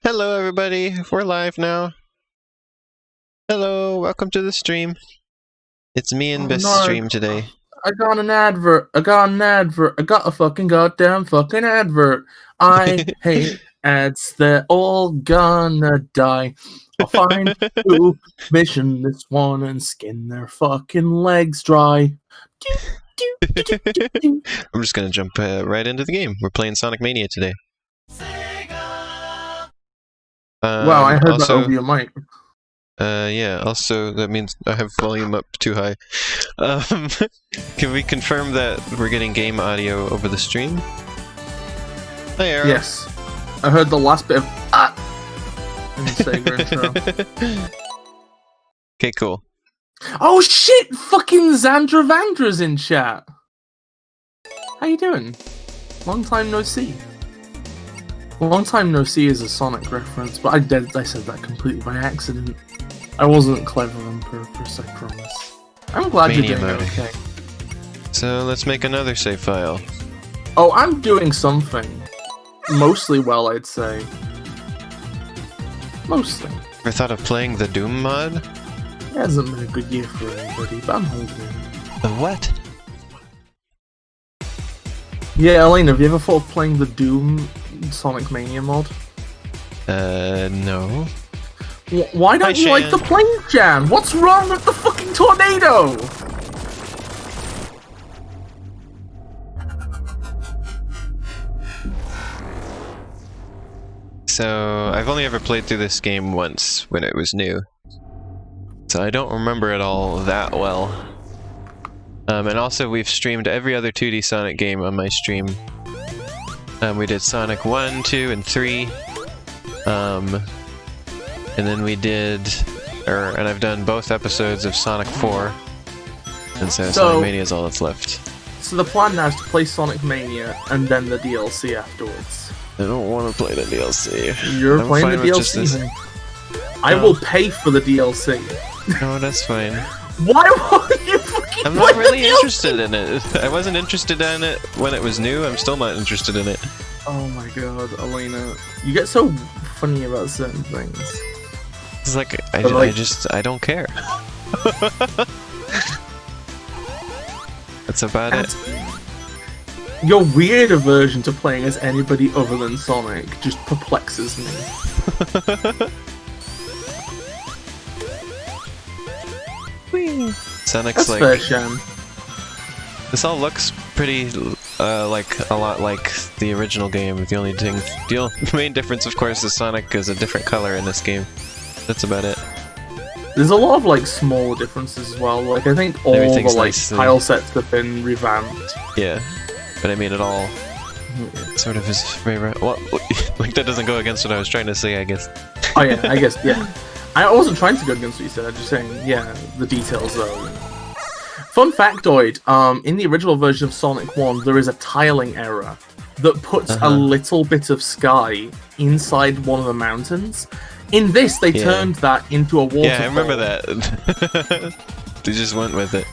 Hello, everybody. We're live now. Hello, welcome to the stream. It's me and Bis stream today. I got an advert. I got a fucking goddamn fucking advert. I hate ads. They're all gonna die. I'll find who mission this one and skin their fucking legs dry. I'm just gonna jump right into the game. We're playing Sonic Mania today. Wow, I heard that over your mic. Yeah, also, that means I have volume up too high. Can we confirm that we're getting game audio over the stream? Hi, Arrow. Yes. I heard the last bit of in the Sega intro. Okay, cool. Oh shit! Fucking Zandra Vandra's in chat! How you doing? Long time no see. Long time no see is a Sonic reference, but I said that completely by accident. I wasn't clever on purpose, I promise. I'm glad Mania you're doing mode. okay. So let's make another save file. Oh, I'm doing something. Mostly well, I'd say. Mostly. Ever thought of playing the Doom mod? It hasn't been a good year for anybody, but I'm holding it. The what? Yeah, Elena, have you ever thought of playing the Doom Sonic Mania mod? No. Why don't you like the plane jam? What's wrong with the fucking tornado? So, I've only ever played through this game once, when it was new. So I don't remember it all that well. And also, we've streamed every other 2D Sonic game on my stream. We did Sonic 1, 2, and 3. And then we did... and I've done both episodes of Sonic 4. And so Sonic Mania is all that's left. So the plan now is to play Sonic Mania, and then the DLC afterwards. I don't want to play the DLC. You're playing the DLC? I will pay for the DLC. No, that's fine. Why won't you fucking I'm not really interested in it. I wasn't interested in it when it was new. I'm still not interested in it. Oh my god, Elena. You get so funny about certain things. It's like, I don't care. That's about it. Your weird aversion to playing as anybody other than Sonic just perplexes me. Sonic's That's like... fair, Sham. This all looks pretty, like, a lot like the original game. The main difference, of course, is Sonic is a different color in this game. That's about it. There's a lot of, like, smaller differences as well. Like, I think all the, like, tile sets have been revamped. Yeah. But I mean, it all sort of is very... Well, like, that doesn't go against what I was trying to say, I guess. Oh, yeah, I guess, yeah. I wasn't trying to go against what you said, I'm just saying, yeah, the details, though. Fun factoid, in the original version of Sonic 1, there is a tiling error that puts a little bit of sky inside one of the mountains. In this, they turned that into a waterfall. Yeah, I remember that. They just went with it.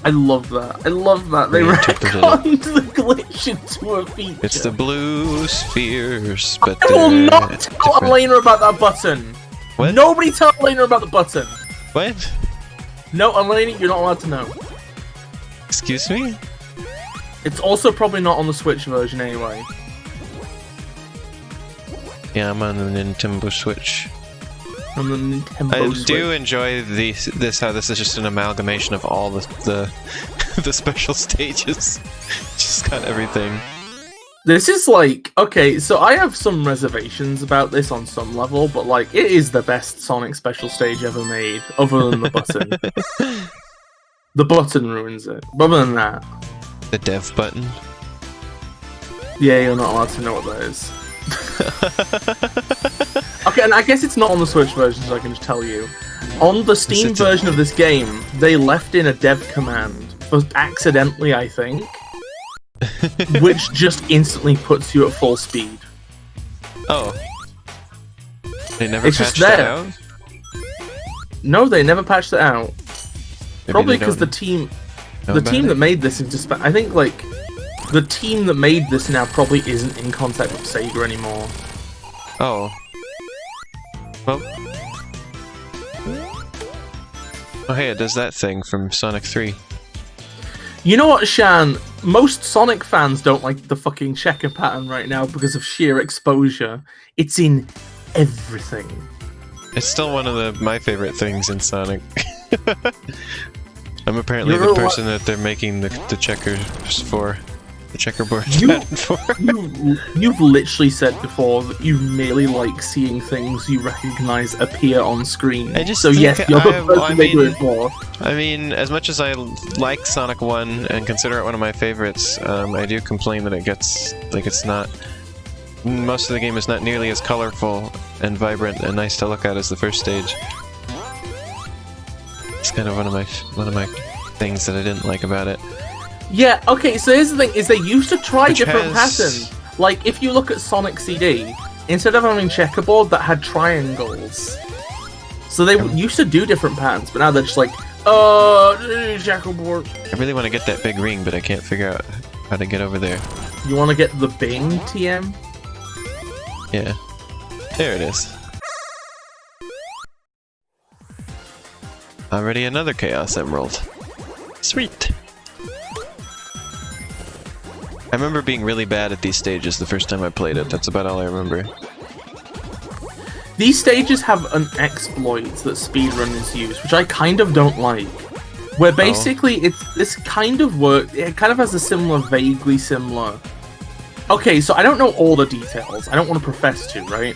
I love that. I love that. They retconned the glitch into a feature. It's the blue spheres, but I will not tell Elena about that button. What? Nobody tell Elena about the button. What? No, Elena, you're not allowed to know. Excuse me? It's also probably not on the Switch version anyway. Yeah, I'm on the Nintendo Switch. On the Nintendo Switch. I do enjoy how this is just an amalgamation of all the special stages. Just got everything. This is like, okay, so I have some reservations about this on some level, but like, it is the best Sonic special stage ever made, other than the button. The button ruins it. But other than that... The dev button? Yeah, you're not allowed to know what that is. Okay, and I guess it's not on the Switch version, so I can just tell you. On the Steam version of this game, they left in a dev command, accidentally, I think, which just instantly puts you at full speed. Oh. They never it's patched just there. that out? No, they never patched it out. Maybe probably because the team that made this is I think, like, the team that made this now probably isn't in contact with Sega anymore. Oh. Well. Oh hey, it does that thing from Sonic 3. You know what, Shan? Most Sonic fans don't like the fucking checker pattern right now because of sheer exposure. It's in everything. It's still one of my favorite things in Sonic. I'm apparently the person that they're making the checkers for. The checkerboard pattern for. You've literally said before that you merely like seeing things you recognize appear on screen. So yes, you're the person they do it for. I mean, as much as I like Sonic 1 and consider it one of my favorites, I do complain that it gets, like, it's not... Most of the game is not nearly as colorful and vibrant and nice to look at as the first stage. It's kind of one of my things that I didn't like about it. Yeah, okay, so here's the thing, is they used to try different patterns. Like, if you look at Sonic CD, instead of having checkerboard, that had triangles. So they used to do different patterns, but now they're just like, checkerboard. I really want to get that big ring, but I can't figure out how to get over there. You want to get the Bing TM? Yeah. There it is. Already another Chaos Emerald. Sweet! I remember being really bad at these stages the first time I played it. That's about all I remember. These stages have an exploit that speedrunners use, which I kind of don't like. Where basically this kind of work, it kind of has a similar, vaguely similar... Okay, so I don't know all the details. I don't want to profess to, right?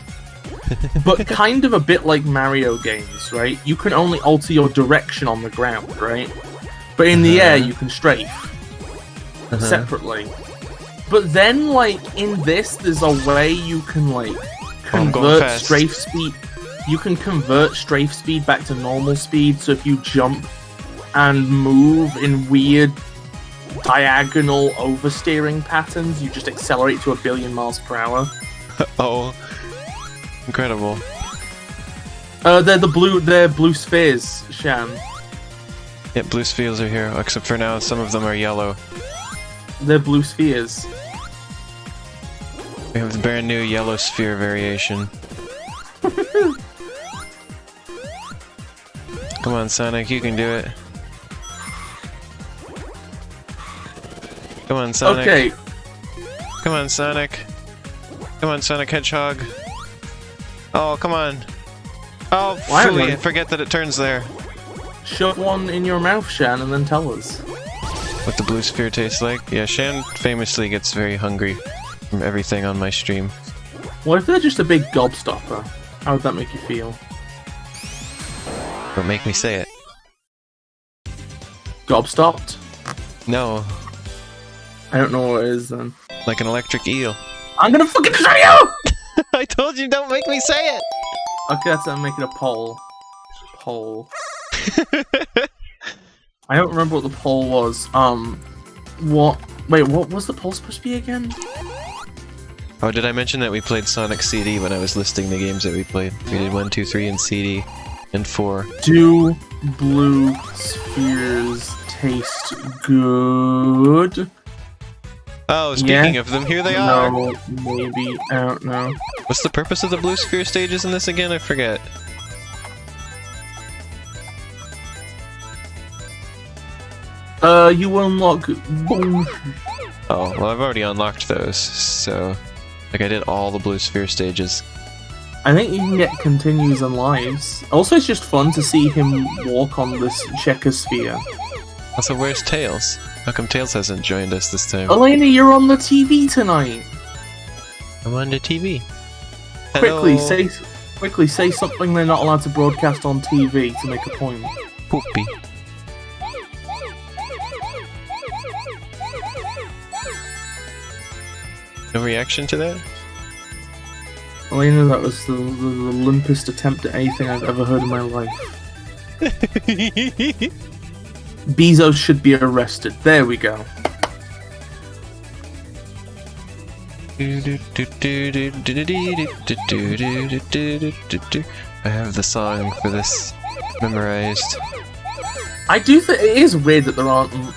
But kind of a bit like Mario games, right? You can only alter your direction on the ground, right? But in the air, you can strafe. Separately. But then, like, in this, there's a way you can, like, convert strafe speed. You can convert strafe speed back to normal speed, so if you jump and move in weird diagonal oversteering patterns, you just accelerate to 1 billion miles per hour. Oh. Incredible. They're blue spheres, Shan. Yeah, blue spheres are here, except for now some of them are yellow. They're blue spheres. We have the brand new yellow sphere variation. Come on, Sonic, you can do it. Come on, Sonic. Okay. Come on, Sonic. Come on, Sonic Hedgehog. Oh, come on. Oh, phooey, I forget that it turns there. Shove one in your mouth, Shan, and then tell us. What the blue sphere tastes like? Yeah, Shan famously gets very hungry from everything on my stream. What if they're just a big gobstopper? How would that make you feel? Don't make me say it. Gobstopped? No. I don't know what it is then. Like an electric eel. I'm gonna fucking show you! I told you, don't make me say it! Okay, that's make it a poll. Poll. I don't remember what the poll was. Wait, what was the poll supposed to be again? Oh, did I mention that we played Sonic CD when I was listing the games that we played? We did 1, 2, 3 in CD, and 4. Do blue spheres taste good? Oh, speaking of them, here they are! No, maybe, I don't know. What's the purpose of the blue sphere stages in this again? I forget. You unlock... Oh, well I've already unlocked those, so... Like I did all the blue sphere stages. I think you can get continues and lives. Also, it's just fun to see him walk on this checker sphere. Also, where's Tails? How come Tails hasn't joined us this time? Elena, you're on the TV tonight! I'm on the TV. Quickly say something they're not allowed to broadcast on TV to make a point. Poopy. No reaction to that? Elena, that was the limpest attempt at anything I've ever heard in my life. Bezos should be arrested. There we go. I have the song for this memorized. I do think it is weird that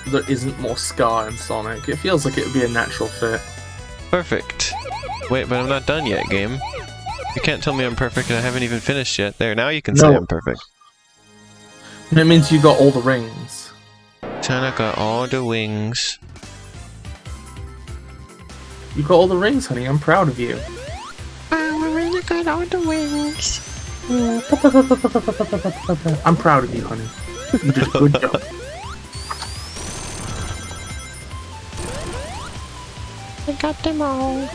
there isn't more ska in Sonic. It feels like it would be a natural fit. Perfect. Wait, but I'm not done yet, game. You can't tell me I'm perfect and I haven't even finished yet. There, now you can say I'm perfect. That means you got all the rings. Sonic got all the wings. You got all the rings, honey. I'm proud of you. I really got all the wings. I'm proud of you, honey. You did a good job. I got them all.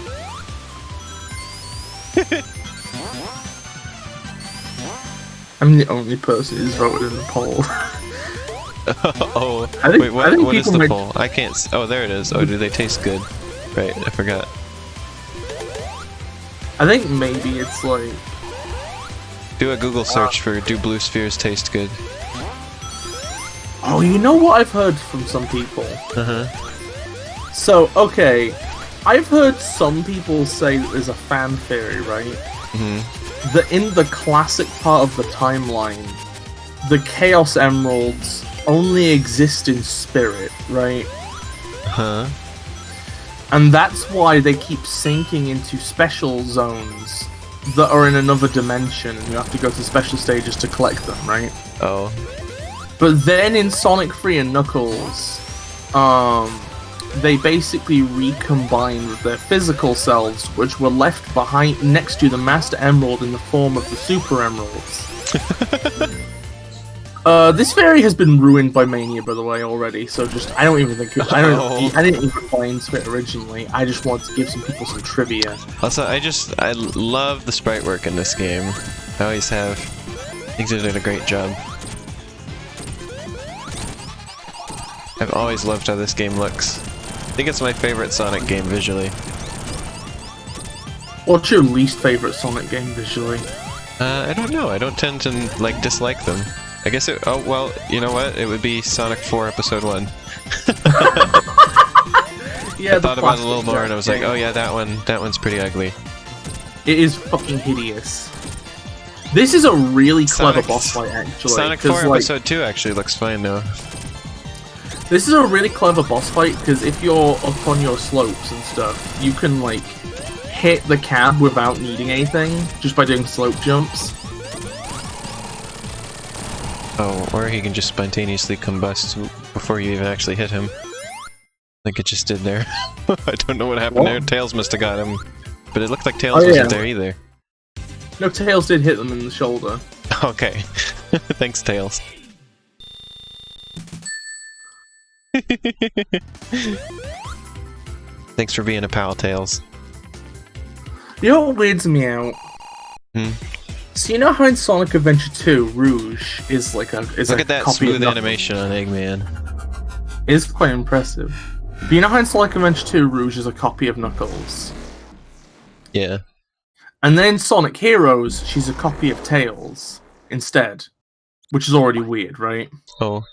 I'm the only person who's voted in the poll. Oh, I think, wait, what is the poll? I can't oh, there it is. Oh, do they taste good? Right, I forgot. I think maybe it's like... Do a Google search for do blue spheres taste good? Oh, you know what I've heard from some people? Uh-huh. So, okay, I've heard some people say that there's a fan theory, right? Mm-hmm. That in the classic part of the timeline, the Chaos Emeralds only exist in spirit, right? Huh? And that's why they keep sinking into special zones that are in another dimension, and you have to go to special stages to collect them, right? Oh. But then in Sonic 3 and Knuckles, they basically recombined with their physical selves, which were left behind next to the Master Emerald in the form of the Super Emeralds. This fairy has been ruined by Mania, by the way, already. So just I don't even think I didn't even play into it originally. I just wanted to give some people some trivia. Also, I love the sprite work in this game. I always have. I think they did a great job. I've always loved how this game looks. I think it's my favorite Sonic game visually. What's your least favorite Sonic game visually? I don't know. I don't tend to like dislike them. I guess it. Oh well, you know what? It would be Sonic 4 Episode 1. Yeah, I thought about it a little more, and I was like, oh yeah, that one's pretty ugly. It is fucking hideous. This is a really clever boss fight, actually. Sonic 4 like, Episode 2 actually looks fine now. This is a really clever boss fight, because if you're up on your slopes and stuff, you can, like, hit the cab without needing anything, just by doing slope jumps. Oh, or he can just spontaneously combust before you even actually hit him. Like it just did there. I don't know what happened there. Tails must have got him. But it looked like Tails wasn't there either. No, Tails did hit them in the shoulder. Okay. Thanks, Tails. Thanks for being a pal, Tails. You know what weirds me out? Hmm? So you know how in Sonic Adventure 2, Rouge is like a Look at that copy smooth of animation on Eggman. It's quite impressive. But you know how in Sonic Adventure 2, Rouge is a copy of Knuckles? Yeah. And then in Sonic Heroes, she's a copy of Tails instead. Which is already weird, right? Oh.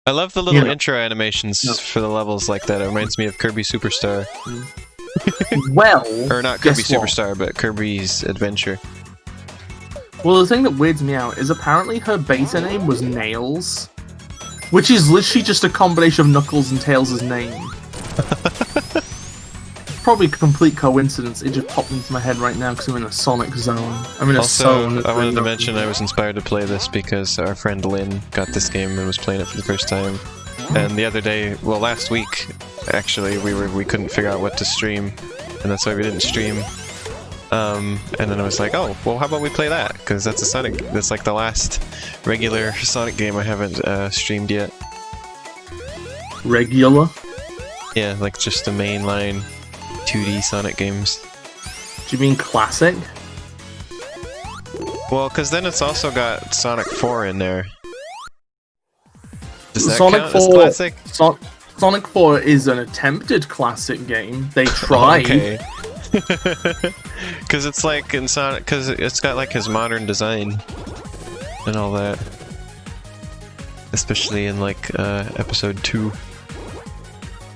I love the little intro animations for the levels like that. It reminds me of Kirby Superstar. Well, or not Kirby Superstar, but Kirby's Adventure. Well, the thing that weirds me out is apparently her beta name was Nails, which is literally just a combination of Knuckles and Tails' name. Probably a complete coincidence. It just popped into my head right now because I'm in a Sonic zone. I'm in a zone. Also, I wanted to mention I was inspired to play this because our friend Lynn got this game and was playing it for the first time. And the other day, well, last week, actually, we couldn't figure out what to stream, and that's why we didn't stream. And then I was like, oh, well, how about we play that? Because that's a Sonic. That's like the last regular Sonic game I haven't streamed yet. Regular? Yeah, like just the mainline 2D Sonic games. Do you mean classic? Well, because then it's also got Sonic 4 in there. Does that Sonic count 4, as classic? Sonic 4 is an attempted classic game. They tried. Okay. Because it's like in Sonic, because it's got like his modern design and all that, especially in like episode 2.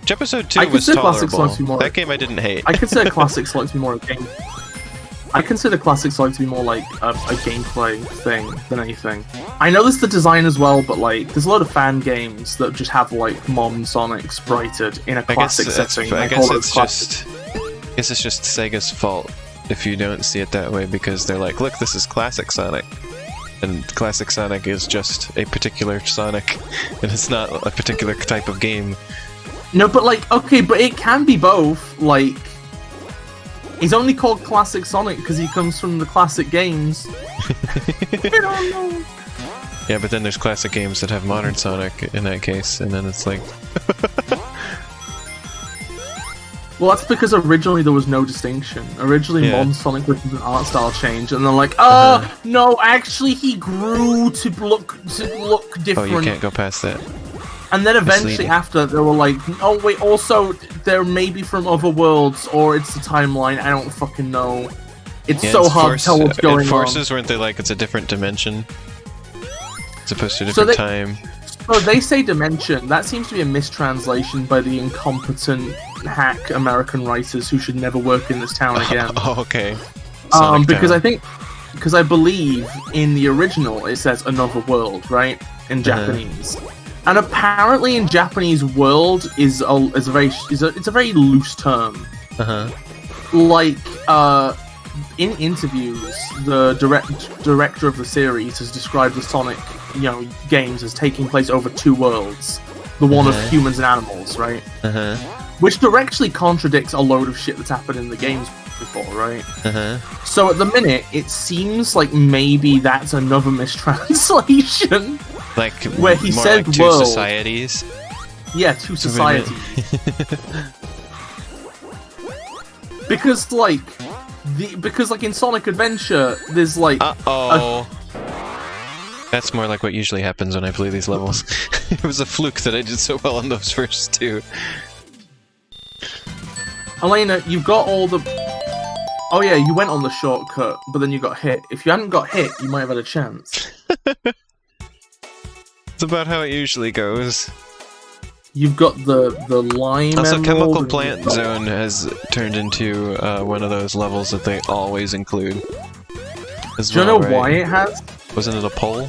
Which episode 2 was tolerable. That game I didn't hate. I consider classic Sonic to be more a game. I consider classic Sonic to be more like a gameplay thing than anything. I know there's the design as well, but like there's a lot of fan games that just have like modern Sonic sprited in a classic setting. I guess it's just Sega's fault if you don't see it that way, because they're like, look, this is classic Sonic. And classic Sonic is just a particular Sonic, and it's not a particular type of game. No, but like, okay, but it can be both. Like, he's only called Classic Sonic because he comes from the classic games. I don't know. Yeah, but then there's classic games that have modern Sonic in that case, and then it's like... Well, that's because originally there was no distinction. Originally, modern Sonic was an art style change, and they're like, no, actually he grew to look different. Oh, you can't go past that. And then eventually after, they were like, oh wait, also, they're maybe from other worlds, or it's the timeline, I don't fucking know. It's so hard to tell what's going on. Forces, weren't they like, it's a different dimension? As opposed to a different time? So they say dimension. That seems to be a mistranslation by the incompetent hack American writers who should never work in this town again. Oh, okay. Because I believe in the original it says another world, right? In Japanese. And apparently in Japanese, world is a very loose term. Like in interviews, the director of the series has described the Sonic, games as taking place over two worlds, the one of humans and animals, right? Which directly contradicts a load of shit that's happened in the games before, right? So at the minute, it seems like maybe that's another mistranslation. Like where he more said like two world. societies? Yeah, two societies. Because like in Sonic Adventure, there's like That's more like what usually happens when I play these levels. It was a fluke that I did so well on those first two. Elena, you've got all the... Oh yeah, you went on the shortcut, but then you got hit. If you hadn't got hit, you might have had a chance. It's about how it usually goes. You've got the lime Also, emerald, Chemical Plant Zone has turned into one of those levels that they always include. Do you know why it has? Wasn't it a poll?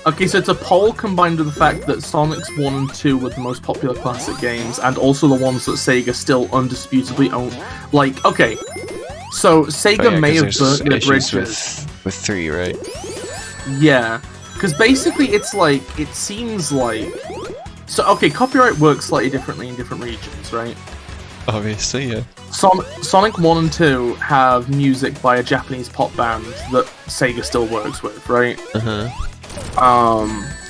Okay, so it's a poll combined with the fact that Sonic's 1 and 2 were the most popular classic games, and also the ones that Sega still undisputably own. Like, okay, so Sega may have burnt their bridges. With 3, right? Yeah, because basically it seems like... So, okay, copyright works slightly differently in different regions, right? Obviously, yeah. Sonic 1 and 2 have music by a Japanese pop band that Sega still works with, right?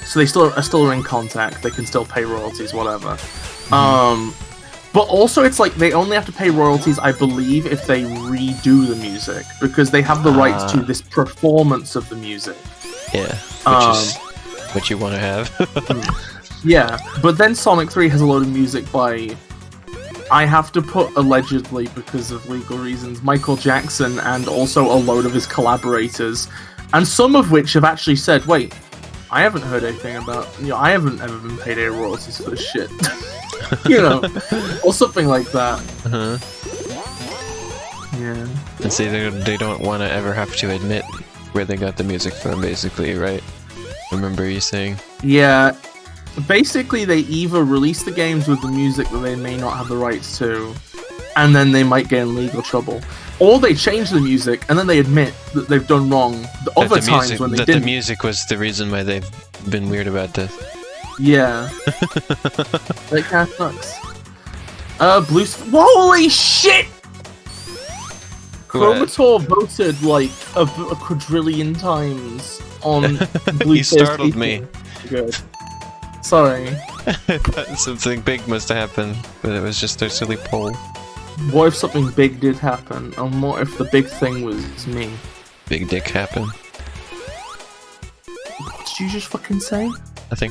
So they still are in contact, they can still pay royalties, whatever. But also it's like they only have to pay royalties, I believe, if they redo the music, because they have the rights to this performance of the music. Yeah, which is what you want to have. Yeah, but then Sonic 3 has a load of music by... I have to put allegedly because of legal reasons, Michael Jackson, and also a load of his collaborators, and some of which have actually said, wait, I haven't heard anything about, I haven't ever been paid any royalties for this shit. Or something like that. Yeah. And see, they don't want to ever have to admit where they got the music from, basically, right? Remember you saying? Yeah. Basically, they either release the games with the music that they may not have the rights to, and then they might get in legal trouble. Or they change the music, and then they admit that they've done wrong the other times when they didn't. The music was the reason why they've been weird about this. Yeah. That kind of sucks. Holy shit! Chromator voted like a quadrillion times on Blue. You startled me. Good. Sorry. I thought something big must have happened, but it was just a silly poll. What if something big did happen? And what if the big thing was me? Big dick happened. What did you just fucking say? Nothing.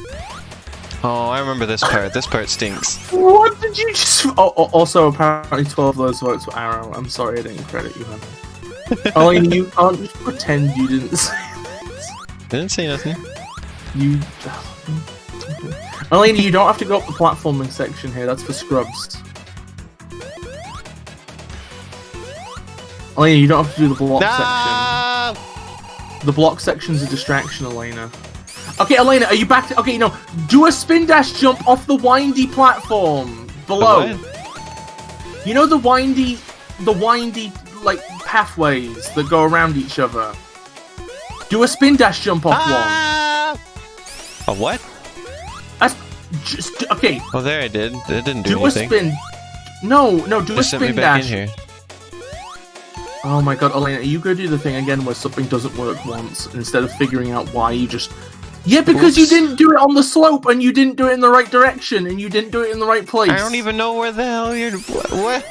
Oh, I remember this part. This part stinks. What did you just... Also, apparently 12 of those votes were Arrow. I'm sorry I didn't credit you, honey. Elaine, you can't just pretend you didn't say this. I didn't say nothing. You... Elena, you don't have to go up the platforming section here, that's for scrubs. Elena, you don't have to do the block section. The block section's a distraction, Elena. Okay, Elena, are you back to... Okay, do a spin dash jump off the windy platform below. You know the windy, like, pathways that go around each other. Do a spin dash jump off one. A what? That's just okay. Oh, there I did. It didn't do anything. Do a spin. No, do Just a sent me spin back dash. in here. Oh my god, Elena, are you gonna do the thing again where something doesn't work once, and instead of figuring out why you just... Yeah, because you didn't do it on the slope, and you didn't do it in the right direction, and you didn't do it in the right place. I don't even know where the hell you're... What?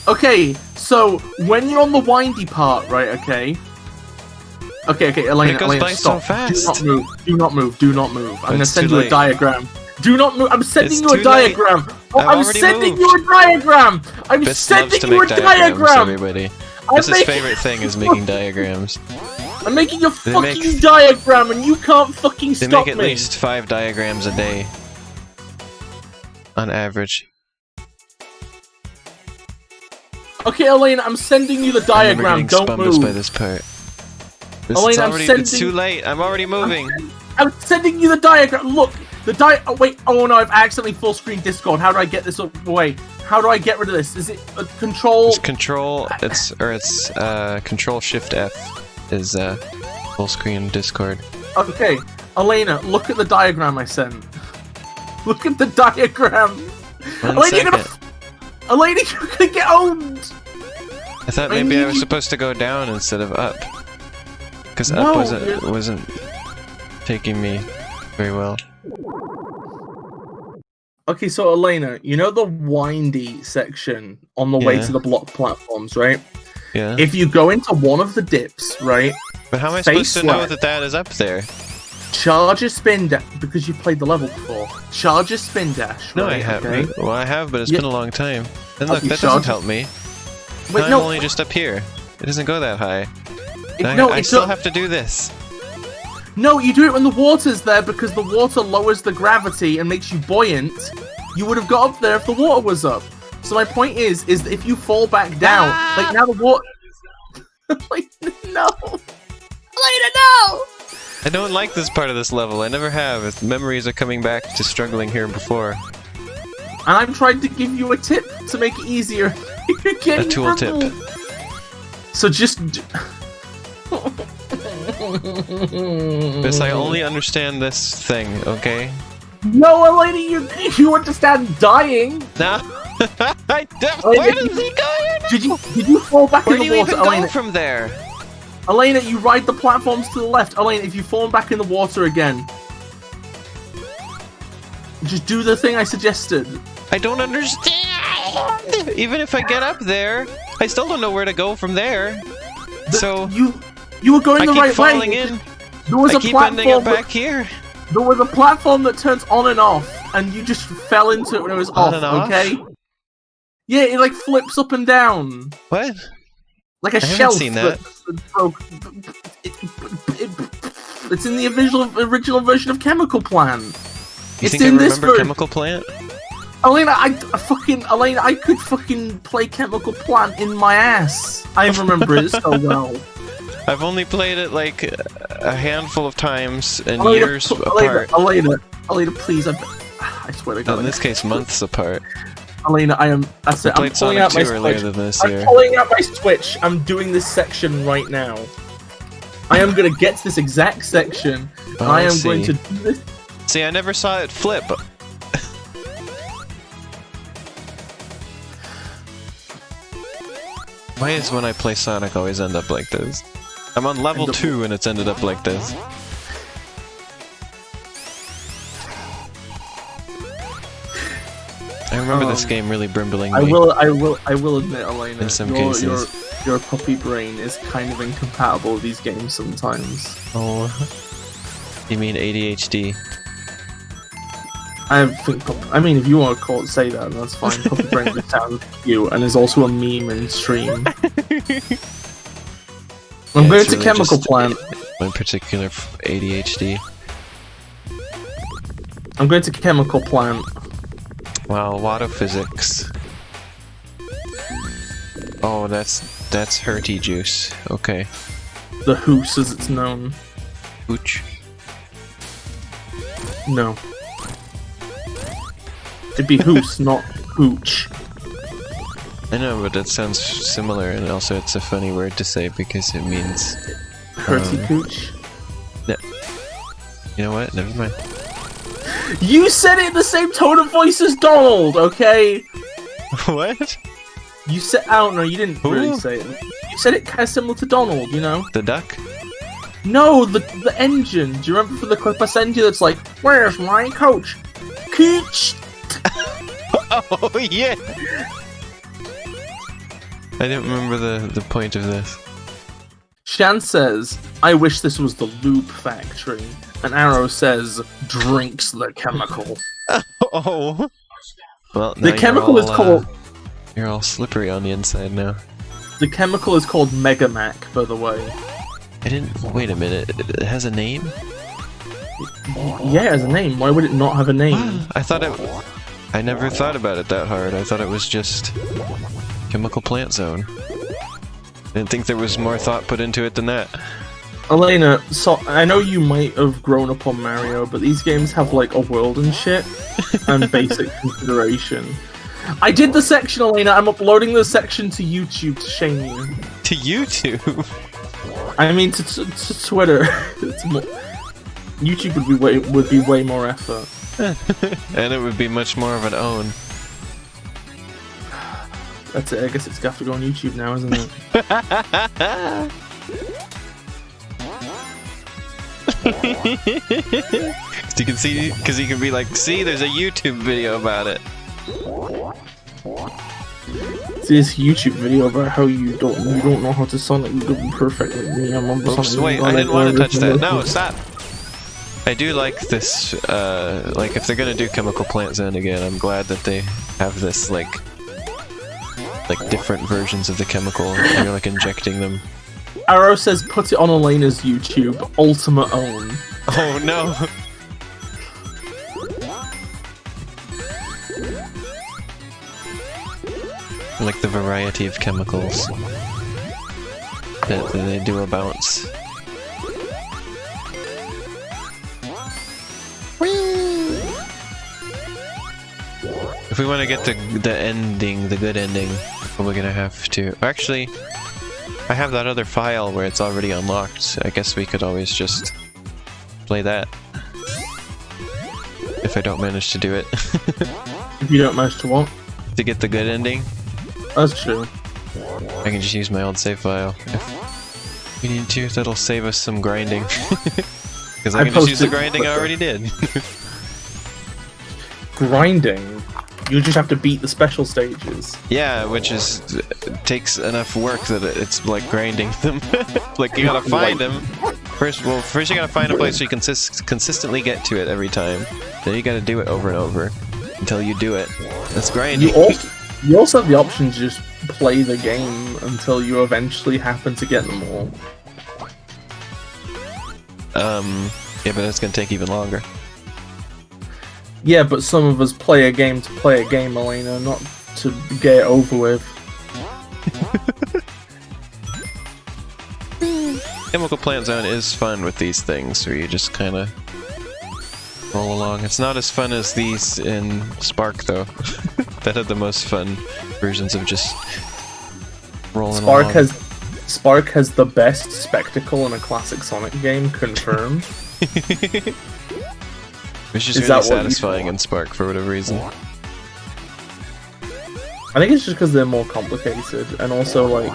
Okay, so when you're on the windy part, right, okay, Elena, It goes Elena, by stop. so fast. Do not move. I'm gonna It's send too you a late. diagram. Do not move. I'm sending It's you a too late. diagram. Oh, I've I'm already sending moved. you a diagram. I'm Bis loves sending to you a make diagrams, diagram. everybody. I'm That's his making- favorite thing is making diagrams. I'm making a They fucking make- diagram, and you can't fucking They stop make at me. least 5 diagrams a day. On average. Okay, Elena, I'm sending you the I remember diagram. getting Don't spummed by move. this part. Elena, I'm It's sending- too late. I'm already moving. I'm sending you the diagram. Look, oh wait, oh no, I've accidentally full screen Discord. How do I get this away? How do I get rid of this? Is it control? It's control. It's control shift F is full screen Discord. Okay, Elena, look at the diagram I sent. Look at the diagram. One Elena, second. Elena, you're gonna get owned. I thought I maybe I need was you- supposed to go down instead of up. Because No, up you're- wasn't taking me very well. Okay, so Elena, you know the windy section on the way Yeah. to the block platforms, right? Yeah. If you go into one of the dips, right? But how am I face supposed to know left. that that is up there? Charge a spin dash because you played the level before. Charge a spin dash. No, right, I haven't. Okay? Well, I have, but it's Yeah. been a long time. And look, Okay, that charge- doesn't help me. Wait, I'm no, only just up here. It doesn't go that high. no, I it's still not- have to do this. No, you do it when the water's there because the water lowers the gravity and makes you buoyant. You would have got up there if the water was up. So my point is that if you fall back down, like now the water, like no, Elena, no. I don't like this part of this level. I never have. Its memories are coming back to struggling here before. And I'm trying to give you a tip to make it easier. You're getting A tool crippled. tip. So just. Because I only understand this thing, okay? No, Elena, you understand dying. No. Where Elena, does he go here now? Did you fall back Where in do the you water, even go Elena? from there? Elena, you ride the platforms to the left. Elena, if you fall back in the water again, just do the thing I suggested. I don't understand. Even if I get up there, I still don't know where to go from there. So You were going I the keep right falling way. in. There was I a keep ending up platform. back here. There was a platform that turns on and off, and you just fell into it when it was On off. and off? Okay. Yeah, it like flips up and down, What? like a I haven't shelf. seen that. Broke. It's in the original version of Chemical Plant. You It's think I in this remember version. Chemical Plant? Elena, Elena, I could fucking play Chemical Plant in my ass. I remember it so well. I've only played it like a handful of times and Elena, years apart. Elena, please, I swear to God. In this case, months apart. Elena, that's I it. I'm played pulling Sonic out my 2 earlier Switch. than this I'm year. pulling out my Switch. I'm doing this section right now. I am gonna get to this exact section. And Oh, I am I going see. to do this. See, I never saw it flip. Why is when I play Sonic always end up like this? I'm on level 2 and it's ended up like this. I remember this game really brimbling me. I will admit, Elena, In some cases. your puppy brain is kind of incompatible with these games sometimes. Oh. You mean ADHD? I mean, if you want to say that, that's fine. Puppy brain just sounds cute and is also a meme in stream. I'm Yeah, going it's to really Chemical just Plant. One particular ADHD. I'm going to Chemical Plant. Wow, water physics. Oh, that's Hurty juice. Okay. The Hoos, as it's known. Hooch. No. It'd be Hoos, not Hooch. I I know, but it sounds similar, and also it's a funny word to say because it means... Curtsy cooch. No. You know what? Never mind. You said it in the same tone of voice as Donald, okay? What? You said... I don't know, you didn't really say it. You said it kind of similar to Donald, you know? The duck? No, the engine. Do you remember for the clip I sent you that's like, where's my coach? Cooch! Oh, yeah! I didn't remember the point of this. Shan says, I wish this was the Loop Factory. And Arrow says, drinks the chemical. Oh! Well, The chemical is called... You're all slippery on the inside now. The chemical is called Megamac, by the way. I didn't... Wait a minute, it has a name? Yeah, it has a name. Why would it not have a name? I thought it... I never thought about it that hard. I thought it was just... Chemical Plant Zone. I didn't think there was more thought put into it than that. Elena, so I know you might have grown up on Mario, but these games have like a world and shit, and basic consideration. I did the section, Elena. I'm uploading the section to YouTube to shame you. To YouTube? I mean to Twitter. YouTube would be way more effort. And it would be much more of an own. That's it. I guess it's got to go on YouTube now, isn't it? You can see, because you can be like, see, there's a YouTube video about it. See this YouTube video about how you don't know how to Sonic perfectly. Oops, wait, I didn't want to touch that. No, stop. I do like this, like if they're gonna do Chemical Plant Zone again, I'm glad that they have this, like different versions of the chemical, and you're like injecting them. Arrow says put it on Elena's YouTube, Ultimate Own. Oh no! I like the variety of chemicals that they do a bounce. If we want to get the ending, the good ending, we're gonna have to... Actually, I have that other file where it's already unlocked. I guess we could always just play that. If I don't manage to do it. If you don't manage to what? To get the good ending. That's true. I can just use my old save file. If we need to, that'll save us some grinding. Because I can just use the grinding I already did. Grinding? You just have to beat the special stages. Yeah, which is takes enough work that it's like grinding them. Like you gotta find them. First you gotta find a place where you can consistently get to it every time. Then you gotta do it over and over until you do it. That's grinding. You also have the option to just play the game until you eventually happen to get them all. Yeah, but that's gonna take even longer. Yeah, but some of us play a game to play a game, Elena, not to get it over with. Chemical Plant Zone is fun with these things, where you just kind of roll along. It's not as fun as these in Spark, though. That had the most fun versions of just rolling along. Spark has the best spectacle in a classic Sonic game, confirmed. It's just really satisfying in Spark for whatever reason. I think it's just because they're more complicated, and also like...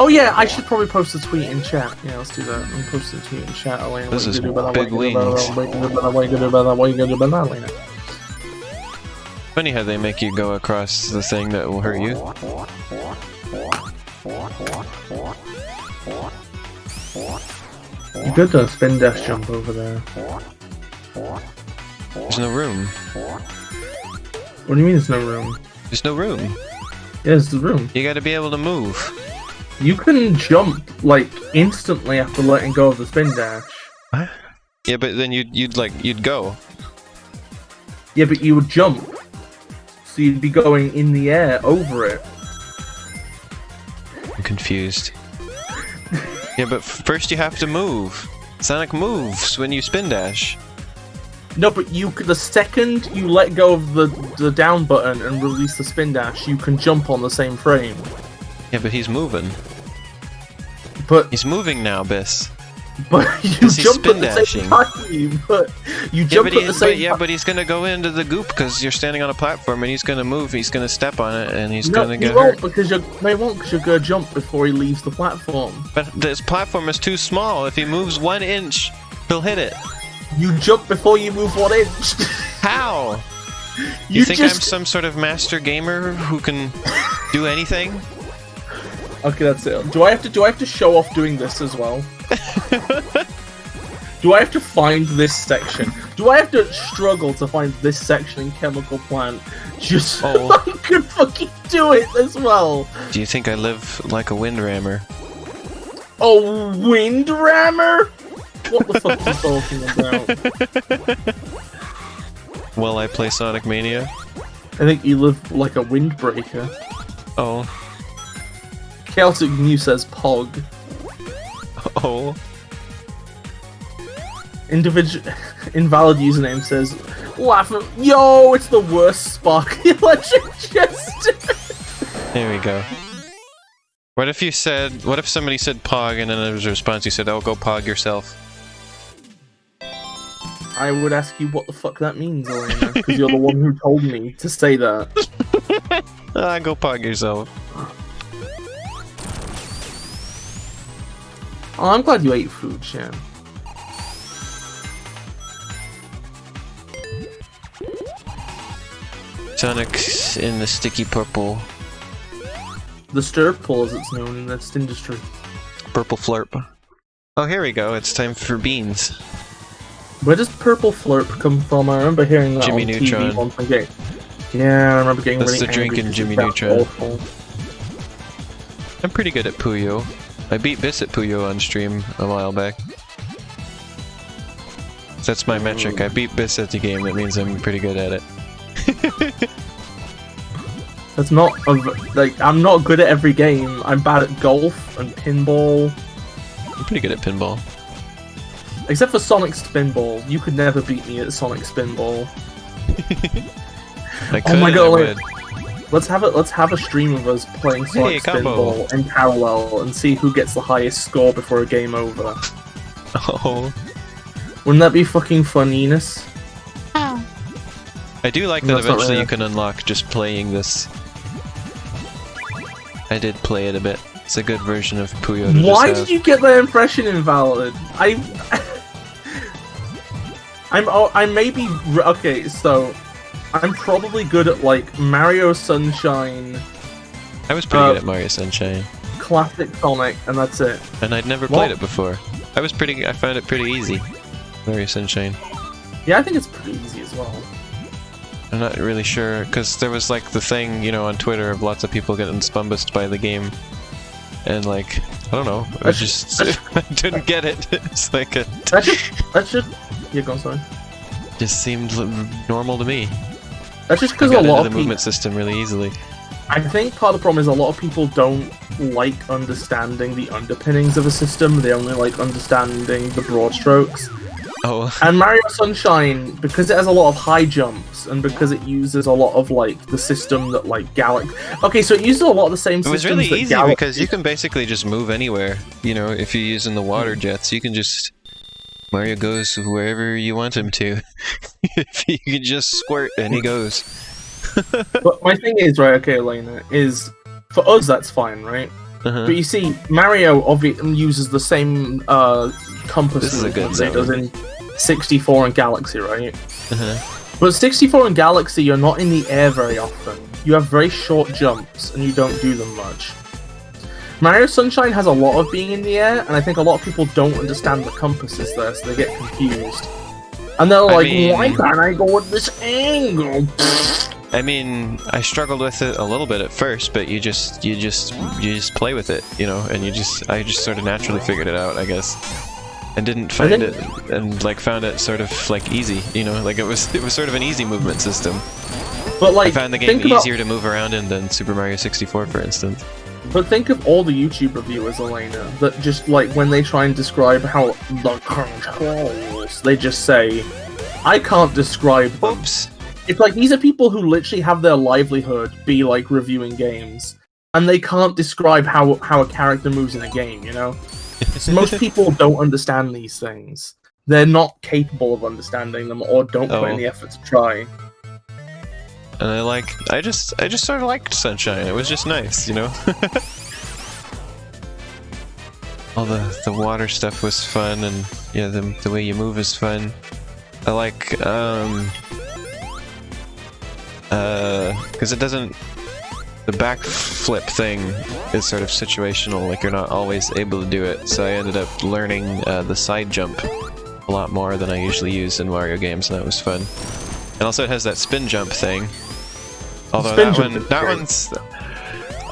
Oh yeah, I should probably post a tweet in chat. Yeah, let's do that. I'm posting a tweet in chat, Elena. This is big wings. Funny how they make you go across the thing that will hurt you. You did a spin dash jump over there. There's no room. What do you mean there's no room? There's no room. Yeah, there's the room. You gotta be able to move. You can jump, like, instantly after letting go of the spin dash. What? Yeah, but then you'd go. Yeah, but you would jump. So you'd be going in the air over it. I'm confused. Yeah, but first you have to move. Sonic moves when you spin dash. No, but the second you let go of the down button and release the spin dash, you can jump on the same frame. Yeah, but he's moving. But he's moving now, Bis. But you jump at the same time. But you jump at the same time. But he's gonna go into the goop because you're standing on a platform and he's gonna move. He's gonna step on it and he's gonna get hurt. Because you're gonna jump before he leaves the platform. But this platform is too small. If he moves 1 inch, he'll hit it. You jump before you move 1 inch. How? You think I'm some sort of master gamer who can do anything? Okay, that's it. Do I have to show off doing this as well? Do I have to find this section? Do I have to struggle to find this section in Chemical Plant just so I can fucking do it as well? Do you think I live like a windrammer? A windrammer? What the fuck are you talking about? Well, I play Sonic Mania. I think you live like a windbreaker. Oh. Chaotic News says Pog. Oh. Invalid username says laughing. Yo, it's the worst Sparky Electric Chester. There we go. What if somebody said Pog and then there was a response you said, "Oh, go Pog yourself"? I would ask you what the fuck that means, Elena, because you're the one who told me to say that. Go Pog yourself. Oh, I'm glad you ate food, Shan. Sonic's in the sticky purple. The Stirpole, as it's known in this industry. Purple flurp. Oh, here we go. It's time for beans. Where does purple flurp come from? I remember hearing that Jimmy on Neutron. TV once again. Yeah, I remember getting That's really the drink angry in Jimmy Neutron. Awful. I'm pretty good at Puyo. I beat Bis at Puyo on stream a while back. That's my metric. I beat Bis at the game. That means I'm pretty good at it. That's not like I'm not good at every game. I'm bad at golf and pinball. I'm pretty good at pinball. Except for Sonic Spinball. You could never beat me at Sonic Spinball. Oh my god! Let's have a stream of us playing Sonic Spinball in parallel and see who gets the highest score before a game over. Oh. Wouldn't that be fucking funniness? Oh. I do like that eventually you can unlock just playing this. I did play it a bit. It's a good version of Puyo to Why did you get that impression invalid? I may be okay, so I'm probably good at like Mario Sunshine. I was pretty good at Mario Sunshine. Classic Sonic, and that's it. And I'd never played it before. I found it pretty easy. Mario Sunshine. Yeah, I think it's pretty easy as well. I'm not really sure, because there was like the thing, you know, on Twitter of lots of people getting spumbused by the game. And like, I don't know, I didn't get it. It's like a... That should... Yeah, go on, sorry. Just seemed normal to me. That's just because a lot of people... the movement system really easily. I think part of the problem is a lot of people don't like understanding the underpinnings of a system, they only like understanding the broad strokes. Oh. And Mario Sunshine, because it has a lot of high jumps, and because it uses a lot of, like, the system that, like, Galaxy... Okay, so it uses a lot of the same systems that It was really easy because you can basically just move anywhere. You know, if you're using the water jets, you can just... Mario goes wherever you want him to. If you can just squirt, and he goes. But my thing is, right, okay, Elena, is... For us, that's fine, right? Uh-huh. But you see, Mario obviously uses the same compass This is a good that it does in 64 and Galaxy, right? Uh-huh. But 64 and Galaxy, you're not in the air very often. You have very short jumps, and you don't do them much. Mario Sunshine has a lot of being in the air, and I think a lot of people don't understand the compasses there, so they get confused. And they're like, why can't I go at this angle? I mean, I struggled with it a little bit at first, but you just play with it, you know, and I just sort of naturally figured it out, I guess, and didn't find it, and like found it sort of like easy, you know, like it was sort of an easy movement system. But like, I found the game easier to move around in than Super Mario 64, for instance. But think of all the YouTube reviewers, Elena, that just like when they try and describe how the controls, they just say I can't describe them. Oops. It's like these are people who literally have their livelihood be like reviewing games, and they can't describe how a character moves in a game, you know? So most people don't understand these things. They're not capable of understanding them, or don't put in the effort to try. And I just sort of liked Sunshine. It was just nice, you know? All the water stuff was fun, and yeah, the way you move is fun. I like, because it doesn't... The backflip thing is sort of situational, like you're not always able to do it, so I ended up learning the side jump a lot more than I usually use in Mario games, and that was fun. And also it has that spin jump thing. Although that one's...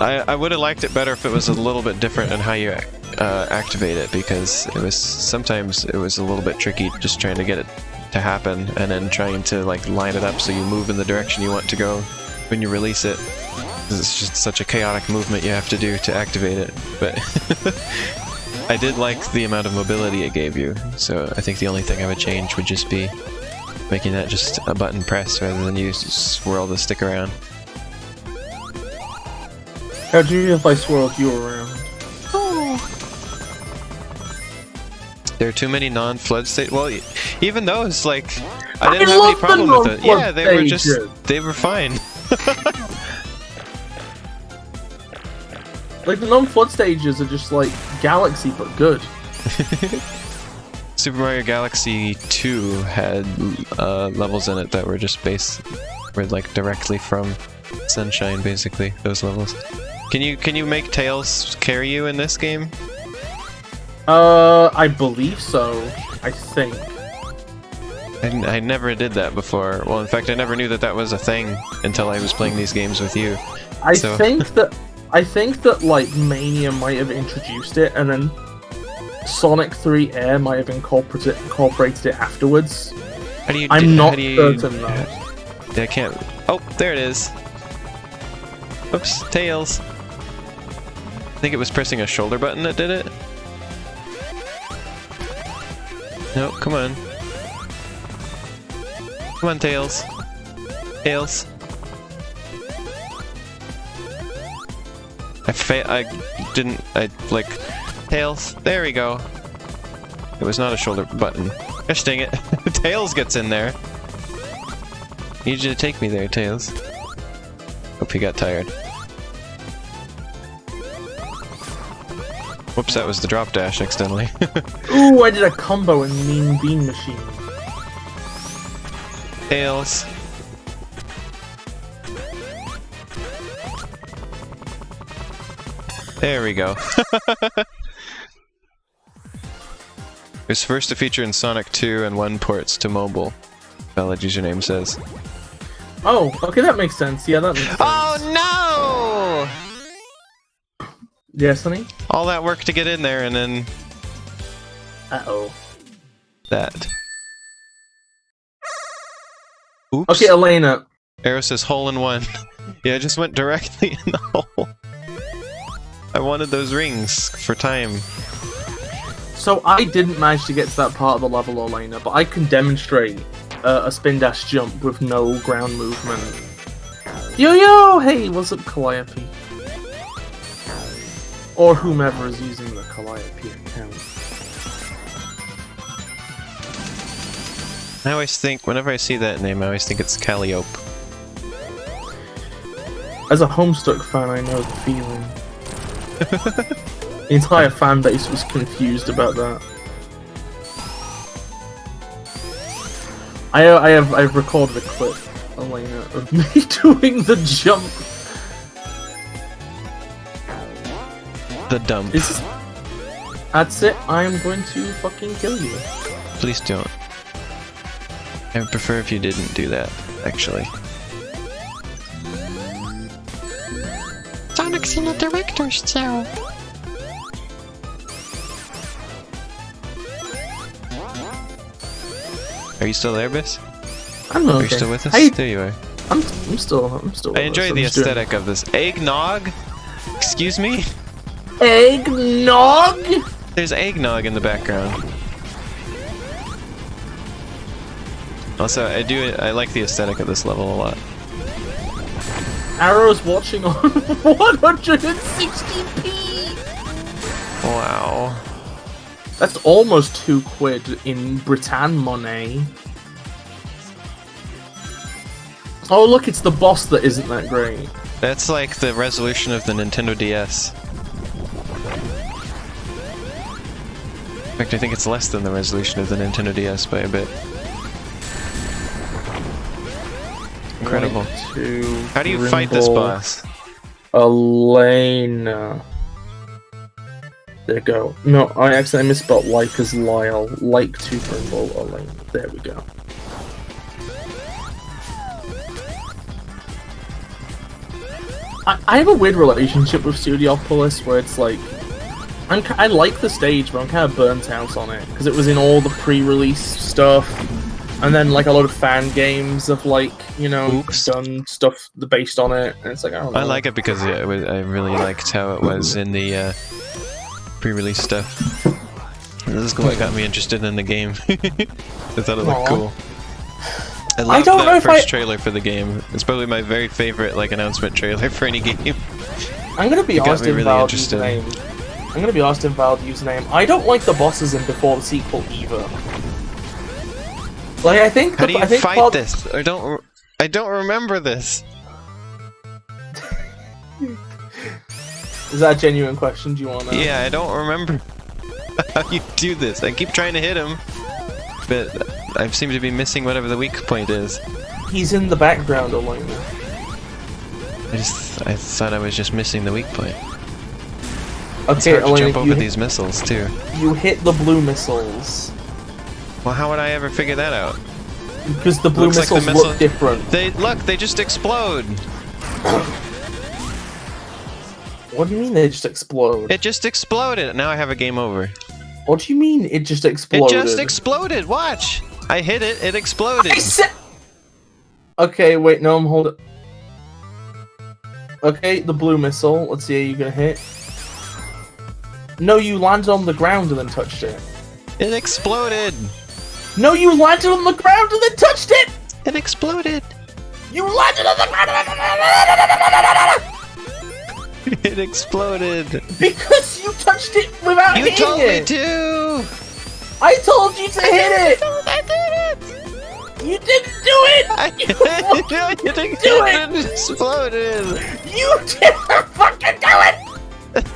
I would have liked it better if it was a little bit different in how you activate it, because sometimes it was a little bit tricky just trying to get it to happen, and then trying to like line it up so you move in the direction you want to go when you release it. It's just such a chaotic movement you have to do to activate it, but I did like the amount of mobility it gave you, so I think the only thing I would change would just be making that just a button press rather than you swirl the stick around. How'd you feel if I swirled you around? There are too many non-flood stages. Well, even those, like, I didn't have any problem with it. Yeah, they were fine. Like, the non-flood stages are just like Galaxy, but good. Super Mario Galaxy 2 had levels in it that were just like directly from Sunshine, basically, those levels. Can you make Tails carry you in this game? I believe so. I think. I never did that before. Well, in fact, I never knew that was a thing until I was playing these games with you. I think that like Mania might have introduced it, and then Sonic 3 Air might have incorporated it afterwards. I'm not certain though. I can't. Oh, there it is. Oops, Tails. I think it was pressing a shoulder button that did it. No, come on. Come on, Tails. Tails. Tails. There we go. It was not a shoulder button. Gosh dang it. Tails gets in there. Need you to take me there, Tails. Hope he got tired. Whoops, that was the drop dash accidentally. Ooh, I did a combo in Mean Bean Machine. Tails. There we go. It was first to feature in Sonic 2 and 1 ports to mobile. Valid username says. Oh, okay, that makes sense. Yeah, that makes sense. Oh no! Yes, honey? All that work to get in there and then... Uh-oh. That. Oops. Okay, Elena. Arrow says hole in one. Yeah, I just went directly in the hole. I wanted those rings for time. So I didn't manage to get to that part of the level, Elena, but I can demonstrate a spin dash jump with no ground movement. Yo! Hey, what's up, Calliope? Or whomever is using the Calliope account. I always think, whenever I see that name, I always think it's Calliope. As a Homestuck fan, I know the feeling. The entire fan base was confused about that. I've recorded a clip, Elena, of me doing the jump. The dump. That's it. I'm going to fucking kill you. Please don't. I would prefer if you didn't do that, actually. Sonic's in a director's chair. Are you still there, Bis? I'm okay. Are you still with us? There you are. I'm still. I enjoy the aesthetic of this. Eggnog? Excuse me? Eggnog? There's eggnog in the background. Also, I like the aesthetic of this level a lot. Arrow's watching on 160p! Wow. That's almost £2 in Britain money. Oh look, it's the boss that isn't that great. That's like the resolution of the Nintendo DS. In fact, I think it's less than the resolution of the Nintendo DS by a bit. Incredible. How do you fight this boss? Elena. There you go. No, I accidentally misspelled like as Lyle. Like to Brimble Elena. There we go. I have a weird relationship with Studiopolis where it's like I like the stage, but I'm kind of burnt out on it because it was in all the pre-release stuff, and then like a lot of fan games have like done stuff based on it, and it's like I don't know. I like it because I really liked how it was in the pre-release stuff. This is what got me interested in the game. I thought it looked cool. I loved that first trailer for the game. It's probably my very favorite announcement trailer for any game. I'm gonna be honest in Valve username. I don't like the bosses in Before the Sequel either. Like I think. How do you fight this? I don't remember this. Is that a genuine question? Do you want to know? Yeah, I don't remember how you do this. I keep trying to hit him, but I seem to be missing whatever the weak point is. He's in the background, Elena. I thought I was just missing the weak point. Okay, it's hard to Elena, jump over these missiles too. You hit the blue missiles. Well, how would I ever figure that out? Because the blue missiles look different. They just explode. What do you mean they just explode? It just exploded. Now I have a game over. What do you mean it just exploded? It just exploded. Watch. I hit it. It exploded. Okay, wait. No, I'm holding. Okay, the blue missile. Let's see how you're gonna hit. No, you landed on the ground and then touched it. It exploded. No, you landed on the ground and then touched it. It exploded. You landed on the ground. It exploded. Because you touched it without hitting it! You told me to! I told you to hit it! I did it! You didn't do it! You didn't do it! It exploded! You didn't fucking do it!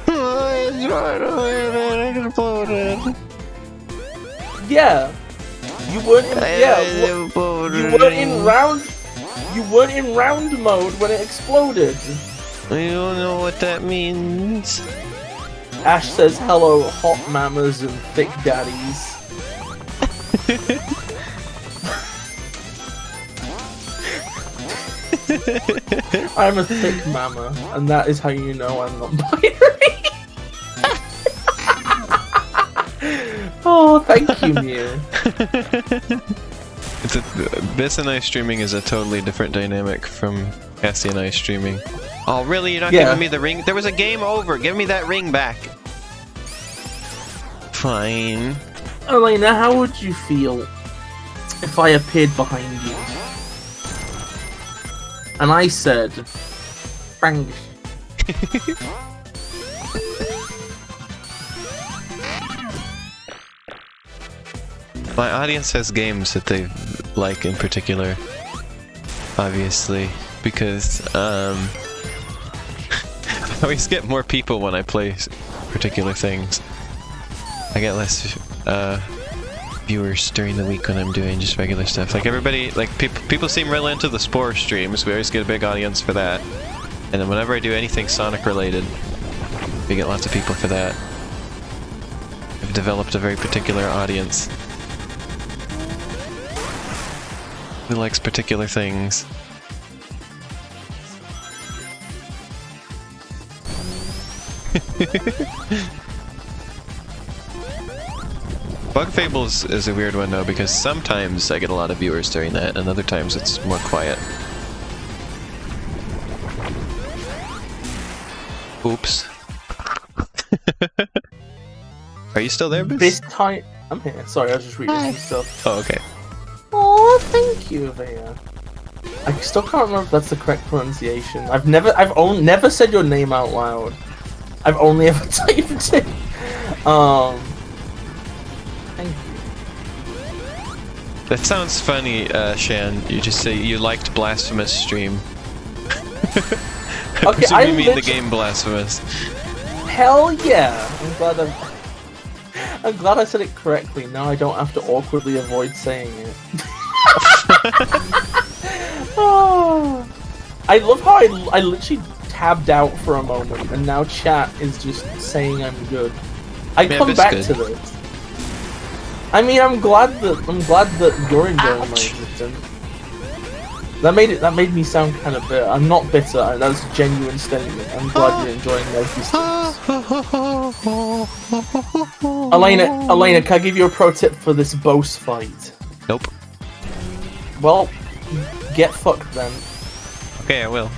It exploded. Yeah. You weren't in You weren't in round mode when it exploded. I don't know what that means. Ash says hello, hot mamas and thick daddies. I'm a thick mama, and that is how you know I'm not binary. Oh, thank you, Mew. Bis and I streaming is a totally different dynamic from Cassie and I streaming. Oh, really? You're not giving me the ring? There was a game over. Give me that ring back. Fine. Elena, how would you feel if I appeared behind you and I said, "Frank"? My audience has games that they like in particular, obviously, because I always get more people when I play particular things. I get less viewers during the week when I'm doing just regular stuff. Like everybody, people seem really into the Spore streams. We always get a big audience for that. And then whenever I do anything Sonic related, we get lots of people for that. I've developed a very particular audience who likes particular things. Bug Fables is a weird one though, because sometimes I get a lot of viewers during that, and other times it's more quiet. Oops. Are you still there, Bis? I'm here. Sorry, I was just reading some stuff. Oh, okay. Aww. Oh, thank you, Vea. I still can't remember if that's the correct pronunciation. I've never said your name out loud. I've only ever typed it. Thank you. That sounds funny, Shan. You just say you liked Blasphemous stream. I Okay, presume you mean the game Blasphemous. Hell yeah! I'm glad I said it correctly. Now I don't have to awkwardly avoid saying it. Oh, I love how I literally tabbed out for a moment, and now chat is just saying I'm good. I come back to this. I mean, I'm glad that you're enjoying my existence. That made me sound kind of bitter. I'm not bitter. That's a genuine statement. I'm glad you're enjoying my existence. Elena, can I give you a pro tip for this boss fight? Nope. Well, get fucked then. Okay, I will.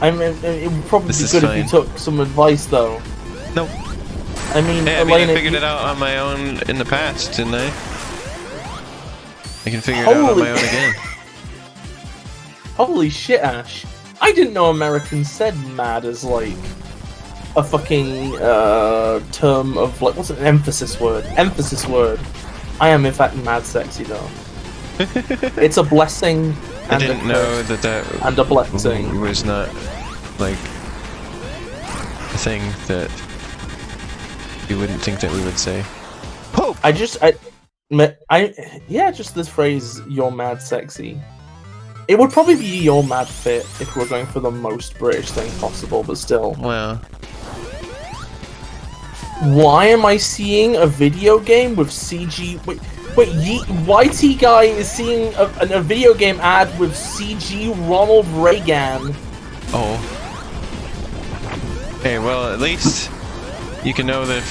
I mean, it would probably be good if you took some advice, though. Nope. I mean, hey, Elena, I figured it out on my own in the past, didn't I? I can figure it out on my own again. Holy shit, Ash. I didn't know Americans said mad as, like, a fucking, term of, like, what's an emphasis word? Emphasis word. I am, in fact, mad sexy, though. It's a blessing and I didn't know that and a blessing. Was not, like, a thing that you wouldn't think that we would say. Pope! Yeah, just this phrase, you're mad sexy. It would probably be you're mad fit if we're going for the most British thing possible, but still. Well. Why am I seeing a video game with CG? Wait, YT guy is seeing a video game ad with CG Ronald Reagan. Oh. Hey, well, at least you can know that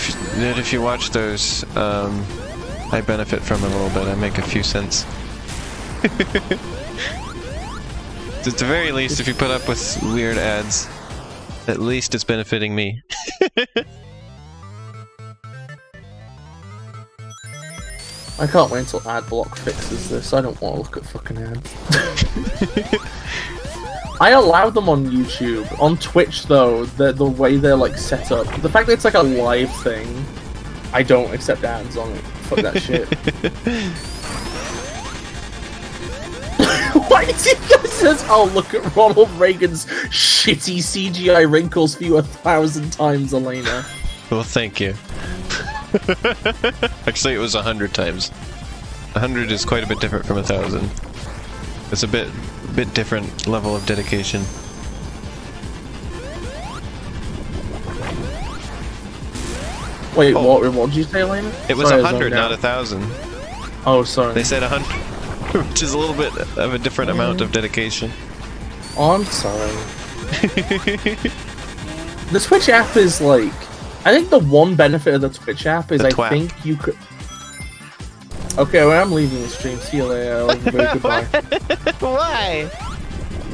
if you watch those, I benefit from it a little bit. I make a few cents. At the very least, if you put up with weird ads, at least it's benefiting me. I can't wait until AdBlock fixes this. I don't want to look at fucking ads. I allow them on YouTube. On Twitch, though, the way they're like set up, the fact that it's like a live thing, I don't accept ads on it. Fuck that shit. Why did he says, "Oh, look at Ronald Reagan's shitty CGI wrinkles for you 1,000 times, Elena." Well, thank you. Actually, it was 100 times. 100 is quite a bit different from 1,000. It's a bit different level of dedication. Wait, what did you say, Elena? It was 100, not 1,000. Oh, sorry. They said 100, which is a little bit of a different amount of dedication. Oh, I'm sorry. The Twitch app is like... I think the one benefit of the Twitch app is I think you could... Okay, well, I'm leaving the stream. See you later. Goodbye. Why?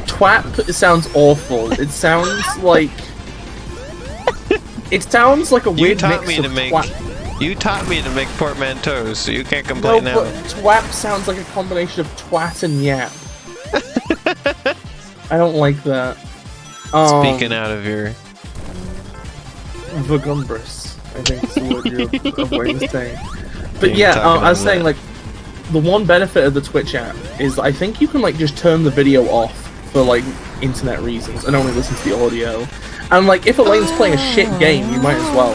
Twap, it sounds awful. It sounds like... It sounds like a weird mix of twat. You taught me to make portmanteaus, so you can't complain now. No, but twap sounds like a combination of twat and yap. I don't like that. Speaking out of your... Vagumbrous, I think is the word you're avoiding saying. But yeah, I was saying, like, the one benefit of the Twitch app is I think you can, like, just turn the video off for, like, internet reasons and only listen to the audio. And, like, if Elaine's playing a shit game, you might as well.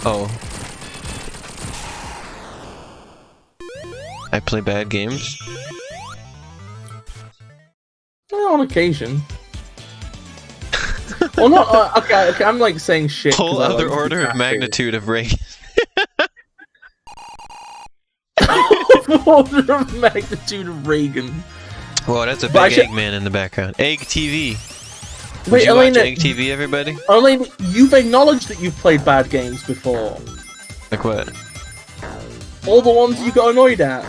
Oh. I play bad games? Well, on occasion. Well, not okay. I'm like saying shit. Whole other order of magnitude of Reagan. Order of magnitude of Reagan. Whoa, that's a big Eggman in the background. Egg TV. Wait, Elena. Egg TV, everybody? Elena, you've acknowledged that you've played bad games before. Like what? All the ones you got annoyed at.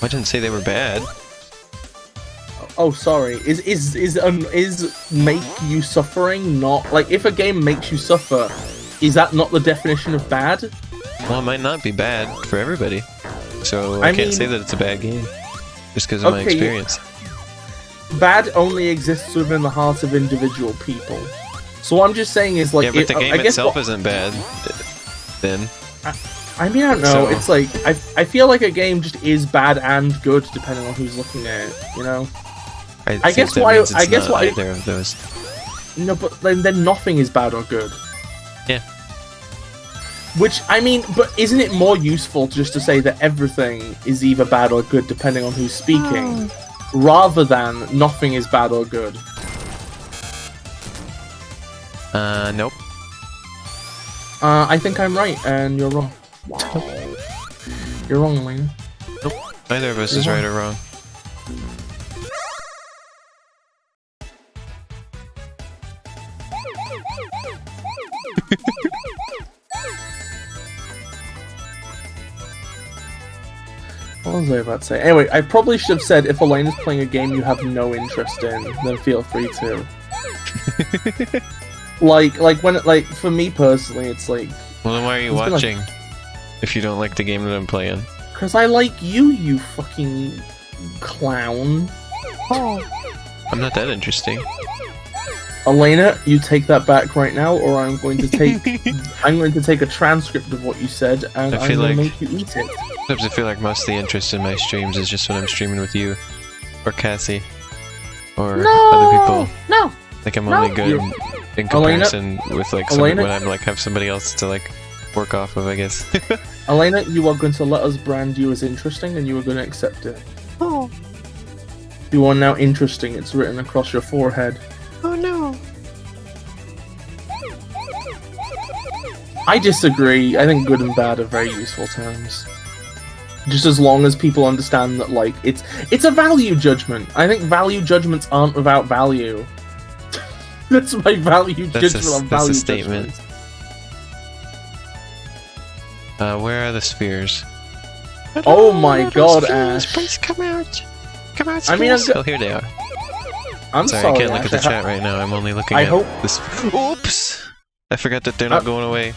I didn't say they were bad. Oh, sorry. Is make you suffering not like if a game makes you suffer, Is that not the definition of bad? Well, it might not be bad for everybody. So I I can't mean- say that it's a bad game. Just because of my Okay, experience. Bad only exists within the heart of individual people. So what I'm just saying is like, Yeah, but the game I guess itself what- isn't bad. Then. I mean, I don't know. So- It's like I feel like a game just is bad and good depending on who's looking at it. You know? I I think guess that why- means it's I guess not why- either of those. No, but then nothing is bad or good. Yeah. Which I mean, but isn't it more useful just to say that everything is either bad or good depending on who's speaking, rather than nothing is bad or good? Nope. I think I'm right, and you're wrong. You're wrong, Elena. Neither of us You're is wrong. right or wrong. What was I about to say? Anyway, I probably should have said if Elena's playing a game you have no interest in, then feel free to. like for me personally, it's like, Well, then why are you It's been like- watching? If you don't like the game that I'm playing. cause I like you, you fucking clown. I'm not that interesting. Elena, you take that back right now, or I'm going to take a transcript of what you said, and I I'm feel going to like- make you eat it. Sometimes I feel like most of the interest in my streams is just when I'm streaming with you, or Cassie, or other people. No! Like I'm No, only good you're- in Elena- comparison with like somebody Elena- when I'm like have somebody else to like work off of, I guess. Elena, you are going to let us brand you as interesting, and you are going to accept it. Oh, You are now interesting. It's written across your forehead. oh no. I disagree. I think good and bad are very useful terms. Just as long as people understand that, like, it's a value judgment. I think value judgments aren't without value. That's my value judgment on that's value a statement. judgments. Where are the spheres? Oh my Little god, spheres, Ash. Please come out. Come out, I mean, I'm spheres. Oh, here they are. I'm Sorry, sorry, I can't look at Ash. the chat right now. I'm only looking I at hope- this. Oops! I forgot that they're not going away.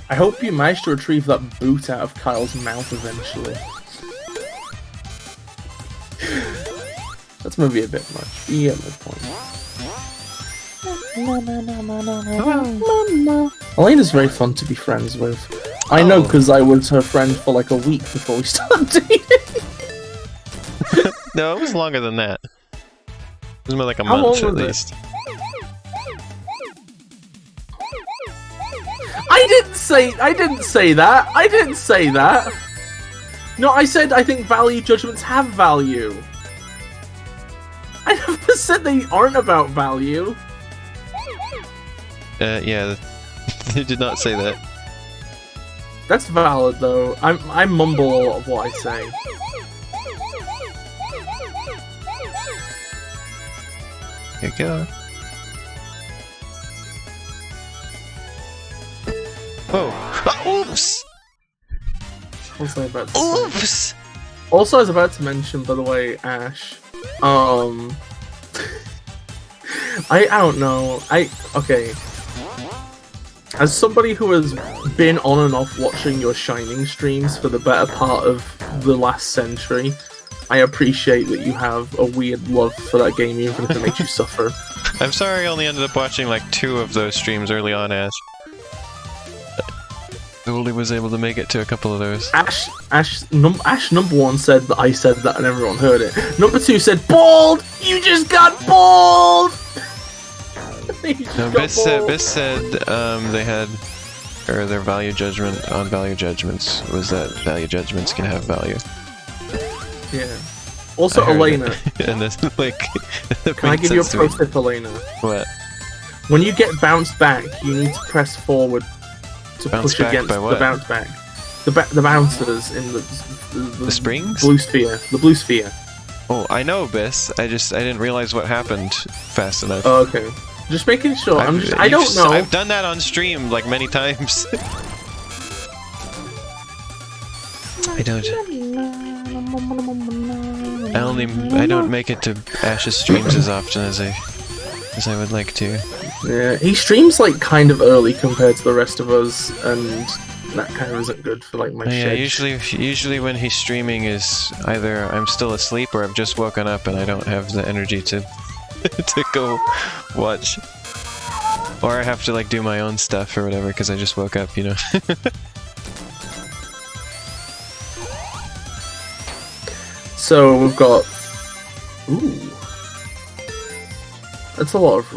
I hope you managed to retrieve that boot out of Kyle's mouth eventually. That's maybe a bit much. You get my point. No, no, no, no, no, no, no. Elena's very fun to be friends with. I know Oh. because I was her friend for like a week before we started dating. No, it was longer than that. It was more like a How month long at was it? least. I didn't say that. I didn't say that. No, I said I think value judgments have value. I never said they aren't about value. Yeah, they did not say that. That's valid though. I mumble a lot of what I say. Here you go. Whoa! Ah, oops! What was I about to say? Oops! Also, I was about to mention, by the way, Ash. I don't know. Okay. As somebody who has been on and off watching your Shining streams for the better part of the last century, I appreciate that you have a weird love for that game, even if it makes you suffer. I'm sorry I only ended up watching like 2 of those streams early on, Ash. I only was able to make it to a couple of those. Ash number 1 said that I said that and everyone heard it. Number 2 said, "Bald! You just got bald!" You just No, got Bis bald. said they had, or their value judgment on value judgments was that value judgments can have value. Yeah. Also, I heard Elena, it. And this, like, can I give you a pro tip, Elena? What? When you get bounced back, you need to press forward to Bounce push back against by the what? bounce back. The bouncers in the springs? blue sphere. The blue sphere. Oh, I know, Bis. I didn't realize what happened fast enough. Oh, okay. Just making sure. I don't know. I've done that on stream like many times. I don't. I don't make it to Ash's streams as often as I would like to. Yeah, he streams like kind of early compared to the rest of us, and that kind of isn't good for like my Yeah, schedule. usually when he's streaming is either I'm still asleep or I've just woken up and I don't have the energy to to go watch, or I have to like do my own stuff or whatever because I just woke up, you know. So we've got, ooh, that's a lot of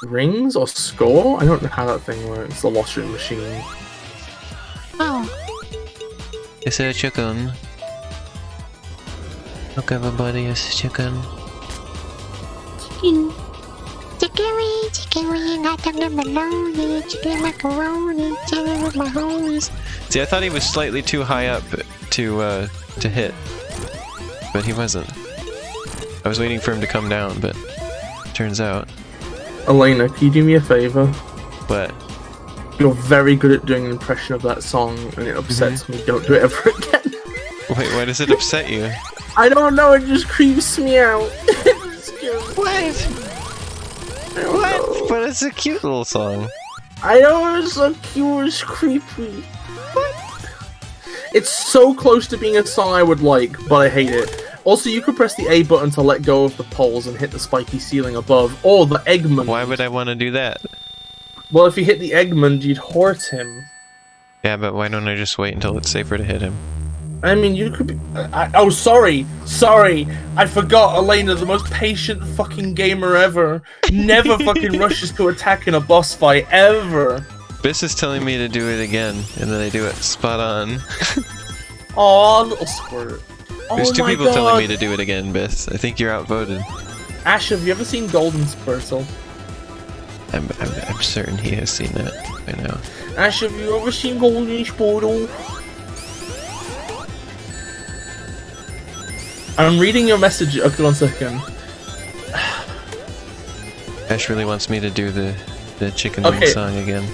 rings or score. I don't know how that thing works. The lottery machine. Oh, It's a chicken. Look, everybody, it's a chicken. chicken. Chicken wing, got them bologna, chicken macaroni, chicken with my homies. See, I thought he was slightly too high up to hit, but he wasn't. I was waiting for him to come down, but turns out. Elena, can you do me a favor? But You're very good at doing an impression of that song, and it upsets me. Don't do it ever again. wait, why does it upset you? I don't know. It just creeps me out. What? What? But it's a cute little song. I know it's so cute, it's creepy. What? It's so close to being a song I would like, but I hate it. Also, you could press the A button to let go of the poles and hit the spiky ceiling above, or the Eggman. Why would I want to do that? Well, if you hit the Eggman, you'd hurt him. Yeah, but why don't I just wait until it's safer to hit him? I mean, you could be... oh, sorry! Sorry! I forgot, Elena, the most patient fucking gamer ever, never fucking rushes to attack in a boss fight, ever! Bis is telling me to do it again, and then I do it spot on. Aw, little squirt. There's Oh two my people God. telling me to do it again, Bis. I think you're outvoted. Ash, have you ever seen Golden Spurtle? I'm certain he has seen that by now. Ash, have you ever seen Golden Spurtle? I'm reading your message. Okay, 1 second. Ash really wants me to do the chicken wing Okay. song again.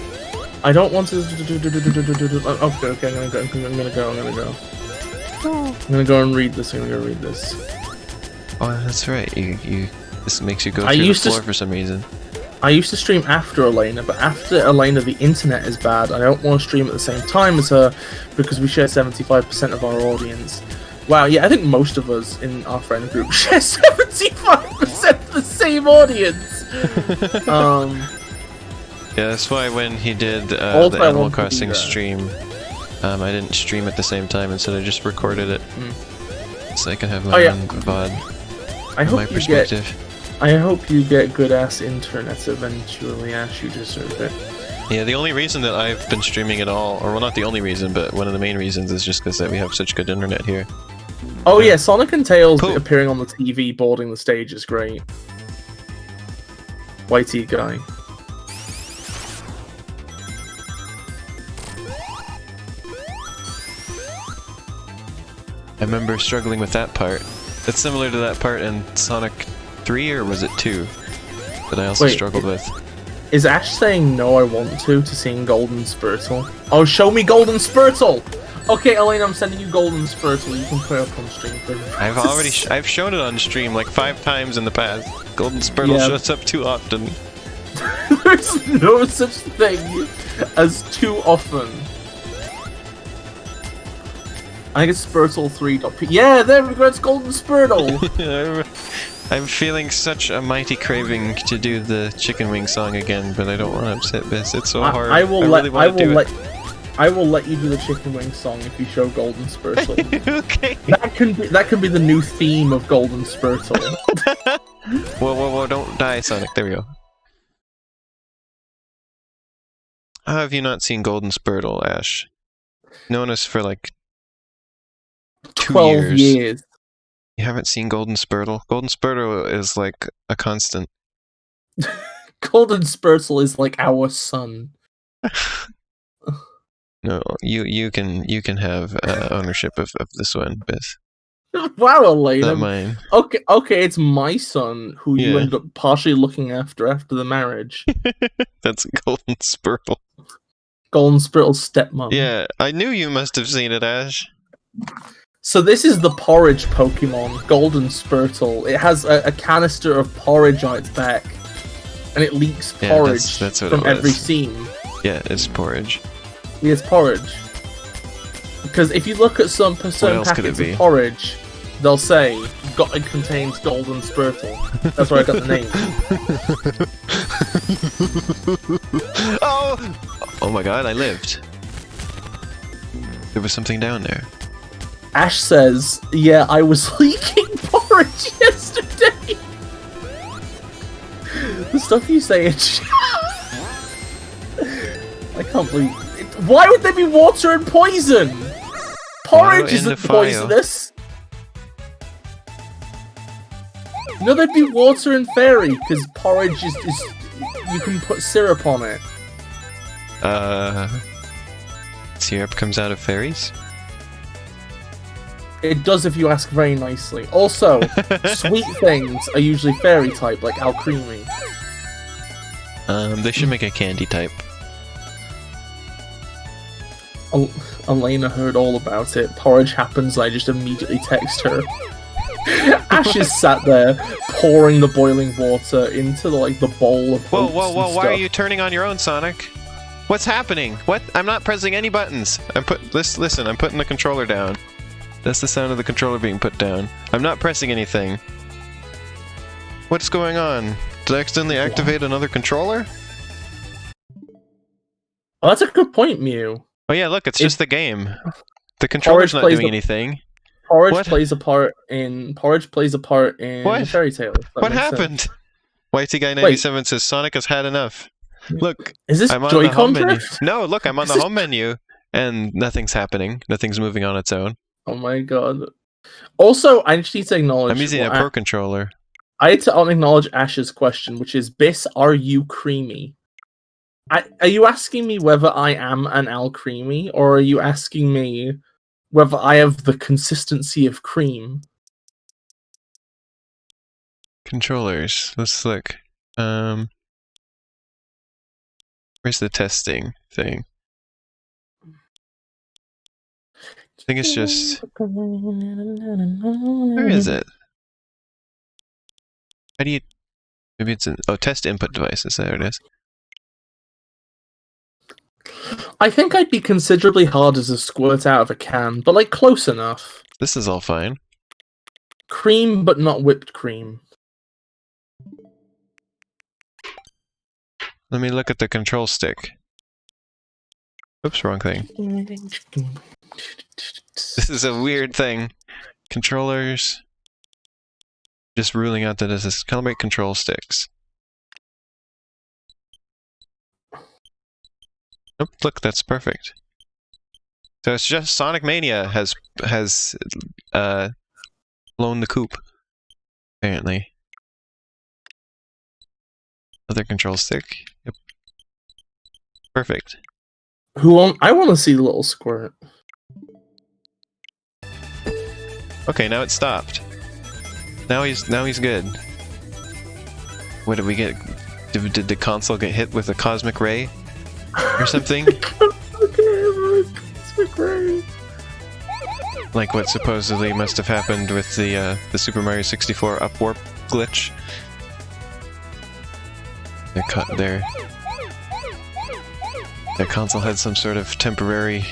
I don't want to. Okay, I'm gonna go. Oh, I'm gonna go and read this. I'm gonna go read this. Oh, that's right. This makes you go I through the used to floor for some reason. I used to stream after Elena, but after Elena, the internet is bad. I don't want to stream at the same time as her because we share 75% of our audience. Wow, yeah, I think most of us in our friend group share 75% of the same audience. Yeah, that's why when he did Also, the I Animal want to do Crossing that. stream, I didn't stream at the same time. Instead, I just recorded it so I can have my Oh, yeah. own VOD I from my hope you get. perspective. I hope you get good ass internet eventually, Ash. You deserve it. Yeah, the only reason that I've been streaming at all, or well, not the only reason, but one of the main reasons is just because that we have such good internet here. Oh yeah, Sonic and Tails Cool. appearing on the TV boarding the stage is great. Whitey guy. I remember struggling with that part. It's similar to that part in Sonic 3, or was it 2? That I also Wait, struggled with. Is Ash saying no I want to sing Golden Spurtle? Oh, show me Golden Spurtle! Okay, Elena, I'm sending you Golden Spurtle. You can play up on stream for I've already I've shown it on stream like 5 times in the past. Golden Spurtle Yeah. shows up too often. There's no such thing as too often. I think it's Spurtle 3.p. Yeah, there we go, it's Golden Spurtle! I'm feeling such a mighty craving to do the chicken wing song again, but I don't want to upset Bis. It's so hard. I will really want to do it. I will let you do the chicken wing song if you show Golden Spurtle. Okay. that can be the new theme of Golden Spurtle. Whoa, don't die, Sonic. There we go. How have you not seen Golden Spurtle, Ash? Known us for like 2 12 years. You haven't seen Golden Spurtle? Golden Spurtle is like a constant. Golden Spurtle is like our son. No, you can have ownership of this one, Bis. Wow, Elena. Not mine. Okay, it's my son who you Yeah. end up partially looking after the marriage. That's Golden Spurtle. Golden Spurtle's stepmom. Yeah, I knew you must have seen it, Ash. So this is the porridge Pokemon, Golden Spurtle. It has a canister of porridge on its back. and it leaks Yeah, porridge that's what from it was. every scene. Yeah, it's porridge. Yeah, it's porridge. Because if you look at some certain else could it packets be? of porridge, they'll say it contains golden spurtle. That's where I got the name. Oh! Oh my god, I lived. There was something down there. Ash says, "Yeah, I was leaking porridge yesterday." The stuff you say in chat. I can't believe it. Why would there be water and poison? Porridge in the isn't fire. poisonous. No, there'd be water and fairy, because porridge is you can put syrup on it. Syrup comes out of fairies? It does if you ask very nicely. Also, sweet things are usually fairy type, like Alcremie. They should make a candy type. Elena heard all about it. Porridge happens, I just immediately text her. Ash is sat there, pouring the boiling water into the bowl of Whoa, oats whoa, and whoa, why are stuff. you turning on your own, Sonic? What's happening? What? I'm not pressing any buttons. Listen, I'm putting the controller down. That's the sound of the controller being put down. I'm not pressing anything. What's going on? Did I accidentally activate another controller? Oh, that's a good point, Mew. Oh yeah, look, it's just the game. The controller's not doing anything. Porridge What? plays a part in What? Fairy Tale. What happened? Whitey Guy 97 says Sonic has had enough. Look, Is this I'm on the Joy-Con home menu. drift? No, look, I'm on Is the this- home menu, and nothing's happening. Nothing's moving on its own. Oh my god. Also, I just need to acknowledge. I'm using a Pro controller. I had to acknowledge Ash's question, which is, Bis, are you creamy? Are you asking me whether I am an Alcremie, or are you asking me whether I have the consistency of cream? Controllers. Let's look. Where's the testing thing? I think it's just... Where is it? How do you... Maybe it's in... Oh, test input devices. There it is. I think I'd be considerably harder to squirt out of a can, but close enough. This is all fine. Cream, but not whipped cream. Let me look at the control stick. Oops, wrong thing. This is a weird thing. Controllers. Just ruling out that this is calibrate control sticks. Nope, look, that's perfect. So it's just Sonic Mania has blown the coop, apparently. Other control stick. Yep. Perfect. I want to see the little squirt. Okay, now it stopped. Now he's good. What did we get? Did the console get hit with a cosmic ray or something? Like what supposedly must have happened with the Super Mario 64 up warp glitch. Their console had some sort of temporary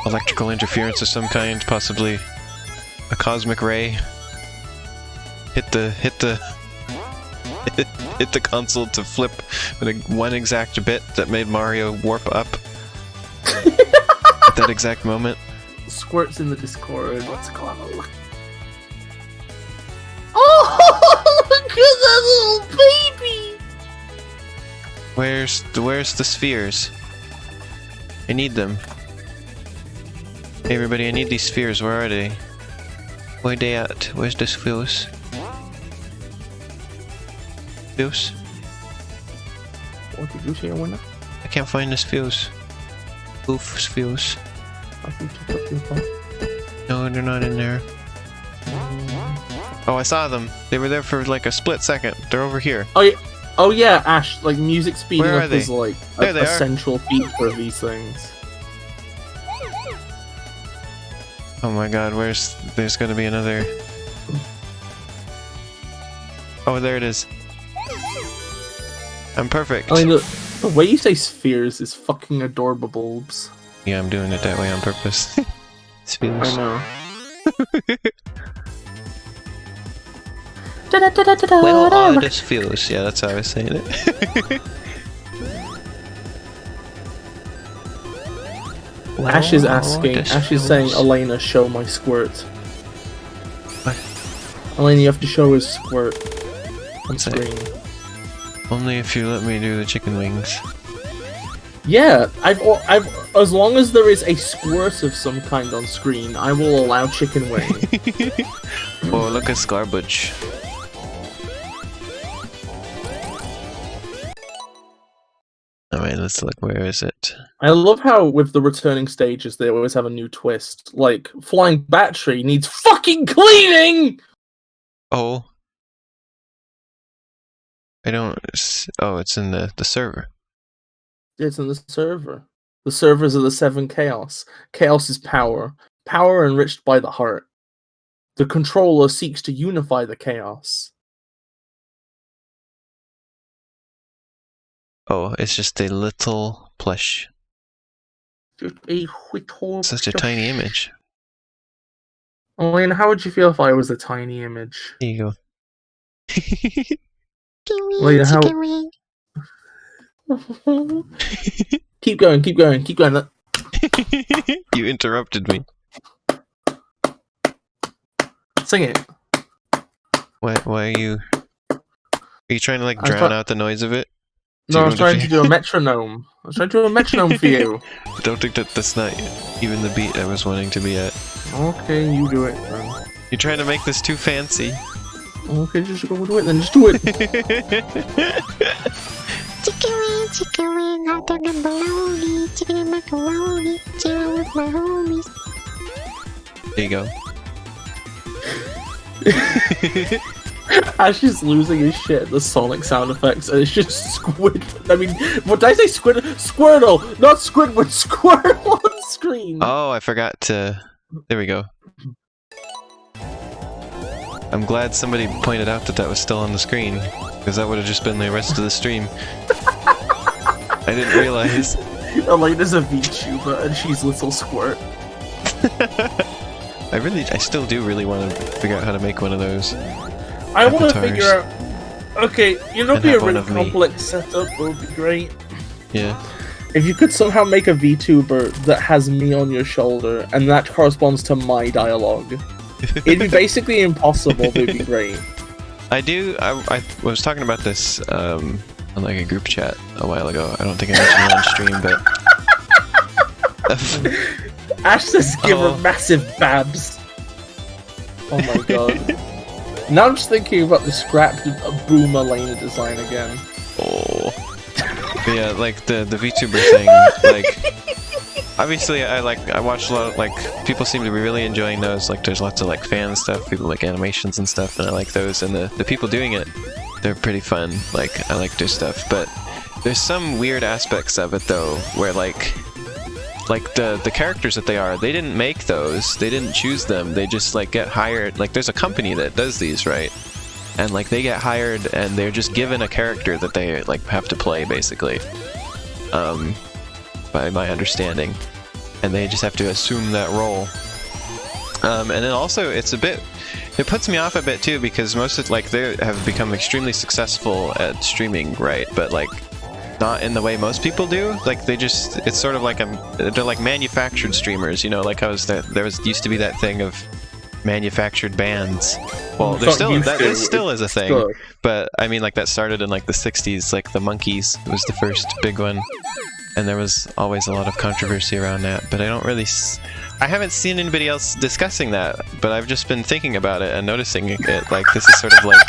electrical interference of some kind, possibly a cosmic ray. Hit the console to flip with one exact bit that made Mario warp up at that exact moment. Squirts in the Discord. Let's go. Oh, look at that little baby! Where's the spheres? I need them. Hey everybody, I need these spheres. Where are they? Where they at? Where's the spheres? Spheres? What did you say, winner? I can't find the spheres. Oof, spheres. I think you took your phone. No, they're not in there. Oh, I saw them. They were there for a split second. They're over here. Oh yeah, Ash. Music speeding Where are up they? is There they a are. central feature of these things. Oh my god, there's gonna be another... Oh, there it is. I'm perfect. I mean, the way you say spheres is fucking adorable, bulbs. Yeah, I'm doing it that way on purpose. Spheres. I know. Well, all this feels. Yeah, that's how I was saying it. Ash is asking. Ash is saying, Elena, show my squirt. What? Elena, you have to show his squirt on screen. Only if you let me do the chicken wings. Yeah, I've as long as there is a squirt of some kind on screen, I will allow chicken wing. Oh, look at garbage. Alright, let's look. Where is it? I love how with the returning stages they always have a new twist. Like flying battery needs fucking cleaning. Oh. I don't. Oh, it's in the server. It's in the server. The servers are the 7 chaos. Chaos is power. Power enriched by the heart. The controller seeks to unify the chaos. Oh, it's just a little plush. Just a little Such a tiny image. Elena, how would you feel if I was a tiny image? Here you go. Elena, how... Chicken wing. Keep going, keep going, keep going. You interrupted me. Sing it. Why are you... Are you trying to, like, drown out the noise of it? No, I was trying to do a metronome. I was trying to do a metronome for you. I don't think that's not even the beat I was wanting to be at. Okay, you do it then. You're trying to make this too fancy. Okay, just go do it then. Just do it. Chicken wing, hot dog and bologna, chicken and macaroni, chilling with my homies. There you go. Ash is losing his shit at the Sonic sound effects, and it's just Squid. I mean, what did I say? Squirtle, not Squidward. Squirtle on screen. Oh, I forgot to... There we go. I'm glad somebody pointed out that was still on the screen, because that would have just been the rest of the stream. I didn't realize. Elena's a VTuber, and she's Little Squirt. I still do really want to figure out how to make one of those. I want to avatars. figure out. Okay, you know, And be a have one really of me. complex setup would be great. Yeah. If you could somehow make a VTuber that has me on your shoulder, and that corresponds to my dialogue. It'd be basically impossible, but it'd be great. I was talking about this on like a group chat a while ago. I don't think I mentioned it on stream, but... Ash says give her massive babs. Oh my god. Now I'm just thinking about the scrapped Boom Elena design again. Oh. But yeah, like the VTuber thing, like... Obviously, I watch a lot of, like, people seem to be really enjoying those, like, there's lots of, like, fan stuff, people like animations and stuff, and I like those, and the people doing it, they're pretty fun, like, I like their stuff, but there's some weird aspects of it, though, where, like the characters that they didn't make those, they didn't choose them, they just, like, get hired, like, there's a company that does these, right? And, like, they get hired, and they're just given a character that they, like, have to play, basically. By my understanding, and they just have to assume that role. And then also, it puts me off a bit too, because most of, like, they have become extremely successed at streaming, right? But, like, not in the way most people do. Like, it's sort of like they're like manufactured streamers, you know, like used to be that thing of manufactured bands. Well, there still is a thing, Sure. but I mean, like, that started in, like, the 60s, like the Monkees was the first big one. And there was always a lot of controversy around that, but I haven't seen anybody else discussing that, but I've just been thinking about it and noticing it, like, this is sort of like...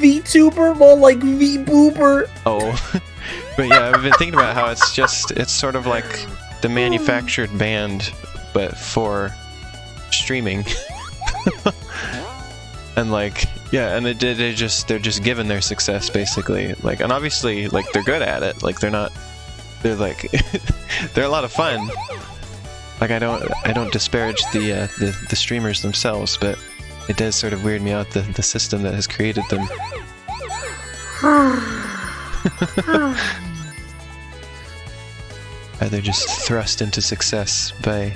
VTuber, more like V-Boober! Oh. But yeah, I've been thinking about how it's sort of like the manufactured band, but for streaming. And, like, yeah, and they're just given their success, basically, like, and obviously, like, they're good at it, like, they're like they're a lot of fun, like, I don't disparage the streamers themselves, but it does sort of weird me out, the system that has created them. Either just thrust into success by,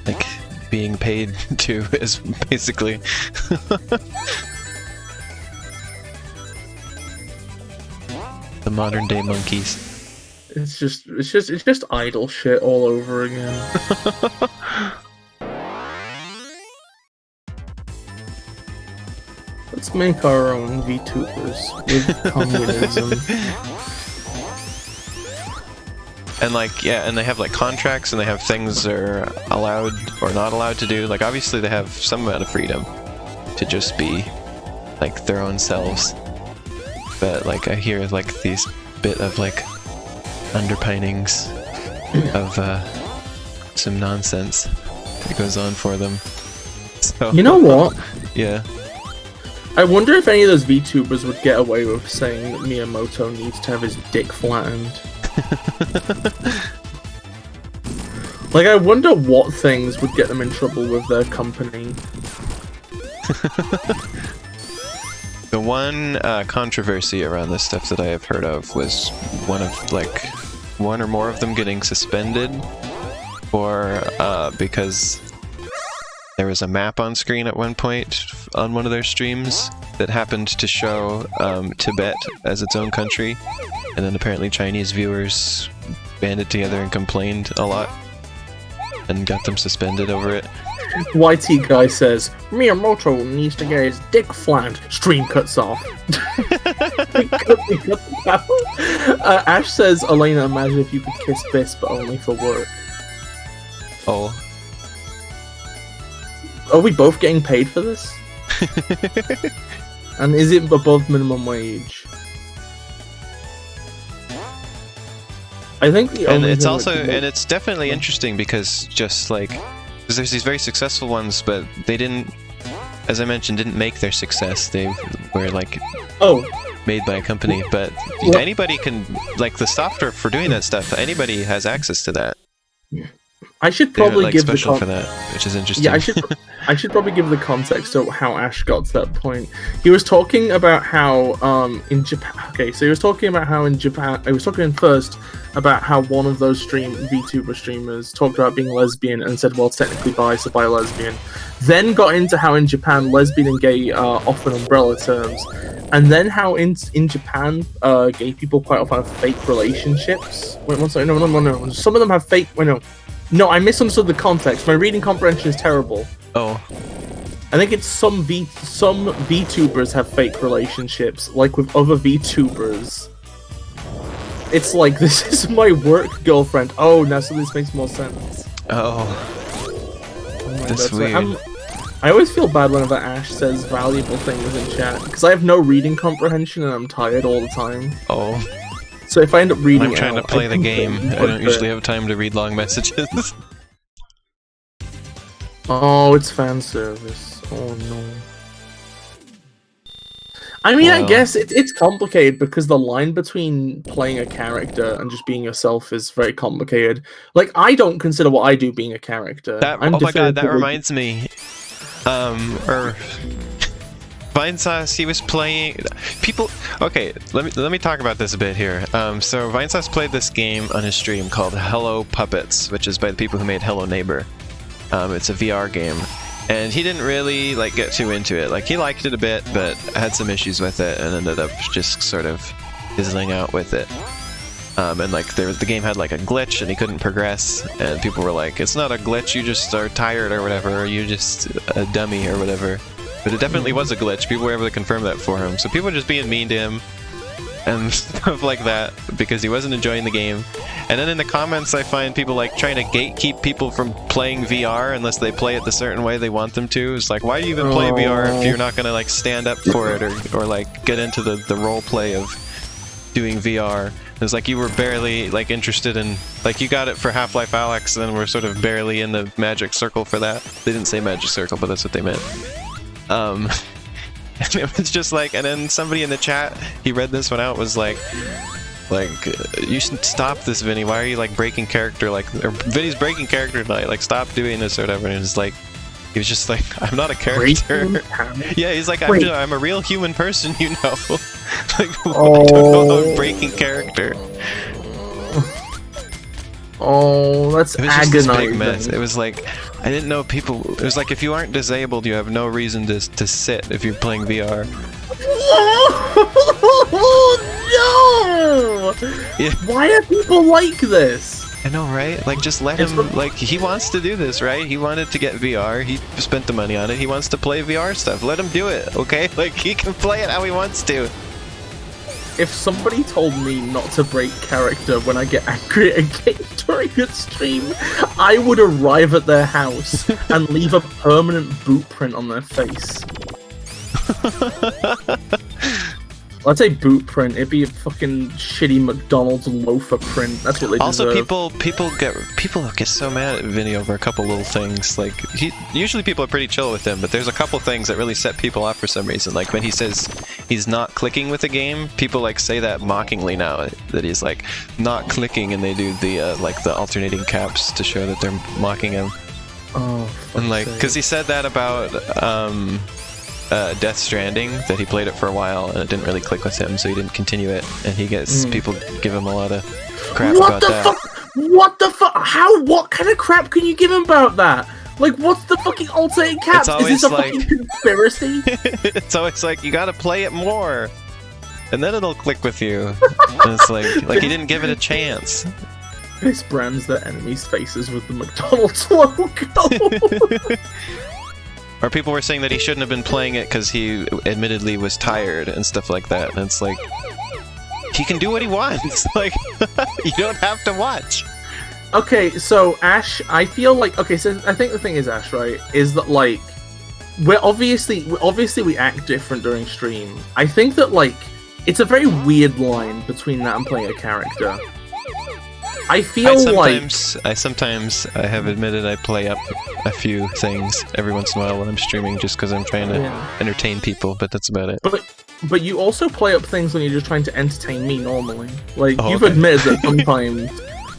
like, being paid to, is basically. The modern day monkeys. It's just idle shit all over again. Let's make our own VTubers with communism. And like, yeah, and they have like contracts and they have things they're allowed or not allowed to do. Like obviously they have some amount of freedom to just be like their own selves. But like I hear like these bit of like underpinnings of some nonsense that goes on for them. So, you know what? Yeah. I wonder if any of those VTubers would get away with saying that Miyamoto needs to have his dick flattened. Like, I wonder what things would get them in trouble with their company. The one controversy around this stuff that I have heard of was one or more of them getting suspended for because there was a map on screen at one point on one of their streams that happened to show Tibet as its own country, and then apparently Chinese viewers banded together and complained a lot and got them suspended over it. YT guy says, Miyamoto needs to get his dick flattened. Stream cuts off. Ash says, Elena, imagine if you could kiss Bis, but only for work. Oh. Are we both getting paid for this? And is it above minimum wage? I think the and only it's thing also that could and it's definitely interesting because just like because there's these very successful ones, but they didn't, as I mentioned, didn't make their success. They were like made by a company, but anybody can, like, the software for doing that stuff. Anybody has access to that. I should probably like, give special the for that, which is interesting. Yeah, I should probably give the context of how Ash got to that point. He was talking about how in Japan. Okay, so he was talking about how in Japan. He was talking first about how one of those VTuber streamers talked about being lesbian and said, "Well, it's technically bi, so bi-lesbian." Then got into how in Japan lesbian and gay are often umbrella terms, and then how in Japan gay people quite often have fake relationships. Wait, one second. No. Some of them have fake. Wait, no. No, I misunderstood the context. My reading comprehension is terrible. Oh. I think it's some VTubers have fake relationships, like with other VTubers. It's like, this is my work girlfriend. Oh, now so this makes more sense. Oh. That's weird. I always feel bad whenever Ash says valuable things in chat, because I have no reading comprehension and I'm tired all the time. Oh. So if I end up reading I'm trying to play the game. I don't usually have time to read long messages. Oh, it's fan service. Oh no. I mean, I guess it's complicated because the line between playing a character and just being yourself is very complicated. Like, I don't consider what I do being a character. Oh my god, that reminds me. Vinesauce, he was playing people. Okay, let me talk about this a bit here. So Vinesauce played this game on his stream called Hello Puppets, which is by the people who made Hello Neighbor. It's a VR game, and he didn't really like get too into it. Like, he liked it a bit, but had some issues with it, and ended up just sort of fizzling out with it. And like the game had like a glitch, and he couldn't progress. And people were like, "It's not a glitch. You just are tired or whatever. Or you're just a dummy or whatever." But it definitely was a glitch. People were able to confirm that for him. So people were just being mean to him and stuff like that because he wasn't enjoying the game. And then in the comments I find people like trying to gatekeep people from playing VR unless they play it the certain way they want them to. It's like, why do you even play VR if you're not gonna like stand up for it or like get into the role play of doing VR? It's like you were barely like interested in, like, you got it for Half-Life Alyx, and then we're sort of barely in the magic circle for that. They didn't say magic circle, but that's what they meant. And it was just like, and then somebody in the chat, he read this one out, was like, you should stop this, Vinny. Why are you like breaking character? Like, or Vinny's breaking character tonight. Like, stop doing this or whatever. And it's like, he was just like, I'm not a character. Yeah, he's like, I'm a real human person, you know. Like, I don't know how I'm breaking character. Oh, that's It was just this agonizing. big mess. It was like, I didn't know people. It was like if you aren't disabled, you have no reason to sit if you're playing VR. Oh no! Yeah. Why are people like this? I know, right? Like, just let him. Like, he wants to do this, right? He wanted to get VR. He spent the money on it. He wants to play VR stuff. Let him do it, okay? Like, he can play it how he wants to. If somebody told me not to break character when I get angry at a game during a stream, I would arrive at their house and leave a permanent boot print on their face. I'd say boot print. It'd be a fucking shitty McDonald's loafer print. That's what they Also, deserve. people get so mad at Vinny over a couple little things. Like, usually people are pretty chill with him, but there's a couple things that really set people off for some reason. Like when he says he's not clicking with the game, people like say that mockingly now, that he's like not clicking, and they do the like the alternating caps to show that they're mocking him. Oh, And like, because he said that about Death Stranding, that he played it for a while and it didn't really click with him, so he didn't continue it, and he gets people give him a lot of crap about that. What the fuck? How? What kind of crap can you give him about that? Like, what's the fucking alternating caps? Is this a fucking conspiracy? It's always like, you gotta play it more, and then it'll click with you. And it's like he didn't give it a chance. This brands their enemies' faces with the McDonald's logo. Or people were saying that he shouldn't have been playing it because he admittedly was tired and stuff like that. And it's like, he can do what he wants. Like, you don't have to watch. Okay, so Ash, I feel like, okay, so I think the thing is, Ash, right, is that like we act different during stream. I think that like it's a very weird line between that and playing a character. I have admitted I play up a few things every once in a while when I'm streaming, just because I'm trying to entertain people, but that's about it. But you also play up things when you're just trying to entertain me normally. Like, you've okay. admitted that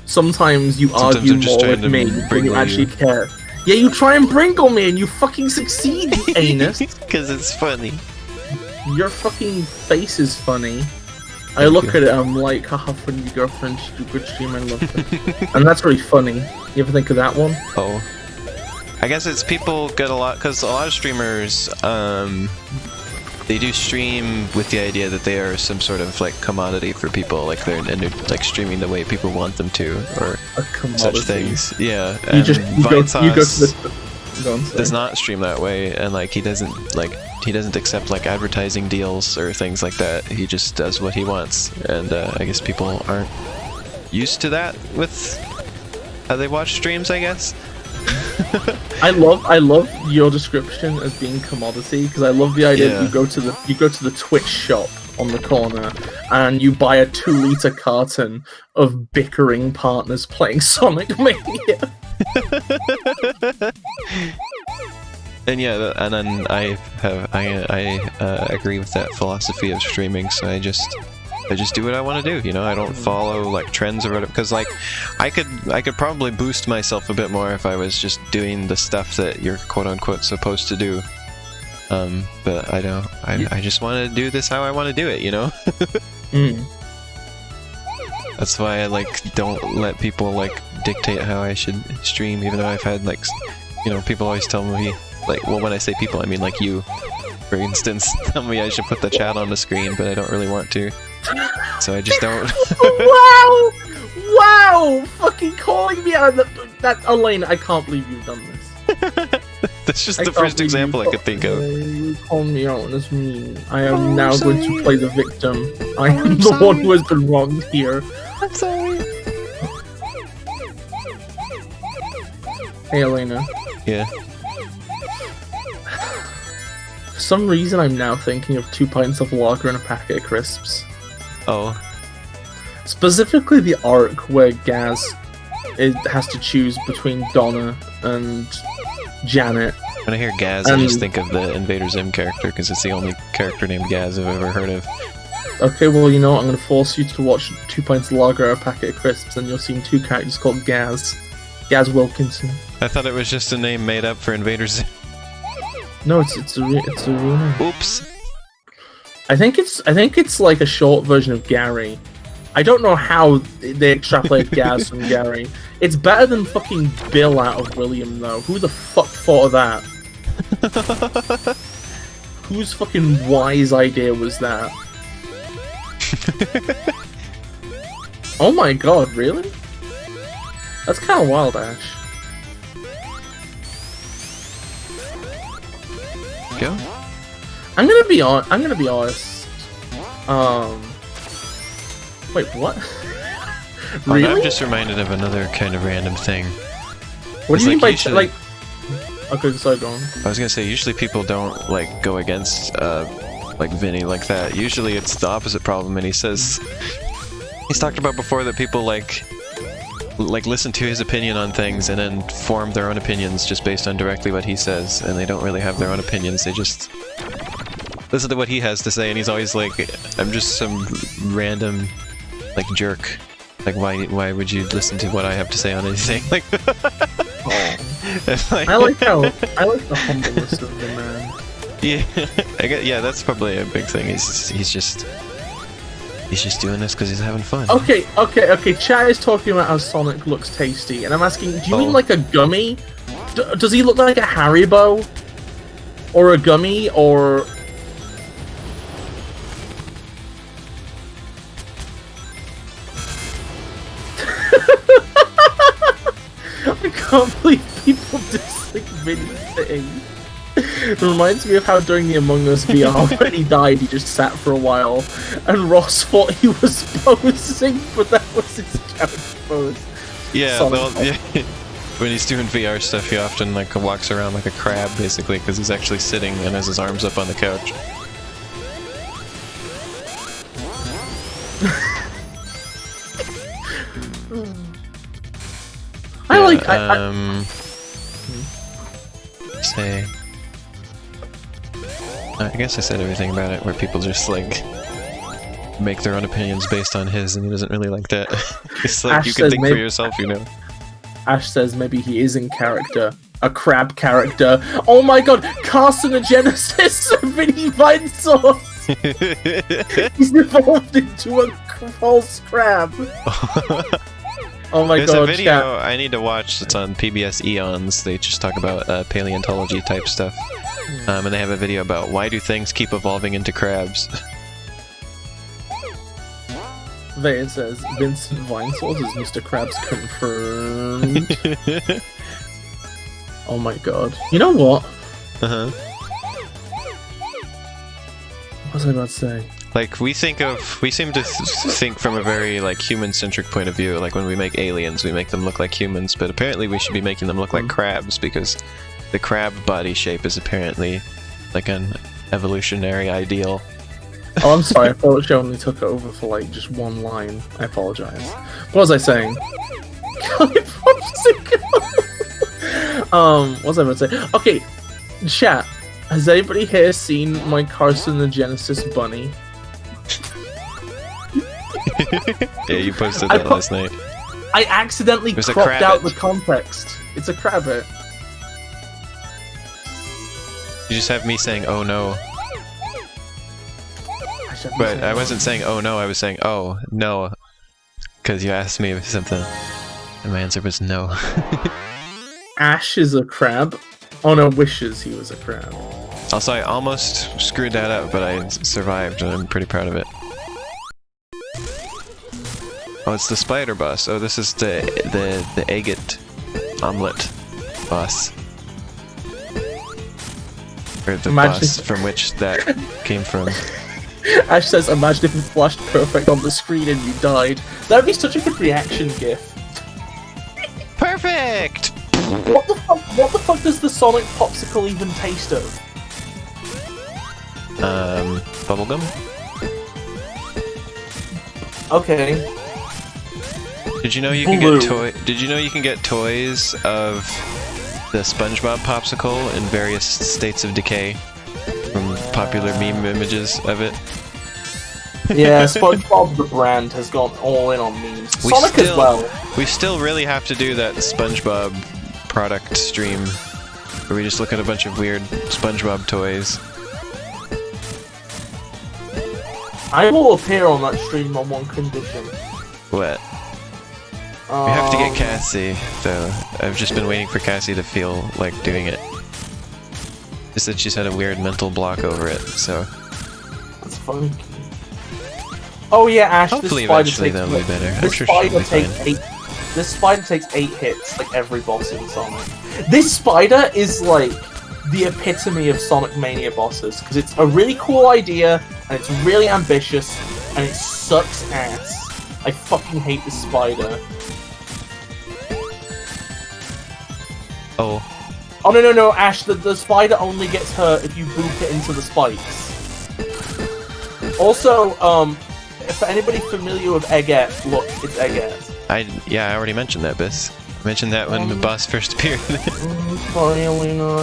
sometimes you argue more with me than you actually care. Yeah, you try and bringle me and you fucking succeed, you anus. Because it's funny. Your fucking face is funny. I look at it, I'm like, haha, funny girlfriend, she's a good stream, I love her. And that's really funny. You ever think of that one? Oh. I guess it's people get a lot, because a lot of streamers, they do stream with the idea that they are some sort of like commodity for people, like they're like streaming the way people want them to, or such things. Yeah. You go to the... does not stream that way, and like he doesn't accept like advertising deals or things like that. He just does what he wants, and I guess people aren't used to that with how they watch streams, I guess. I love your description as being commodity, because I love the idea that you go to the Twitch shop on the corner and you buy a 2-liter carton of bickering partners playing Sonic Mania. And yeah, and then I agree with that philosophy of streaming. So I just do what I want to do. You know, I don't follow like trends or whatever. Because like, I could probably boost myself a bit more if I was just doing the stuff that you're quote unquote supposed to do. But I don't. I just want to do this how I want to do it. You know. That's why I like don't let people like dictate how I should stream. Even though I've had like, you know, people always tell me. Like, well, when I say people, I mean like you, for instance, tell me I should put the chat on the screen, but I don't really want to, so I just don't. Wow! Fucking calling me out that Elaine, I can't believe you've done this. That's just the first example I could think of. You called me out as mean. I am now going to play the victim. I am the one who has been wronged here. I'm sorry. Hey, Elena. Yeah. For some reason, I'm now thinking of 2 pints of lager and a packet of crisps. Oh. Specifically the arc where Gaz has to choose between Donna and Janet. When I hear Gaz, I just think of the Invader Zim character, because it's the only character named Gaz I've ever heard of. Okay, well, you know what? I'm going to force you to watch 2 pints of lager and a packet of crisps, and you'll see 2 characters called Gaz. Gaz Wilkinson. I thought it was just a name made up for Invader Zim. No, it's a real name. Oops. I think it's like a short version of Gary. I don't know how they extrapolated Gaz from Gary. It's better than fucking Bill out of William, though. Who the fuck thought of that? Whose fucking wise idea was that? Oh my god, really? That's kind of wild, Ash. Go. I'm gonna be honest. Wait, what? Really? I'm just reminded of another kind of random thing. What do you mean by usually, like? Okay, so go on. I was gonna say usually people don't like go against like Vinny like that. Usually it's the opposite problem, and he's talked about before that people like listen to his opinion on things and then form their own opinions just based on directly what he says, and they don't really have their own opinions. They just listen to what he has to say, and he's always like, "I'm just some random like jerk. Like why would you listen to what I have to say on anything?" Like, I like the humbleness of the man. Yeah, that's probably a big thing. He's just doing this because he's having fun. Okay. Chat is talking about how Sonic looks tasty, and I'm asking, do you mean like a gummy? Does he look like a Haribo? Or a gummy, or... I can't believe people dislike Vinny's thing. It reminds me of how during the Among Us VR, when he died, he just sat for a while, and Ross thought he was posing, but that was his character pose. Yeah, when he's doing VR stuff, he often like walks around like a crab, basically, because he's actually sitting and has his arms up on the couch. I guess I said everything about it, where people just like make their own opinions based on his, and he doesn't really like that. It's like, Ash you can think maybe, for yourself, you know. Ash says maybe he is in character. A crab character. Oh my god, carcinogenesis of Vinny Vine Sauce! He's evolved into a false crab. Oh my god, there's a video chat. I need to watch that's on PBS Eons. They just talk about paleontology type stuff. And they have a video about why do things keep evolving into crabs. There it says, Vincent Vinesauce is Mr. Krabs confirmed. Oh my god. You know what? Uh-huh. What was I about to say? Like, we seem to think from a very, like, human-centric point of view. Like, when we make aliens, we make them look like humans, but apparently we should be making them look like crabs, because the crab body shape is apparently, like, an evolutionary ideal. Oh, I'm sorry, I thought she only took over for, like, just one line. I apologize. What was I saying? What was I about to say? Okay, chat. Has anybody here seen my carcinogenesis bunny? Yeah, you posted that last night. I accidentally cropped out the context. It's a crabbit. You just have me saying, "Oh no." But I wasn't saying "oh no," I was saying "oh no," because you asked me something, and my answer was no. Ash is a crab. Oh no, wishes he was a crab. Also, I almost screwed that up, but I survived, and I'm pretty proud of it. Oh, it's the spider boss. Oh, this is the agate omelet boss. Or the boss from which that came from. Ash says, imagine if it flashed perfect on the screen and you died. That would be such a good reaction gif. Perfect! What the fuck does the Sonic popsicle even taste of? Bubblegum? Okay. Did you know you can get toys of the SpongeBob popsicle in various states of decay from popular meme images of it? Yeah, SpongeBob the brand has gone all in on memes. Sonic as well. We still really have to do that SpongeBob product stream where we just look at a bunch of weird SpongeBob toys. I will appear on that stream on one condition. What? We have to get Cassie, though. I've just been waiting for Cassie to feel like doing it. Just that she's had a weird mental block over it, so... That's funny. Oh yeah, Ash, Hopefully this spider eventually takes, that'll be better. I'm this sure she'll spider be takes fine. This spider takes 8 hits, like every boss in Sonic. This spider is like the epitome of Sonic Mania bosses, because it's a really cool idea, and it's really ambitious, and it sucks ass. I fucking hate this spider. Oh. Oh no, Ash, the spider only gets hurt if you boop it into the spikes. Also, for anybody familiar with Eggette, look, it's Eggette. Yeah, I already mentioned that, Bis. I mentioned that when the boss first appeared. Sorry, Elena,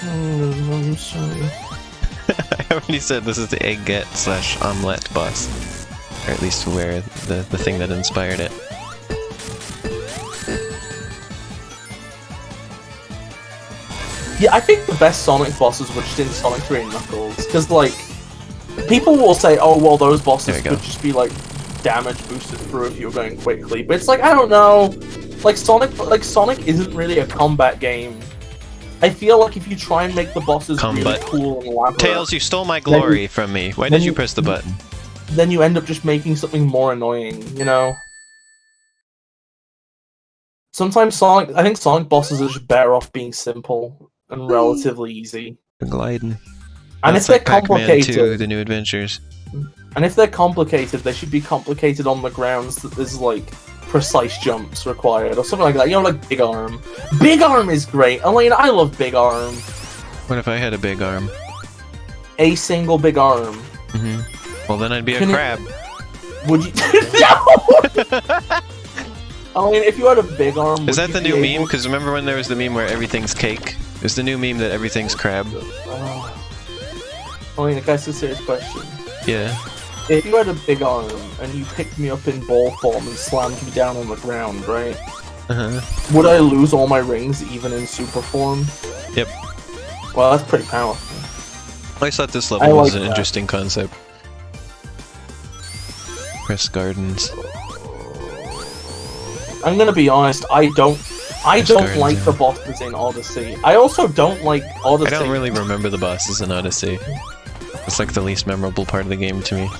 I'm sorry. I already said this is the Eggette / omelette boss. Or at least where the thing that inspired it. Yeah, I think the best Sonic bosses were just in Sonic 3 and Knuckles, because, like, people will say, oh, well, those bosses could just be, like, damage boosted through if you were going quickly, but it's like, I don't know, like, Sonic isn't really a combat game. I feel like if you try and make the bosses really cool and elaborate... Tails, you stole my glory from me. Why did you press the button? Then you end up just making something more annoying, you know? Sometimes I think Sonic bosses are just better off being simple and relatively easy. Gliding. And if they're complicated, 2, the new adventures. And if they're complicated, they should be complicated on the grounds that there's like precise jumps required or something like that. You know, like Big Arm. Big Arm is great. Elena, I love Big Arm. What if I had a big arm? A single Big Arm. Well, then I'd be a crab. Would you? No! I mean, if you had a big arm, is that the new meme? Because remember when there was the meme where everything's cake? There's the new meme that everything's crab. I mean, guys, a serious question. Yeah. If you had a big arm and you picked me up in ball form and slammed me down on the ground, right? Would I lose all my rings even in super form? Yep. Well, that's pretty powerful. I thought this level was an interesting concept. Press Gardens. I'm gonna be honest, I don't like the bosses in Odyssey. I also don't like Odyssey. I don't really remember the bosses in Odyssey. It's like the least memorable part of the game to me.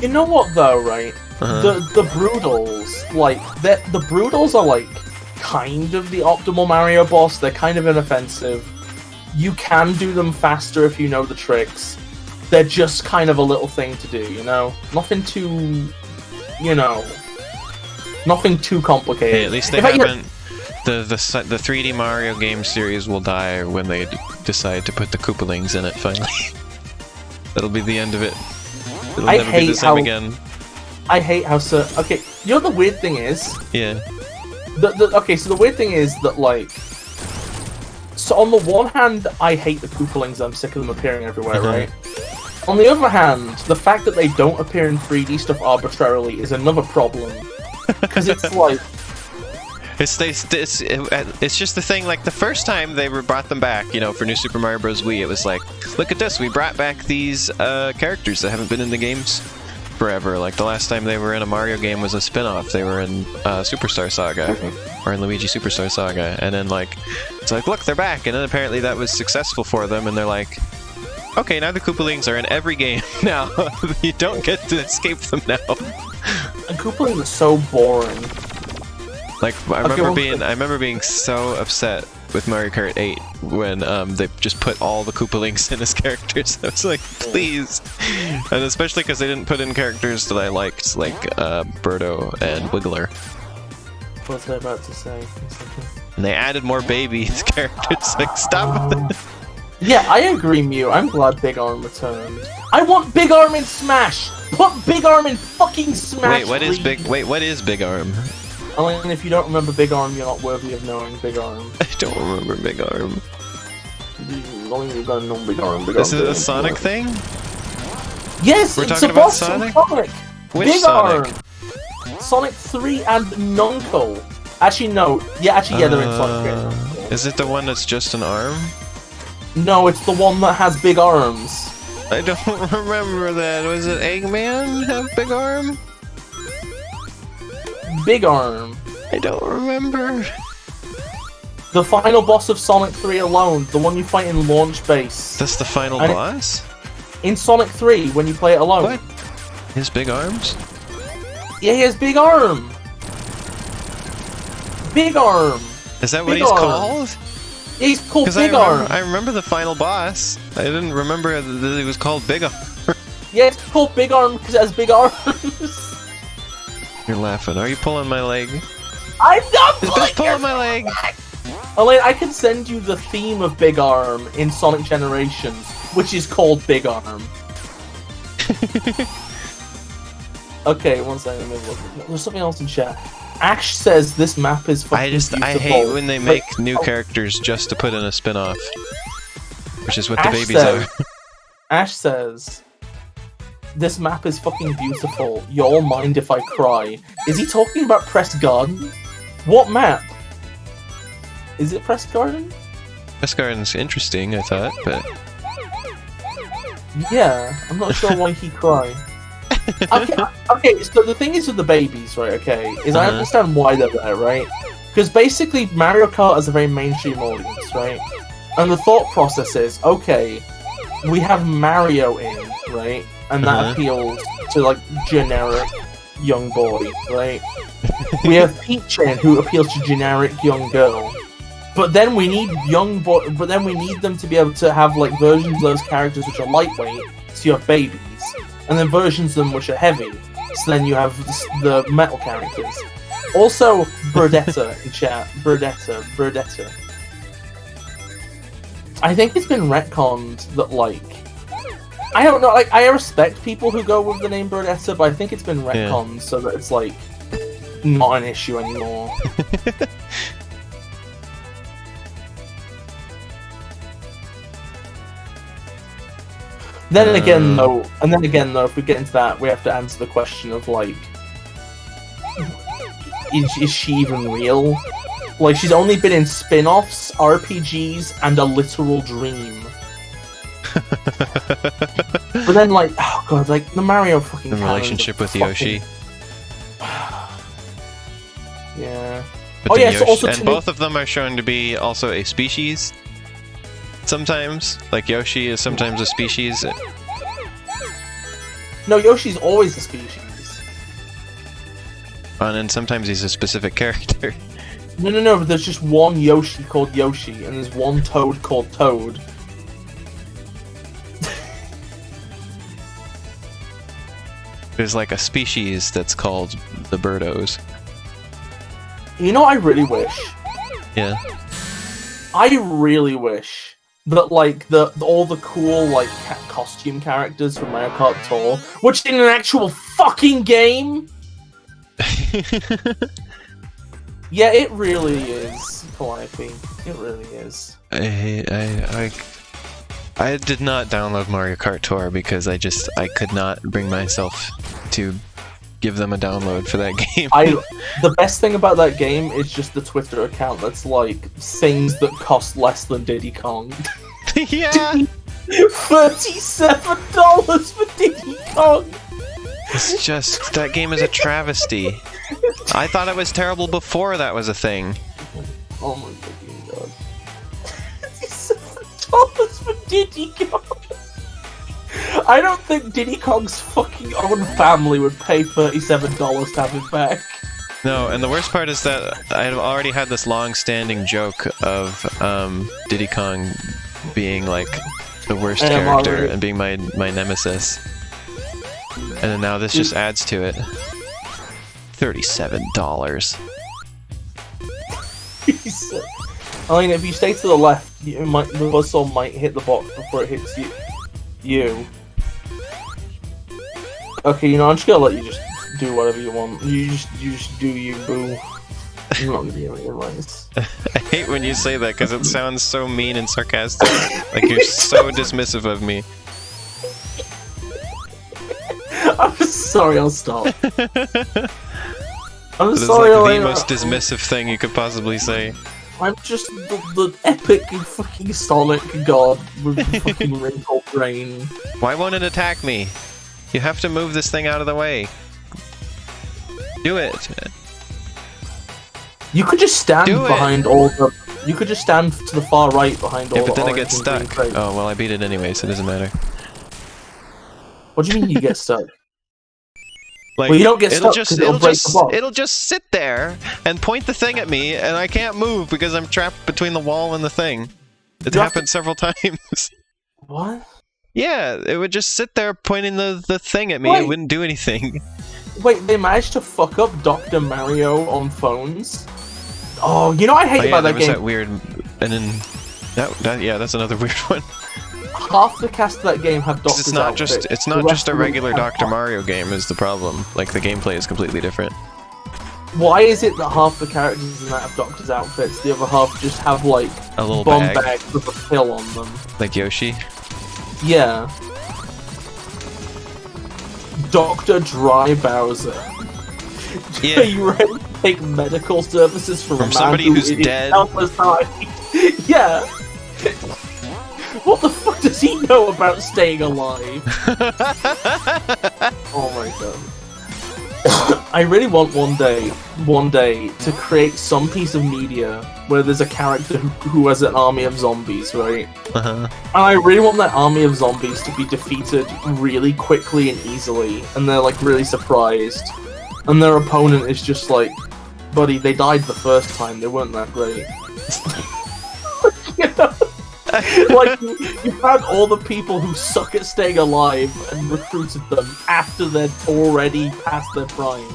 You know what though, right? The Broodals, like, the Broodals are like kind of the optimal Mario boss. They're kind of inoffensive. You can do them faster if you know the tricks. They're just kind of a little thing to do, you know? Nothing too, you know, nothing too complicated. Hey, at least they haven't... The 3D Mario game series will die when they decide to put the Koopalings in it, finally. That'll be the end of it. It'll never be the same again. I hate how... Okay, you know the weird thing is? Yeah. Okay, so the weird thing is that, like... So on the one hand, I hate the Koopalings, I'm sick of them appearing everywhere, right? On the other hand, the fact that they don't appear in 3D stuff arbitrarily is another problem. Because it's like... It's just the thing, like, the first time they brought them back, you know, for New Super Mario Bros. Wii, it was like, look at this, we brought back these characters that haven't been in the games forever. Like, the last time they were in a Mario game was a spin-off. They were in Superstar Saga, or in Luigi Superstar Saga, and then, like, it's like, look, they're back, and then apparently that was successful for them, and they're like, okay, now the Koopalings are in every game now. You don't get to escape them now. And Koopalings are so boring. Like, I remember being so upset with Mario Kart 8 when they just put all the Koopalings in as characters. I was like, please! And especially because they didn't put in characters that I liked, like Birdo and Wiggler. What was I about to say? And they added more baby characters. Like, stop with that. Yeah, I agree, Mew. I'm glad Big Arm returned. I want Big Arm in Smash! Put Big Arm in fucking Smash! Wait, what is Big Arm? I mean, if you don't remember Big Arm, you're not worthy of knowing Big Arm. I don't remember Big Arm. You gotta know Big Arm. This is a Sonic thing? Yes, we're talking about Sonic? Which Big Sonic? Arm! Sonic 3 and Nunko. Actually, no. Yeah, they're in Sonic 3. Is it the one that's just an arm? No, it's the one that has big arms. I don't remember that. Was it Eggman have big arm? Big Arm. I don't remember. The final boss of Sonic 3 alone, the one you fight in Launch Base. That's the final And boss? In Sonic 3, when you play it alone. What? His big arms? Yeah, he has Big Arm. Big Arm. Is that what Big he's Arm. called? Yeah, he's called Because Big Arm. I remember the final boss. I didn't remember that he was called Big Arm. Yeah, it's called Big Arm because it has big arms. You're laughing. Are you pulling my leg? I'm not Is Bis pulling my leg? Elaine, I can send you the theme of Big Arm in Sonic Generations, which is called Big Arm. Okay, one second. Let me look. There's something else in chat. Ash says this map is fucking beautiful. I hate when they make new characters just to put in a spin-off. Which is what the babies are. Ash says, this map is fucking beautiful. Y'all mind if I cry? Is he talking about Press Garden? What map? Is it Press Garden? Press Garden's interesting, I thought, but... Yeah, I'm not sure why he cried. Okay, so the thing is with the babies, right, okay, is I understand why they're there, right? Because basically Mario Kart is a very mainstream audience, right? And the thought process is, okay, we have Mario in, right? And that appeals to, like, generic young boy, right? We have Peach in, who appeals to generic young girl. But then we need but then we need them to be able to have, like, versions of those characters which are lightweight, so you have babies. And then versions of them which are heavy, so then you have the metal characters. Also, Burdetta in chat. Burdetta. I think it's been retconned that, like... I don't know, like, I respect people who go with the name Burdetta, but I think it's been retconned so that it's, like, not an issue anymore. Then again, though, if we get into that, we have to answer the question of, like, is she even real? Like, she's only been in spin-offs, RPGs, and a literal dream. But then, like, oh god, like, the Mario fucking the relationship with Yoshi. Yeah. But Yoshi, so also and both of them are shown to be also a species. Sometimes, like Yoshi is sometimes a species. No, Yoshi's always a species. And then sometimes he's a specific character. No, but there's just one Yoshi called Yoshi, and there's one Toad called Toad. There's like a species that's called the Birdos. You know what I really wish? Yeah. I really wish that, like, all the cool, like, costume characters from Mario Kart Tour, which in an actual fucking game. Yeah, it really is, Calliope. It really is. I did not download Mario Kart Tour because I could not bring myself to give them a download for that game. The best thing about that game is just the Twitter account that's like things that cost less than Diddy Kong. Yeah! $37 for Diddy Kong! It's just, that game is a travesty. I thought it was terrible before that was a thing. Oh my fucking god. $37 for Diddy Kong! I don't think Diddy Kong's fucking own family would pay $37 to have it back. No, and the worst part is that I have already had this long-standing joke of Diddy Kong being like the worst character and being my nemesis. And then now this just adds to it. $37. I mean, if you stay to the left, the buzzsaw might hit the box before it hits you. Okay, you know, I'm just gonna let you just do whatever you want. You just do you, boo. I'm not gonna give you any advice. I hate when you say that because it sounds so mean and sarcastic. Like you're so dismissive of me. I'm sorry, I'll stop. I'm It's sorry, like the most dismissive thing you could possibly say. I'm just the epic fucking Sonic god with the fucking wrinkled brain. Why won't it attack me? You have to move this thing out of the way. Do it. You could just stand Do it. behind all the. You could just stand to the far right behind all Yeah, the. but then it orange gets and green stuck. crates. Oh, well, I beat it anyway, so it doesn't matter. What do you mean you get stuck? Like, Well, you don't get it'll stuck just 'cause it'll break the box. it'll just sit there and point the thing at me, and I can't move because I'm trapped between the wall and the thing. It You have happened several times. What? Yeah, it would just sit there pointing the thing at me. Wait. It wouldn't do anything. Wait, they managed to fuck up Dr. Mario on phones? Oh, you know I hate Oh, yeah, about there that was game? that weird, and then yeah, that's another weird one. Half the cast of that game have 'Cause Doctor's it's not outfits. just The rest just a of them regular have Dr. not. Mario game is the problem. Like the gameplay is completely different. Why is it that half the characters in that have Doctor's outfits, the other half just have, like, A little bomb bag, bags with a pill on them? like Yoshi. Yeah. Dr. Dry Bowser. Yeah. Are you ready to take medical services from a man somebody who who's is dead? countless times? Yeah. What the fuck does he know about staying alive? Oh my god. I really want one day, to create some piece of media where there's a character who has an army of zombies, right? Uh-huh. And I really want that army of zombies to be defeated really quickly and easily, and they're like really surprised. And their opponent is just like, buddy, they died the first time, they weren't that great. You know? Like, you found all the people who suck at staying alive and recruited them after they're already past their prime.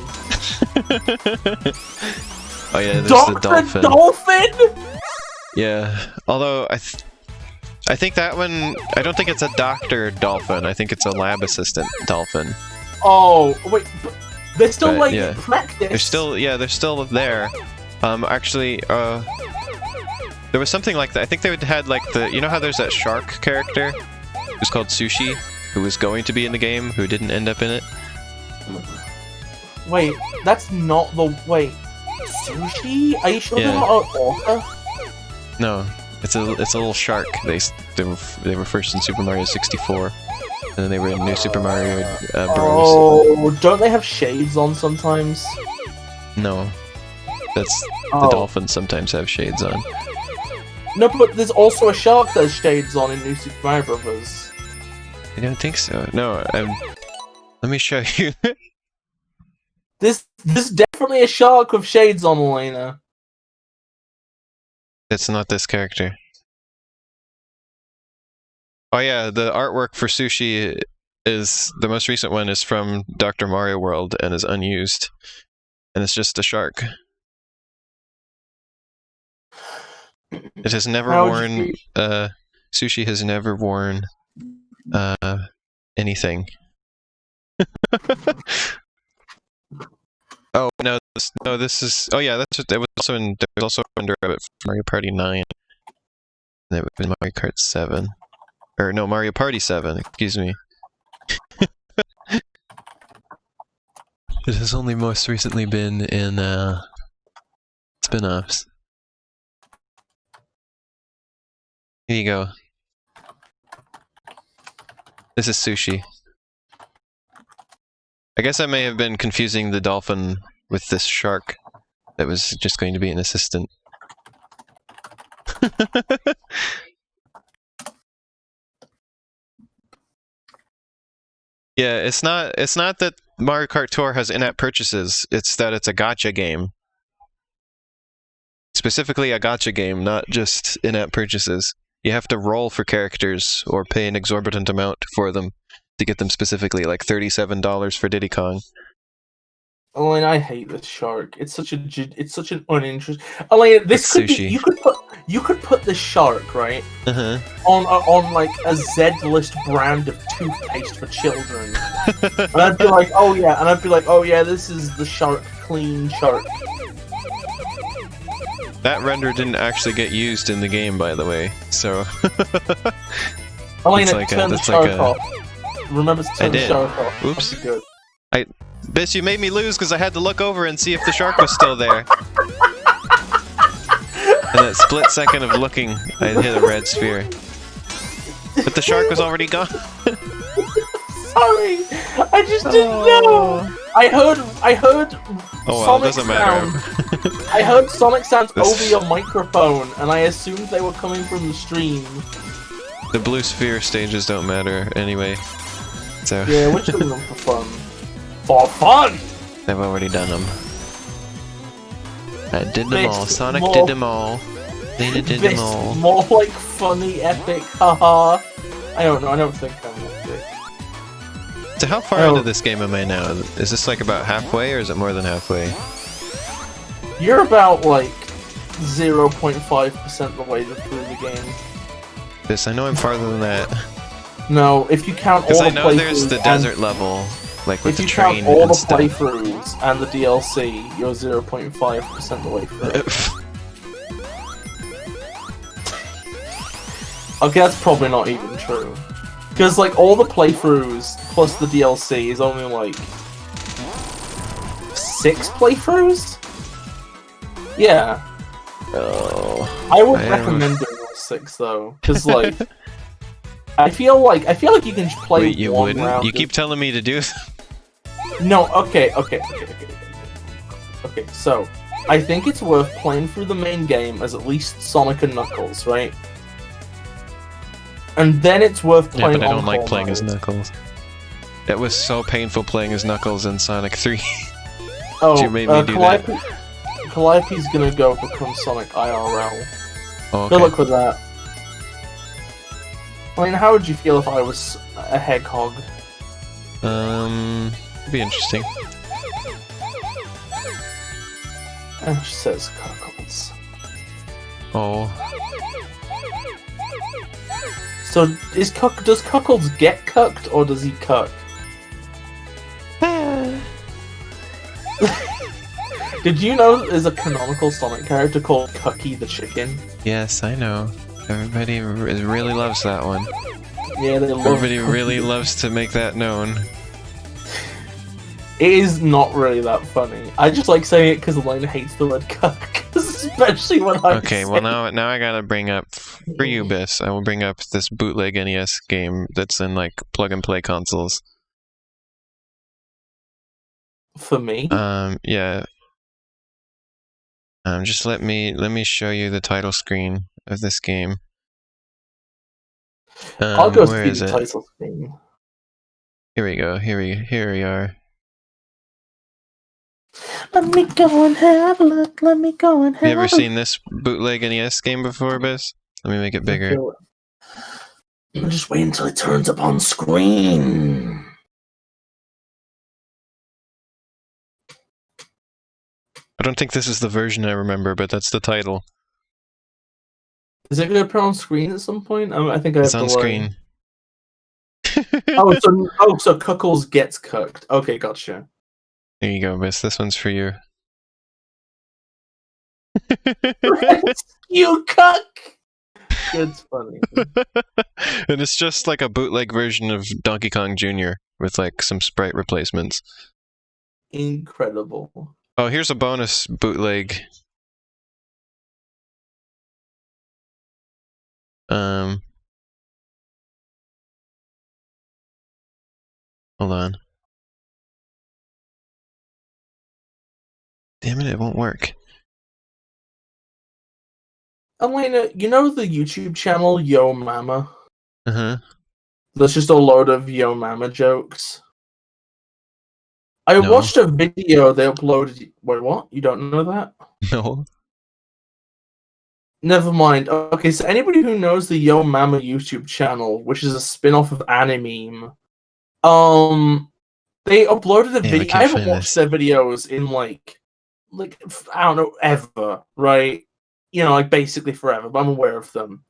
Oh yeah, there's Dr. the dolphin. Dolphin? Yeah, although I think that one, I don't think it's a Dr. Dolphin. I think it's a lab assistant dolphin. Oh, wait, but they're still But, like yeah. in practice. They're still there. Actually, there was something like that. I think they had like you know how there's that shark character who's called Sushi, who was going to be in the game, who didn't end up in it. Wait, that's not the wait. Sushi? Are you sure Yeah. they're not an orca? No, it's a little shark. They were first in Super Mario 64, and then they were in New Super Mario Bros. Oh, don't they have shades on sometimes? No, that's the Oh. dolphins sometimes have shades on. No, but there's also a shark that has shades on in New Super Mario Bros. I don't think so. No, let me show you. There's definitely a shark with shades on, Elena. It's not this character. Oh yeah, the artwork for Sushi is the most recent one is from Dr. Mario World and is unused, and it's just a shark. It has never How would worn. you- Sushi has never worn anything. Oh no! This is. Oh yeah, it was also in. There was also under Rabbit for Mario Party 9. And it was in Mario Kart 7, or no, Mario Party 7. Excuse me. It has only most recently been in spin-offs. Here you go. This is Sushi. I guess I may have been confusing the dolphin with this shark that was just going to be an assistant. Yeah, it's not that Mario Kart Tour has in-app purchases, it's that it's a gacha game. Specifically a gacha game, not just in-app purchases. You have to roll for characters or pay an exorbitant amount for them to get them specifically, like $37 for Diddy Kong. Elena, I hate this shark. It's such an uninteresting. Elena, this It's could be. sushi. You could put the shark right Uh-huh. on like a Z-list brand of toothpaste for children, and I'd be like, oh yeah, this is the shark, clean shark. That render didn't actually get used in the game, by the way, so... Elena, like a- turn the that's like shark a- off. Remember to turn the did. shark off. Oops. That'd be good. Bis, you made me lose because I had to look over and see if the shark was still there. In that split second of looking, I hit a red sphere. But the shark was already gone. Sorry, I just didn't know. I heard Oh well, Sonic it doesn't matter. sound. I heard Sonic sounds over your microphone, and I assumed they were coming from the stream. The blue sphere stages don't matter anyway. So Yeah, we're just doing them for fun. For fun! I've already done them. I did them Best all. Sonic more- did them all. They did them This all. more like funny, epic, haha. I don't know, I don't think I'm epic. So how far Oh. into this game am I now? Is this like about halfway, or is it more than halfway? You're about like 0.5% the way through the game. This I know I'm farther than that. No, if you count all Because the I know there's playthroughs the and- desert level, like with if the you train count all and the stuff. playthroughs and the DLC, you're 0.5% the way through. Okay, that's probably not even true. Because, like, all the playthroughs plus the DLC is only, like, 6 playthroughs? Yeah. Oh. I would I am- recommend doing all 6, though. Because, like, I feel like you can just play Wait, you one wouldn't? round You of- keep telling me to do. No, okay. Okay, so, I think it's worth playing through the main game as at least Sonic and Knuckles, right? And then it's worth Yeah, playing but I don't like Encore playing as mode. Knuckles. It was so painful playing as Knuckles in Sonic 3. Oh, you made me do that. Calliope's gonna go become Sonic IRL. Oh, Good okay. luck with that. I mean, how would you feel if I was a Hedgehog? It'd be interesting. And she says Cuckolds. Oh. So, does Cuckolds get cucked, or does he cuck? Did you know there's a canonical Sonic character called Cucky the Chicken? Yes, I know. Everybody really loves that one. Yeah, they love Everybody Cucky. really loves to make that known. It is not really that funny. I just like saying it because Elena hates the word cuck, especially when I Okay, well now I gotta bring up for you, Bis. I will bring up this bootleg NES game that's in like plug and play consoles. For me? Yeah. Just let me show you the title screen of this game. I'll go where see is the it? title screen. Here we go. Here we are. Let me go and have a look. Let me go and have Have you ever a look. seen this bootleg NES game before, Bis? Let me make it bigger. Just wait until it turns up on screen. I don't think this is the version I remember, but that's the title. Is it going to appear on screen at some point? I think I have It's to on worry. screen. So Cuckles gets cooked. Okay, gotcha. There you go, Bis. This one's for you. You cuck! It's funny. And it's just like a bootleg version of Donkey Kong Jr. with like some sprite replacements. Incredible. Oh, here's a bonus bootleg. Hold on. Damn it, it won't work. Elena, you know the YouTube channel Yo Mama? Uh-huh. There's just a load of Yo Mama jokes. I No. watched a video they uploaded. Wait, what? You don't know that? No. Never mind. Okay, so anybody who knows the Yo Mama YouTube channel, which is a spin-off of Animeme, they uploaded a Damn, I video. can't I haven't find watched this. their videos in like I don't know, ever, right? You know, like basically forever, but I'm aware of them.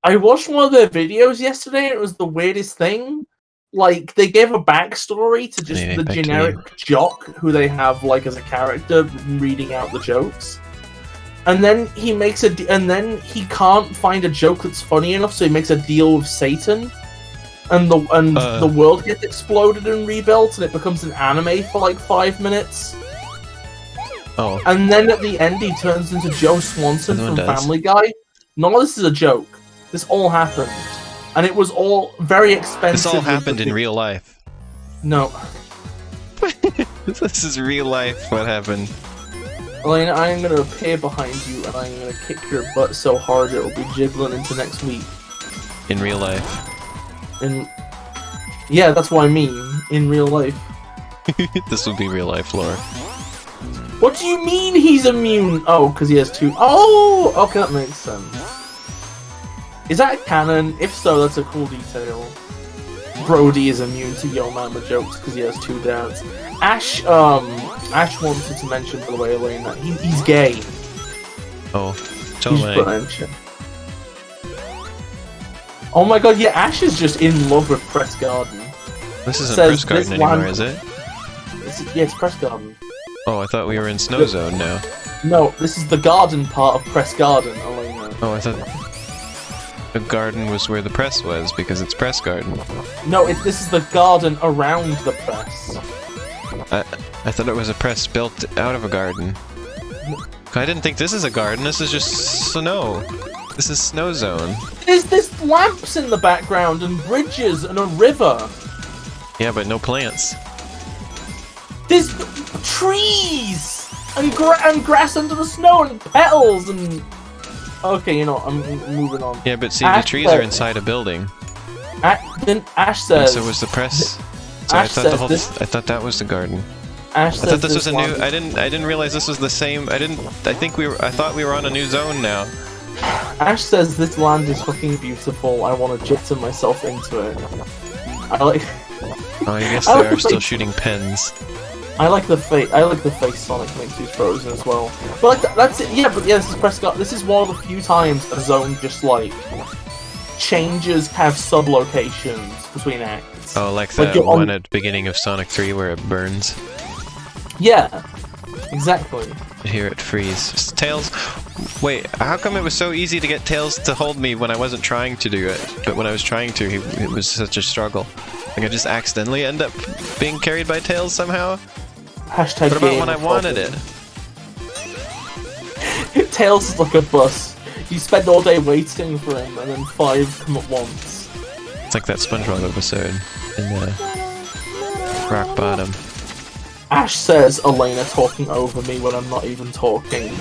I watched one of their videos yesterday, and it was the weirdest thing. Like, they gave a backstory to just Yeah, the back to generic jock who they have, like, as a character, reading out the jokes. And then he makes and then he can't find a joke that's funny enough, so he makes a deal with Satan. And the world gets exploded and rebuilt, and it becomes an anime for like 5 minutes. Oh. And then at the end, he turns into Joe Swanson from Family Guy. None of this is a joke. This all happened. And it was all very expensive. This all happened in real life. No. This is real life, what happened. Elena, I am going to appear behind you and I'm going to kick your butt so hard it will be jiggling into next week. In real life. Yeah, that's what I mean. In real life. This will be real life lore. What do you mean he's immune? Oh, because he has two. Oh! Okay, that makes sense. Is that canon? If so, that's a cool detail. Brody is immune to Yo Mama jokes because he has two dads. Ash wanted to mention, by the way, Elaine, that he's gay. Oh, totally. Oh my god, yeah, Ash is just in love with Press Garden. This isn't Press Garden anymore, is it? Yeah, it's Press Garden. Oh, I thought we were in Snow Zone now. No, this is the garden part of Press Garden, Elena. Oh, I thought the garden was where the press was, because it's Press Garden. No, this is the garden around the press. I thought it was a press built out of a garden. I didn't think this is a garden, this is just snow. This is Snow Zone. There's lamps in the background, and bridges, and a river. Yeah, but no plants. There's trees! And grass under the snow, and petals, and... Okay, you know, I'm moving on. Yeah, but see, the trees are inside a building. Then Ash says... And so was the press... So I thought that was the garden. Ash says I thought this was a new... I didn't realize this was the same... I thought we were on a new zone now. Ash says this land is fucking beautiful. I want to jit myself into it. I like. Oh, I guess they are still shooting pens. I like the face. I like the face Sonic makes who's frozen as well. But like that's it. Yeah, but yeah, this is Prescott. This is one of the few times a zone just like changes, have sub-locations between acts. Oh, like that one at the beginning of Sonic 3 where it burns. Yeah, exactly. I hear it freeze. Tails. Wait, how come it was so easy to get Tails to hold me when I wasn't trying to do it? But when I was trying to, it was such a struggle. Like I just accidentally end up being carried by Tails somehow? Hashtag what about when I wanted it? Tails is like a bus. You spend all day waiting for him, and then 5 come at once. It's like that SpongeBob episode in Rock Bottom. Ash says Elena talking over me when I'm not even talking.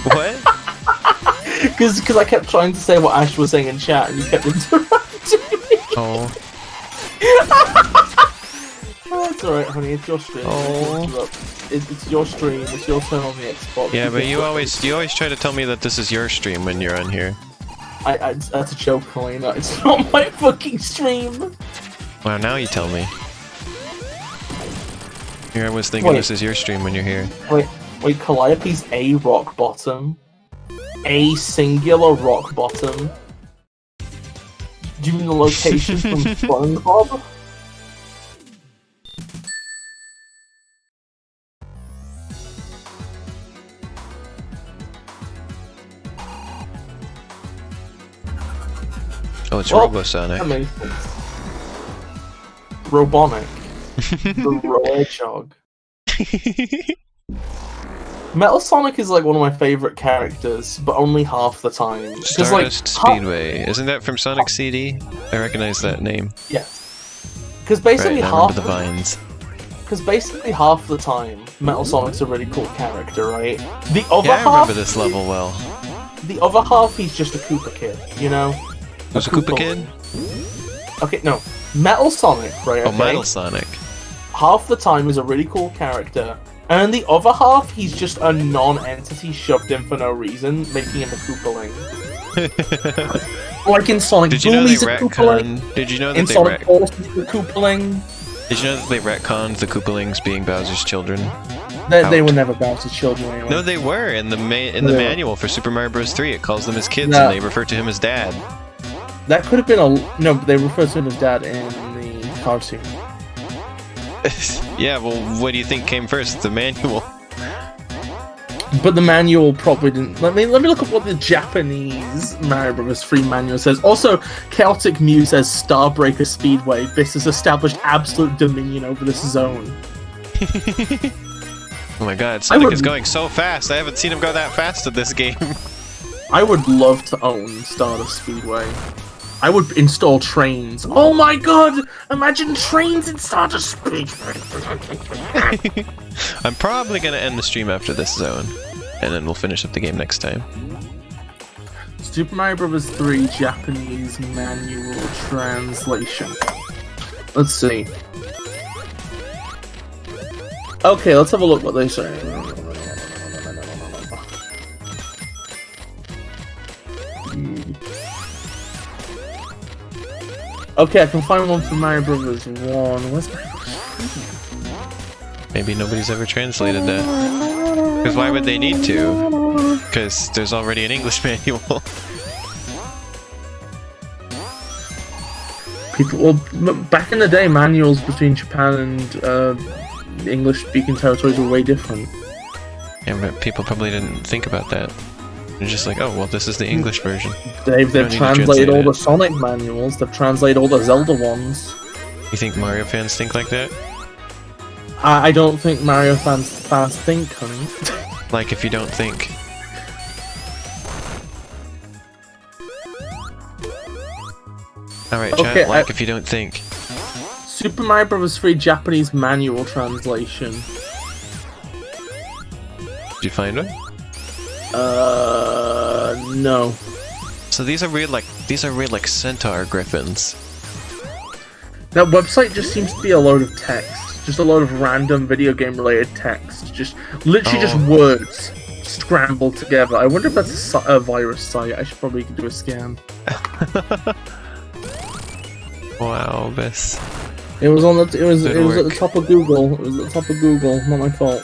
What? Because I kept trying to say what Ash was saying in chat and you kept interrupting me. Oh. Oh, it's alright, honey. It's your stream. Oh. It's your stream. It's your turn on the Xbox. Yeah, but you always try to tell me that this is your stream when you're on here. That's a joke, Elena. It's not my fucking stream. Well, now you tell me. Here I was thinking this is your stream when you're here. Wait, Calliope's a rock bottom? A singular rock bottom? Do you mean the location from SpongeBob? Oh, it's Robosonic. That makes sense. Robonic. The Hedgehog. Metal Sonic is like one of my favorite characters, but only half the time. Stardust Speedway. Isn't that from Sonic CD? I recognize that name. Yeah. Because basically half the vines. Because basically half the time, Metal Sonic's a really cool character, right? The other half. I remember this level well. The other half, he's just a Koopa Kid, you know? Who's a Koopa Kid? Okay, no. Metal Sonic, right? Okay? Oh, Metal Sonic. Half the time is a really cool character, and the other half, he's just a non-entity shoved in for no reason, making him a Koopaling. Like in Sonic Boom, he's a Koopaling. Did you know that in Sonic Force, he's a Koopaling. Did you know that they retconned the Koopalings being Bowser's children? They were never Bowser's children anyway. No, they were in the manual for Super Mario Bros. 3. It calls them his kids, and they refer to him as Dad. That could have been no, but they refer to him as Dad in the cartoon. Yeah, well, what do you think came first, the manual? But the manual probably didn't. Let me look up what the Japanese Mario Bros. 3 manual says. Also, Chaotic Mew says Starbreaker Speedway. This has established absolute dominion over this zone. Oh my god, Sonic is going so fast. I haven't seen him go that fast at this game. I would love to own Stardust Speedway. I would install trains. Oh my god! Imagine trains in Stardust Speedway! I'm probably gonna end the stream after this zone, and then we'll finish up the game next time. Super Mario Bros. 3 Japanese manual translation. Let's see. Okay, let's have a look what they say. Okay, I can find one for Mario Brothers 1. Where's Mario Brothers 3? Maybe nobody's ever translated that. Because why would they need to? Because there's already an English manual. Well, back in the day, manuals between Japan and English-speaking territories were way different. Yeah, but people probably didn't think about that. They're just like, oh, well, this is the English version. They've translated all the Sonic manuals, they've translated all the Zelda ones. You think Mario fans think like that? I don't think Mario fans think, honey. Like, if you don't think. Alright, Okay, chat, like if you don't think. Super Mario Bros. 3 Japanese manual translation. Did you find one? No. So these are weird, like centaur griffins. That website just seems to be a load of text. Just a load of random video game related text. Just literally just words scrambled together. I wonder if that's a virus site. I should probably do a scan. Wow, Bis. It was on the. It was at the top of Google. It was at the top of Google. Not my fault.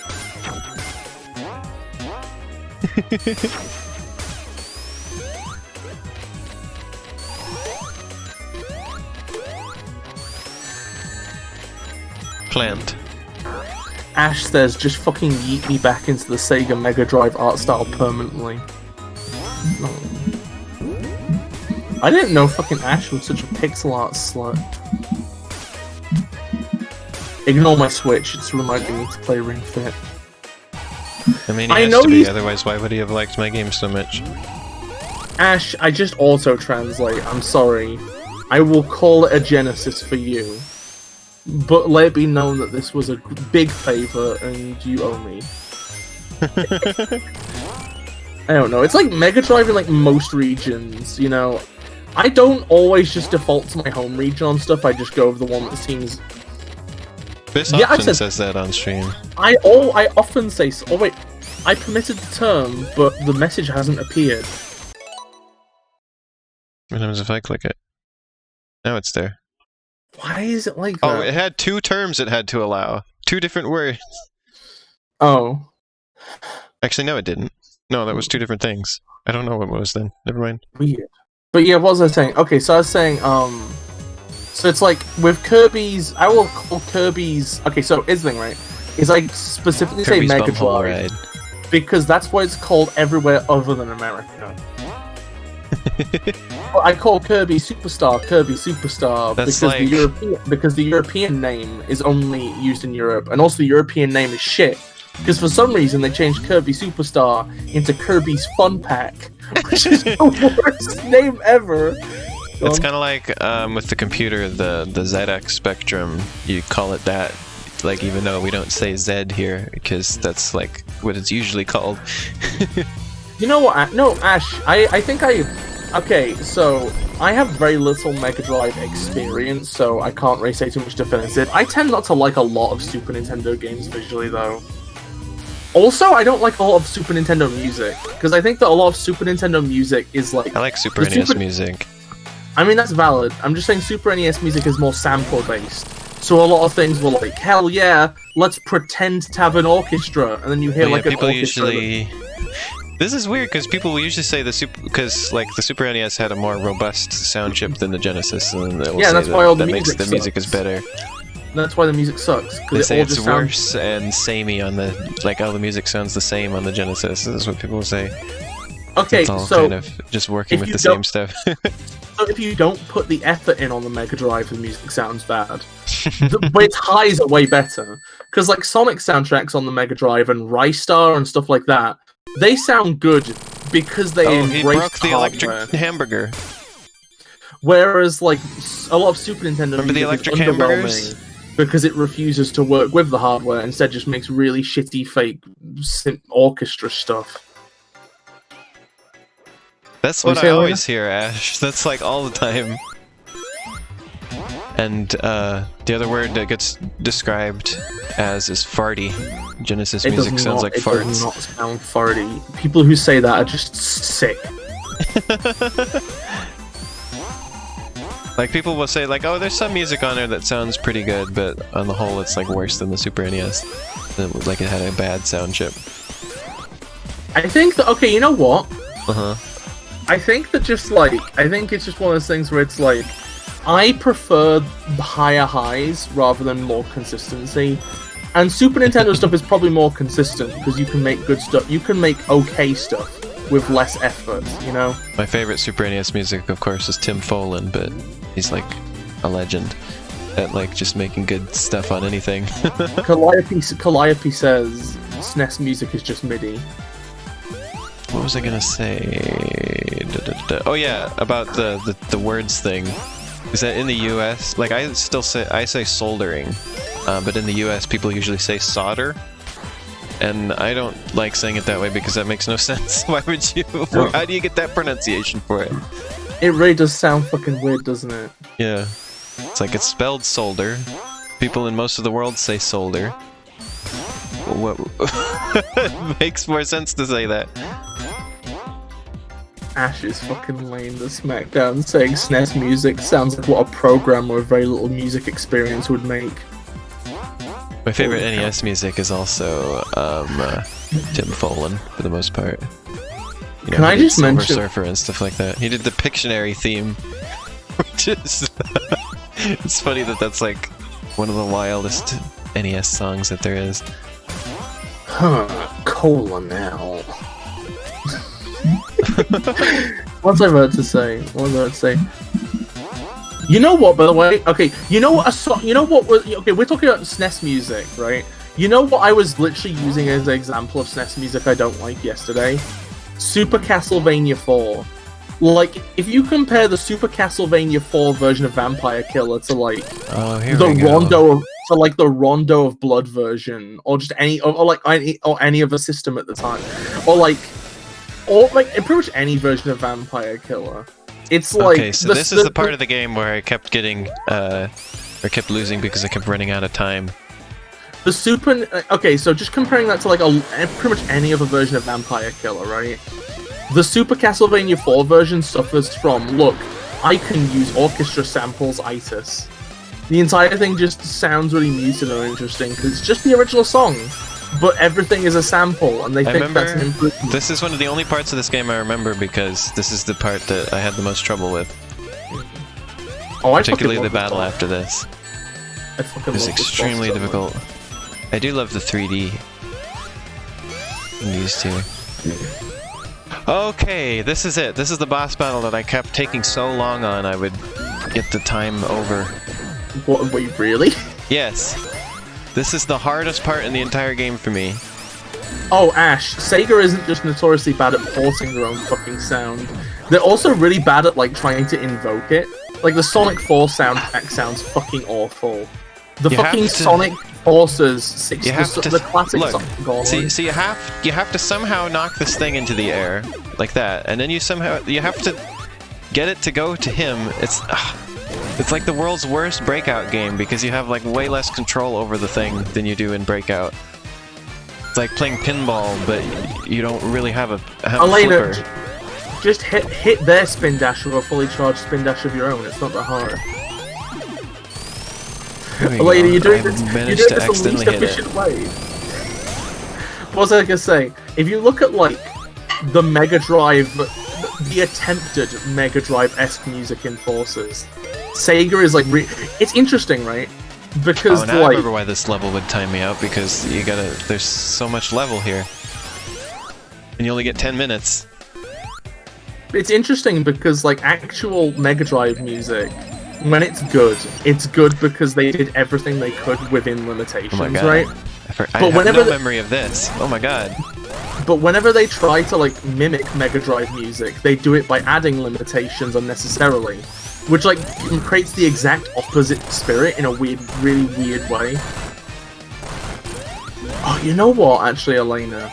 Plant. Ash says, "Just fucking yeet me back into the Sega Mega Drive art style permanently." No. I didn't know fucking Ash was such a pixel art slut. Ignore my Switch, it's reminding me to play Ring Fit. I mean, he has to be, otherwise why would he have liked my game so much? Ash, I just auto-translate, I'm sorry. I will call it a Genesis for you. But let it be known that this was a big favour and you owe me. I don't know, it's like Mega Drive in like most regions, you know. I don't always just default to my home region on stuff, I just go with the one that seems... This often says that on stream. I often say... Oh wait, I permitted the term, but the message hasn't appeared. What happens if I click it? Now it's there. Why is it like that? Oh, it had 2 terms it had to allow. 2 different words. Oh. Actually, no, it didn't. No, that was 2 different things. I don't know what it was then. Never mind. Weird. But yeah, what was I saying? Okay, so I was saying, so it's like, with Kirby's, I will call Kirby's, okay, so here's the thing, right? Is I specifically Kirby's say Mega Bumhole Drive, Ride. because that's what it's called everywhere other than America. I call Kirby Superstar That's because the European name is only used in Europe, and also the European name is shit. Because for some reason they changed Kirby Superstar into Kirby's Fun Pack, which is the worst name ever. It's kind of like with the computer, the ZX Spectrum, you call it that, like even though we don't say Z here, because that's like what it's usually called. You know what? No, Ash, I think okay, so I have very little Mega Drive experience, so I can't really say too much definitive. I tend not to like a lot of Super Nintendo games visually, though. Also, I don't like a lot of Super Nintendo music, because I think that a lot of Super Nintendo music is like... I like Super NES music. I mean, that's valid. I'm just saying Super NES music is more sample-based. So a lot of things were like, hell yeah, let's pretend to have an orchestra, and then you hear like an orchestra. Usually... This is weird, because people will usually say the Super NES had a more robust sound chip than the Genesis, and they will say that's why all the makes music the music is better. That's why the music sucks. They say it's worse and samey on the... Like, all the music sounds the same on the Genesis. This is what people will say. Okay, it's all so... kind of just working with the same stuff. also, if you don't put the effort in on the Mega Drive, the music sounds bad. But its highs are way better. Because, like, Sonic soundtracks on the Mega Drive and Rystar and stuff like that, they sound good because they embrace he broke the hardware. electric hamburger. Whereas, like, a lot of Super Nintendo Remember the music electric is underwhelming hamburgers? because it refuses to work with the hardware, instead just makes really shitty fake orchestra stuff. That's What what you I say, always hear, Ash. That's like all the time. And the other word that gets described as is farty. Genesis music sounds like farts. It does not sound farty. People who say that are just sick. Like, people will say, like, oh, there's some music on there that sounds pretty good, but on the whole it's like worse than the Super NES. Like it had a bad sound chip. I think that, okay, you know what? Uh-huh. I think that just like, I think it's just one of those things where it's like, I prefer higher highs rather than more consistency. And Super Nintendo stuff is probably more consistent because you can make good stuff. You can make okay stuff with less effort, you know? My favorite Super NES music, of course, is Tim Follin, but he's like a legend at like just making good stuff on anything. Calliope says SNES music is just MIDI. What was I gonna say? Oh yeah, about the words thing. Is that in the US? Like, I say soldering, but in the US people usually say solder. And I don't like saying it that way because that makes no sense. Why would you? How do you get that pronunciation for it? It really does sound fucking weird, doesn't it? Yeah. It's like it's spelled solder. People in most of the world say solder. What? It makes more sense to say that. Ash is fucking lame the SmackDown saying SNES music sounds like what a programmer with very little music experience would make. My favorite NES music is also Tim Follin, for the most part. You know, Can I just Silver mention Surfer and stuff like that. He did the Pictionary theme, which is it's funny that that's like one of the wildest NES songs that there is. Cola now. What's I about to say? You know what, by the way? Okay, you know what okay, we're talking about SNES music, right? You know what I was literally using as an example of SNES music I don't like yesterday? Super Castlevania 4. Like, if you compare the Super Castlevania 4 version of Vampire Killer to like the Rondo of Blood version, or just any other system at the time, or pretty much any version of Vampire Killer. It's like, okay, so this is the part of the game where I kept getting, I kept losing because I kept running out of time. The Super... Okay, so just comparing that to like pretty much any other version of Vampire Killer, right? The Super Castlevania 4 version suffers from, look, I can use orchestra samples itis. The entire thing just sounds really muted or interesting because it's just the original song, but everything is a sample, and they think that's an improvement. This is one of the only parts of this game I remember because this is the part that I had the most trouble with. Particularly the battle after this. It was extremely difficult. I do love the 3D in these two. Okay, this is it. This is the boss battle that I kept taking so long on I would get the time over. What, wait, really? Yes. This is the hardest part in the entire game for me. Oh, Ash, Sega isn't just notoriously bad at porting their own fucking sound. They're also really bad at, like, trying to invoke it. Like, the Sonic 4 soundtrack sounds fucking awful. The fucking Sonic Forces the classic Sonic Gone. See, you have to somehow knock this thing into the air, like that, and then you have to get it to go to him. It's like the world's worst Breakout game because you have like way less control over the thing than you do in Breakout. It's like playing pinball, but you don't really have a Elena, flipper. Just hit their spin dash with a fully charged spin dash of your own. It's not that hard. Elena, you're doing this the least efficient way. What was I gonna say? If you look at like the Mega Drive, the attempted Mega Drive-esque music in Forces, Sega is like it's interesting, right? Because now I remember why this level would time me out, because there's so much level here. And you only get 10 minutes. It's interesting because like actual Mega Drive music, when it's good because they did everything they could within limitations, Oh my God. right? I have no memory of this. Oh my god. But whenever they try to like mimic Mega Drive music, they do it by adding limitations unnecessarily, which like creates the exact opposite spirit in a weird, really weird way. Oh, you know what? Actually, Elena.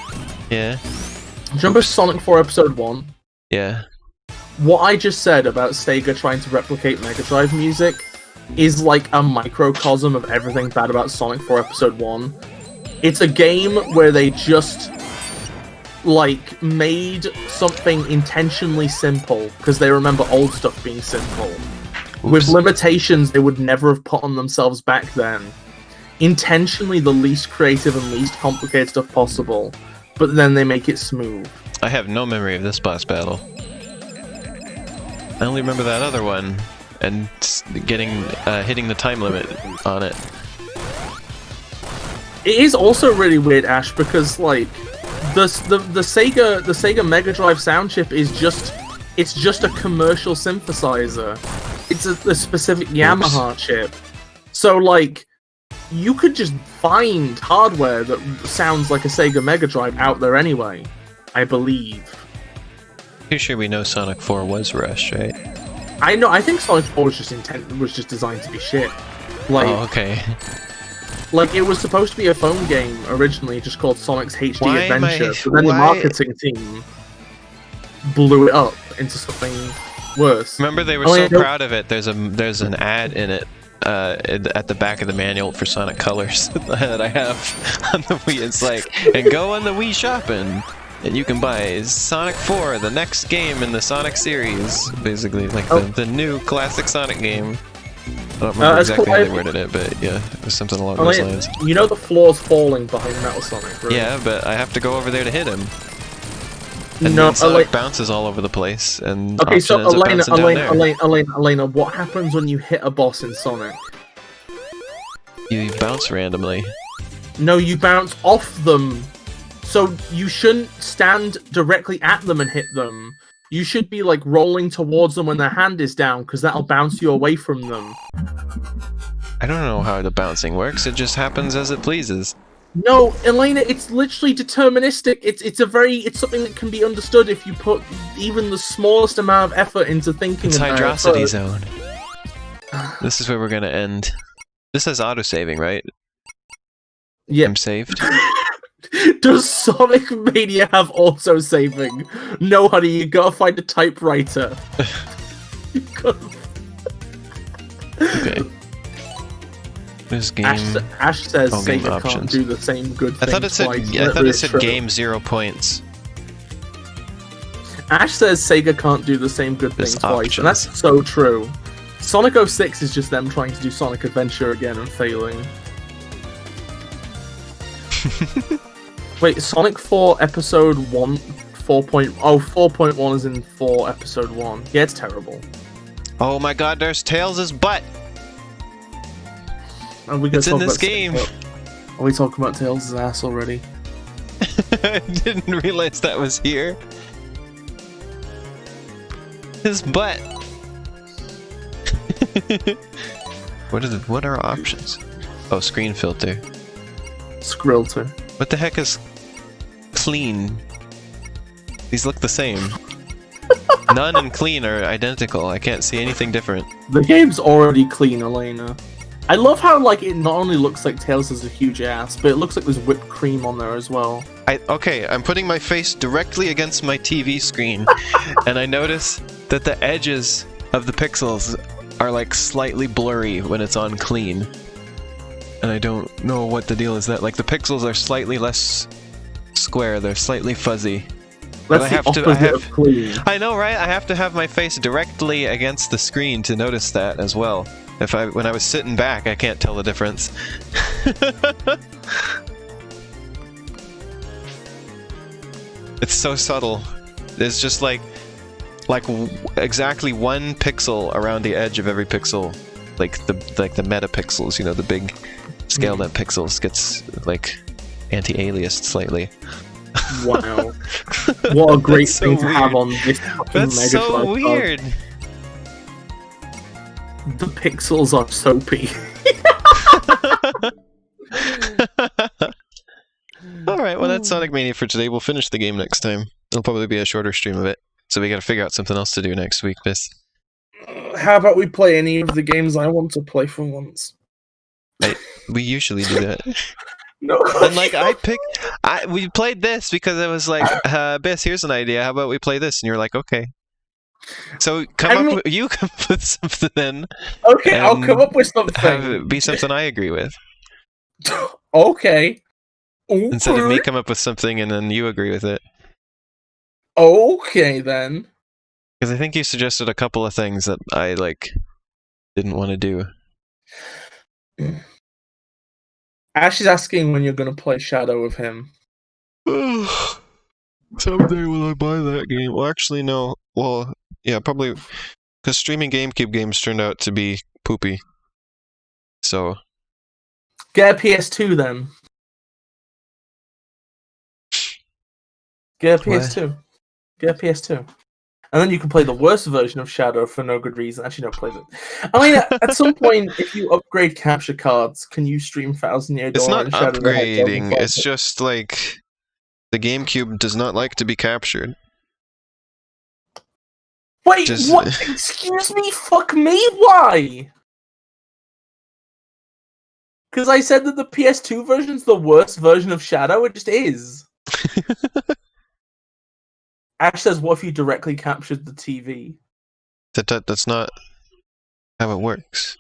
Yeah. Do you remember Sonic 4 Episode 1? Yeah. What I just said about Sega trying to replicate Mega Drive music is like a microcosm of everything bad about Sonic 4 Episode 1. It's a game where they just like made something intentionally simple because they remember old stuff being simple. Oops. With limitations they would never have put on themselves back then. Intentionally the least creative and least complicated stuff possible, but then they make it smooth. I have no memory of this boss battle. I only remember that other one and hitting the time limit on it. It is also really weird, Ash, because like the Sega Mega Drive sound chip is just a commercial synthesizer. It's a specific Yamaha chip. So like you could just find hardware that sounds like a Sega Mega Drive out there anyway, I believe. Pretty sure we know Sonic 4 was rushed, right? I know. I think Sonic 4 was just designed to be shit. Like, oh, okay. Like it was supposed to be a phone game originally, just called Sonic's HD Why Adventure, but then the marketing team blew it up into something worse. Remember, they were so proud of it. There's an ad in it at the back of the manual for Sonic Colors that I have on the Wii. It's like, and go on the Wii shopping, and you can buy Sonic 4, the next game in the Sonic series, basically like the new classic Sonic game. I don't remember exactly how they worded it, but yeah, it was something along those lines. You know the floor's falling behind Metal Sonic, right? Yeah, but I have to go over there to hit him. And then Sonic bounces all over the place, and okay, so Elena, what happens when you hit a boss in Sonic? You bounce randomly. No, you bounce off them. So you shouldn't stand directly at them and hit them. You should be like rolling towards them when their hand is down, because that'll bounce you away from them. I don't know how the bouncing works. It just happens as it pleases. No, Elena, it's literally deterministic. It's something that can be understood if you put even the smallest amount of effort into thinking about it. It's Hydrocity Zone. This is where we're gonna end. This has auto-saving, right? Yeah. I'm saved. Does Sonic Mania have auto-saving? No, honey, you gotta find a typewriter. Okay. This game. Ash says Sega can't do the same good thing. I thought it said game 0 points. Ash says Sega can't do the same good thing twice, and that's so true. Sonic 06 is just them trying to do Sonic Adventure again and failing. Wait, Sonic 4 Episode 1, 4.1 is in 4 Episode 1. Yeah, it's terrible. Oh my god, there's Tails' butt! It's in this game! Are we talking about Tails' ass already? I didn't realize that was here. His butt! What are options? Oh, screen filter. Skrilter. What the heck is clean? These look the same. None and clean are identical. I can't see anything different. The game's already clean, Elena. I love how like it not only looks like Tails has a huge ass, but it looks like there's whipped cream on there as well. Okay, I'm putting my face directly against my TV screen, and I notice that the edges of the pixels are like slightly blurry when it's on clean. And I don't know what the deal is that. Like the pixels are slightly less square, they're slightly fuzzy. That's the opposite of clean. I know, right? I have to have my face directly against the screen to notice that as well. When I was sitting back, I can't tell the difference. It's so subtle. There's just like exactly one pixel around the edge of every pixel, like the metapixels, you know, the big scaled up pixels gets like anti-aliased slightly. Wow. What a great That's thing so to have weird. on this fucking That's Mega so Drive card. weird. The pixels are soapy. Alright, well that's Sonic Mania for today. We'll finish the game next time. It'll probably be a shorter stream of it. So we gotta figure out something else to do next week, Bis. How about we play any of the games I want to play for once? We usually do that. No. And like we played this because it was like, Bis, here's an idea. How about we play this? And you're like, okay. So you come up with something then. Okay, I'll come up with something. Have it be something I agree with. Okay. Instead of me come up with something and then you agree with it. Okay then. Because I think you suggested a couple of things that I didn't want to do. Ash is asking when you're gonna play Shadow of him. Someday will I buy that game? Well, actually, no. Well, yeah, probably because streaming GameCube games turned out to be poopy. So Get a PS2 then. Get a PS2. Get a PS2. And then you can play the worst version of Shadow for no good reason. Actually, no, play it. I mean, at some point, if you upgrade capture cards, can you stream Thousand Year Door? it's not and Shadow the Hedgehog and upgrading. It's just like the GameCube does not like to be captured. Wait, what? Excuse me? Fuck me? Why? Because I said that the PS2 version's the worst version of Shadow. It just is. Ash says, what if you directly captured the TV? That's not how it works.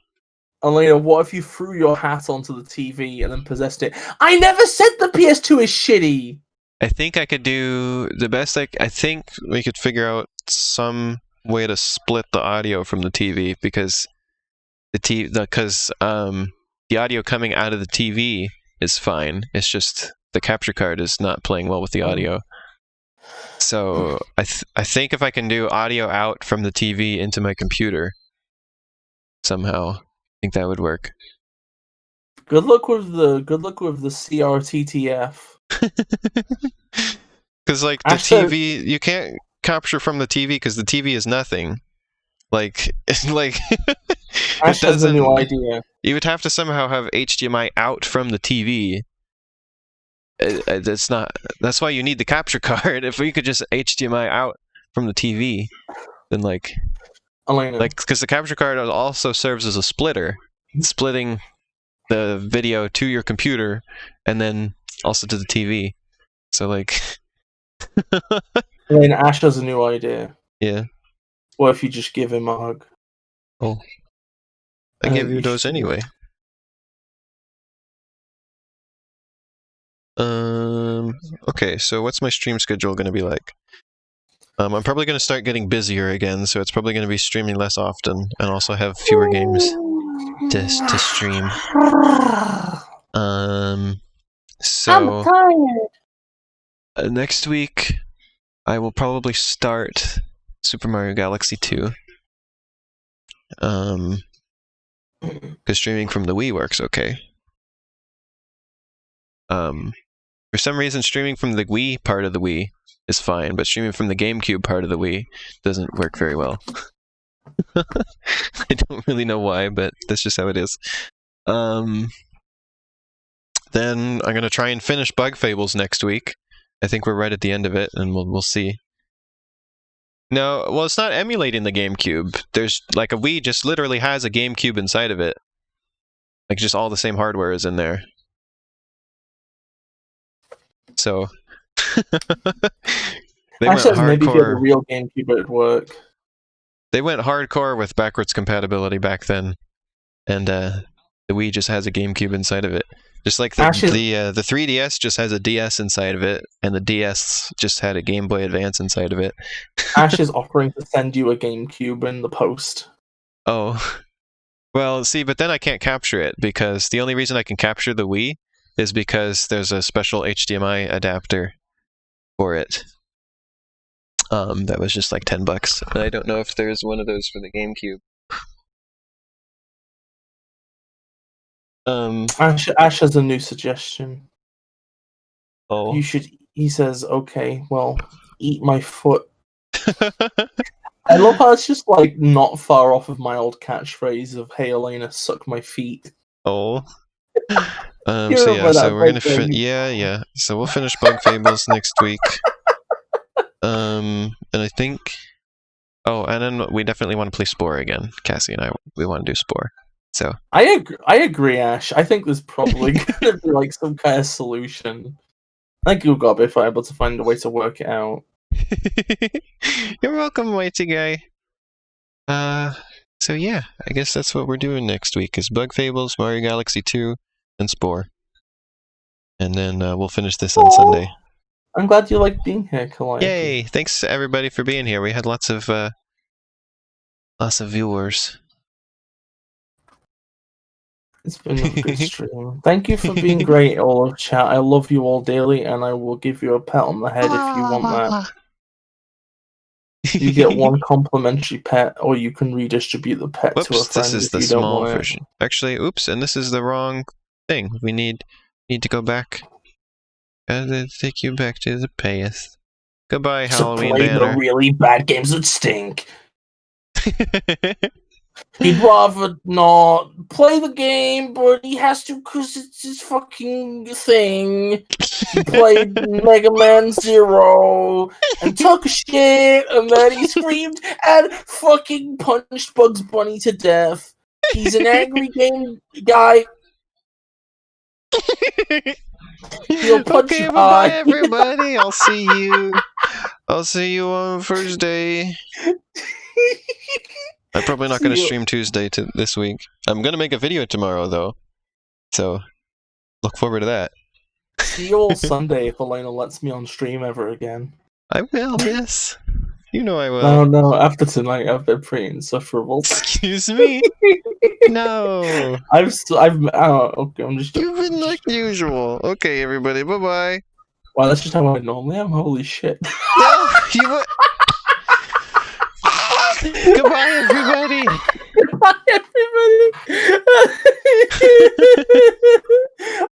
Elena, what if you threw your hat onto the TV and then possessed it? I never said the PS2 is shitty! I think I could do the best. I think we could figure out some way to split the audio from the TV because the audio coming out of the TV is fine. It's just the capture card is not playing well with the audio. So I think if I can do audio out from the TV into my computer somehow, I think that would work. Good luck with the CRTTF. Because like the TV, you can't capture from the TV because the TV is nothing. Like Ash has a new idea. You would have to somehow have HDMI out from the TV. It's not. That's why you need the capture card. If we could just HDMI out from the TV, then Elena. because the capture card also serves as a splitter, splitting the video to your computer and then also to the TV. So Elena, Ash has a new idea. Yeah. What if you just give him a hug? Oh. I gave you those anyway. Okay, so what's my stream schedule going to be like? I'm probably going to start getting busier again, so it's probably going to be streaming less often, and also have fewer games to stream. So I'm tired. Next week, I will probably start Super Mario Galaxy 2. Because streaming from the Wii works okay. For some reason, streaming from the Wii part of the Wii is fine, but streaming from the GameCube part of the Wii doesn't work very well. I don't really know why, but that's just how it is. Then I'm going to try and finish Bug Fables next week. I think we're right at the end of it, and we'll see. No, well, it's not emulating the GameCube. There's a Wii just literally has a GameCube inside of it. Just all the same hardware is in there. So they went hardcore. Maybe if you had a real GameCube, it would work. They went hardcore with backwards compatibility back then, and the Wii just has a GameCube inside of it. Just like the 3DS just has a DS inside of it, and the DS just had a Game Boy Advance inside of it. Ash is offering to send you a GameCube in the post. Oh. Well, see, but then I can't capture it, because the only reason I can capture the Wii is because there's a special HDMI adapter for it. That was just like $10. And I don't know if there's one of those for the GameCube. Ash has a new suggestion. Oh. You should he says, "Okay, well, eat my foot." I love how it's just like not far off of my old catchphrase of "Hey Elena, suck my feet." Oh. You So remember yeah, so that we're gonna bit, yeah. So we'll finish Bug Fables next week. And I think. Oh, and then we definitely want to play Spore again. Cassie and I, we want to do Spore. So. I agree, Ash. I think there's probably gonna be like some kind of solution. I think you'll be able to find a way to work it out. You're welcome, Whitey guy. So yeah, I guess that's what we're doing next week is Bug Fables, Mario Galaxy 2, and Spore. And then we'll finish this on Sunday. I'm glad you like being here, Calliope. Yay! Thanks to everybody for being here. We had lots of viewers. It's been a good stream. Thank you for being great, all of chat. I love you all dearly, and I will give you a pat on the head if you want that. You get one complimentary pet, or you can redistribute the pet to a Whoops, friend this is if the you don't small want version. Actually, oops, and this is the wrong thing. We need to go back. Gotta take you back to the past. Goodbye, Halloween play banner. the really bad games that stink. He'd rather not play the game, but he has to because it's his fucking thing. He played Mega Man Zero and took a shit, and then he screamed and fucking punched Bugs Bunny to death. He's an angry game guy. He'll punch Okay, you bye high. everybody. I'll see you. I'll see you on Thursday. I'm probably not going to stream Tuesday this week. I'm going to make a video tomorrow, though. So, look forward to that. See you all Sunday if Elena lets me on stream ever again. I will, yes. You know I will. Oh no, after tonight I've been pretty insufferable. Excuse me? No. okay, I'm just You've been like usual. Okay, everybody, bye-bye. Wow, that's just how I normally am. Holy shit. No, you were... Goodbye, everybody. Goodbye, everybody.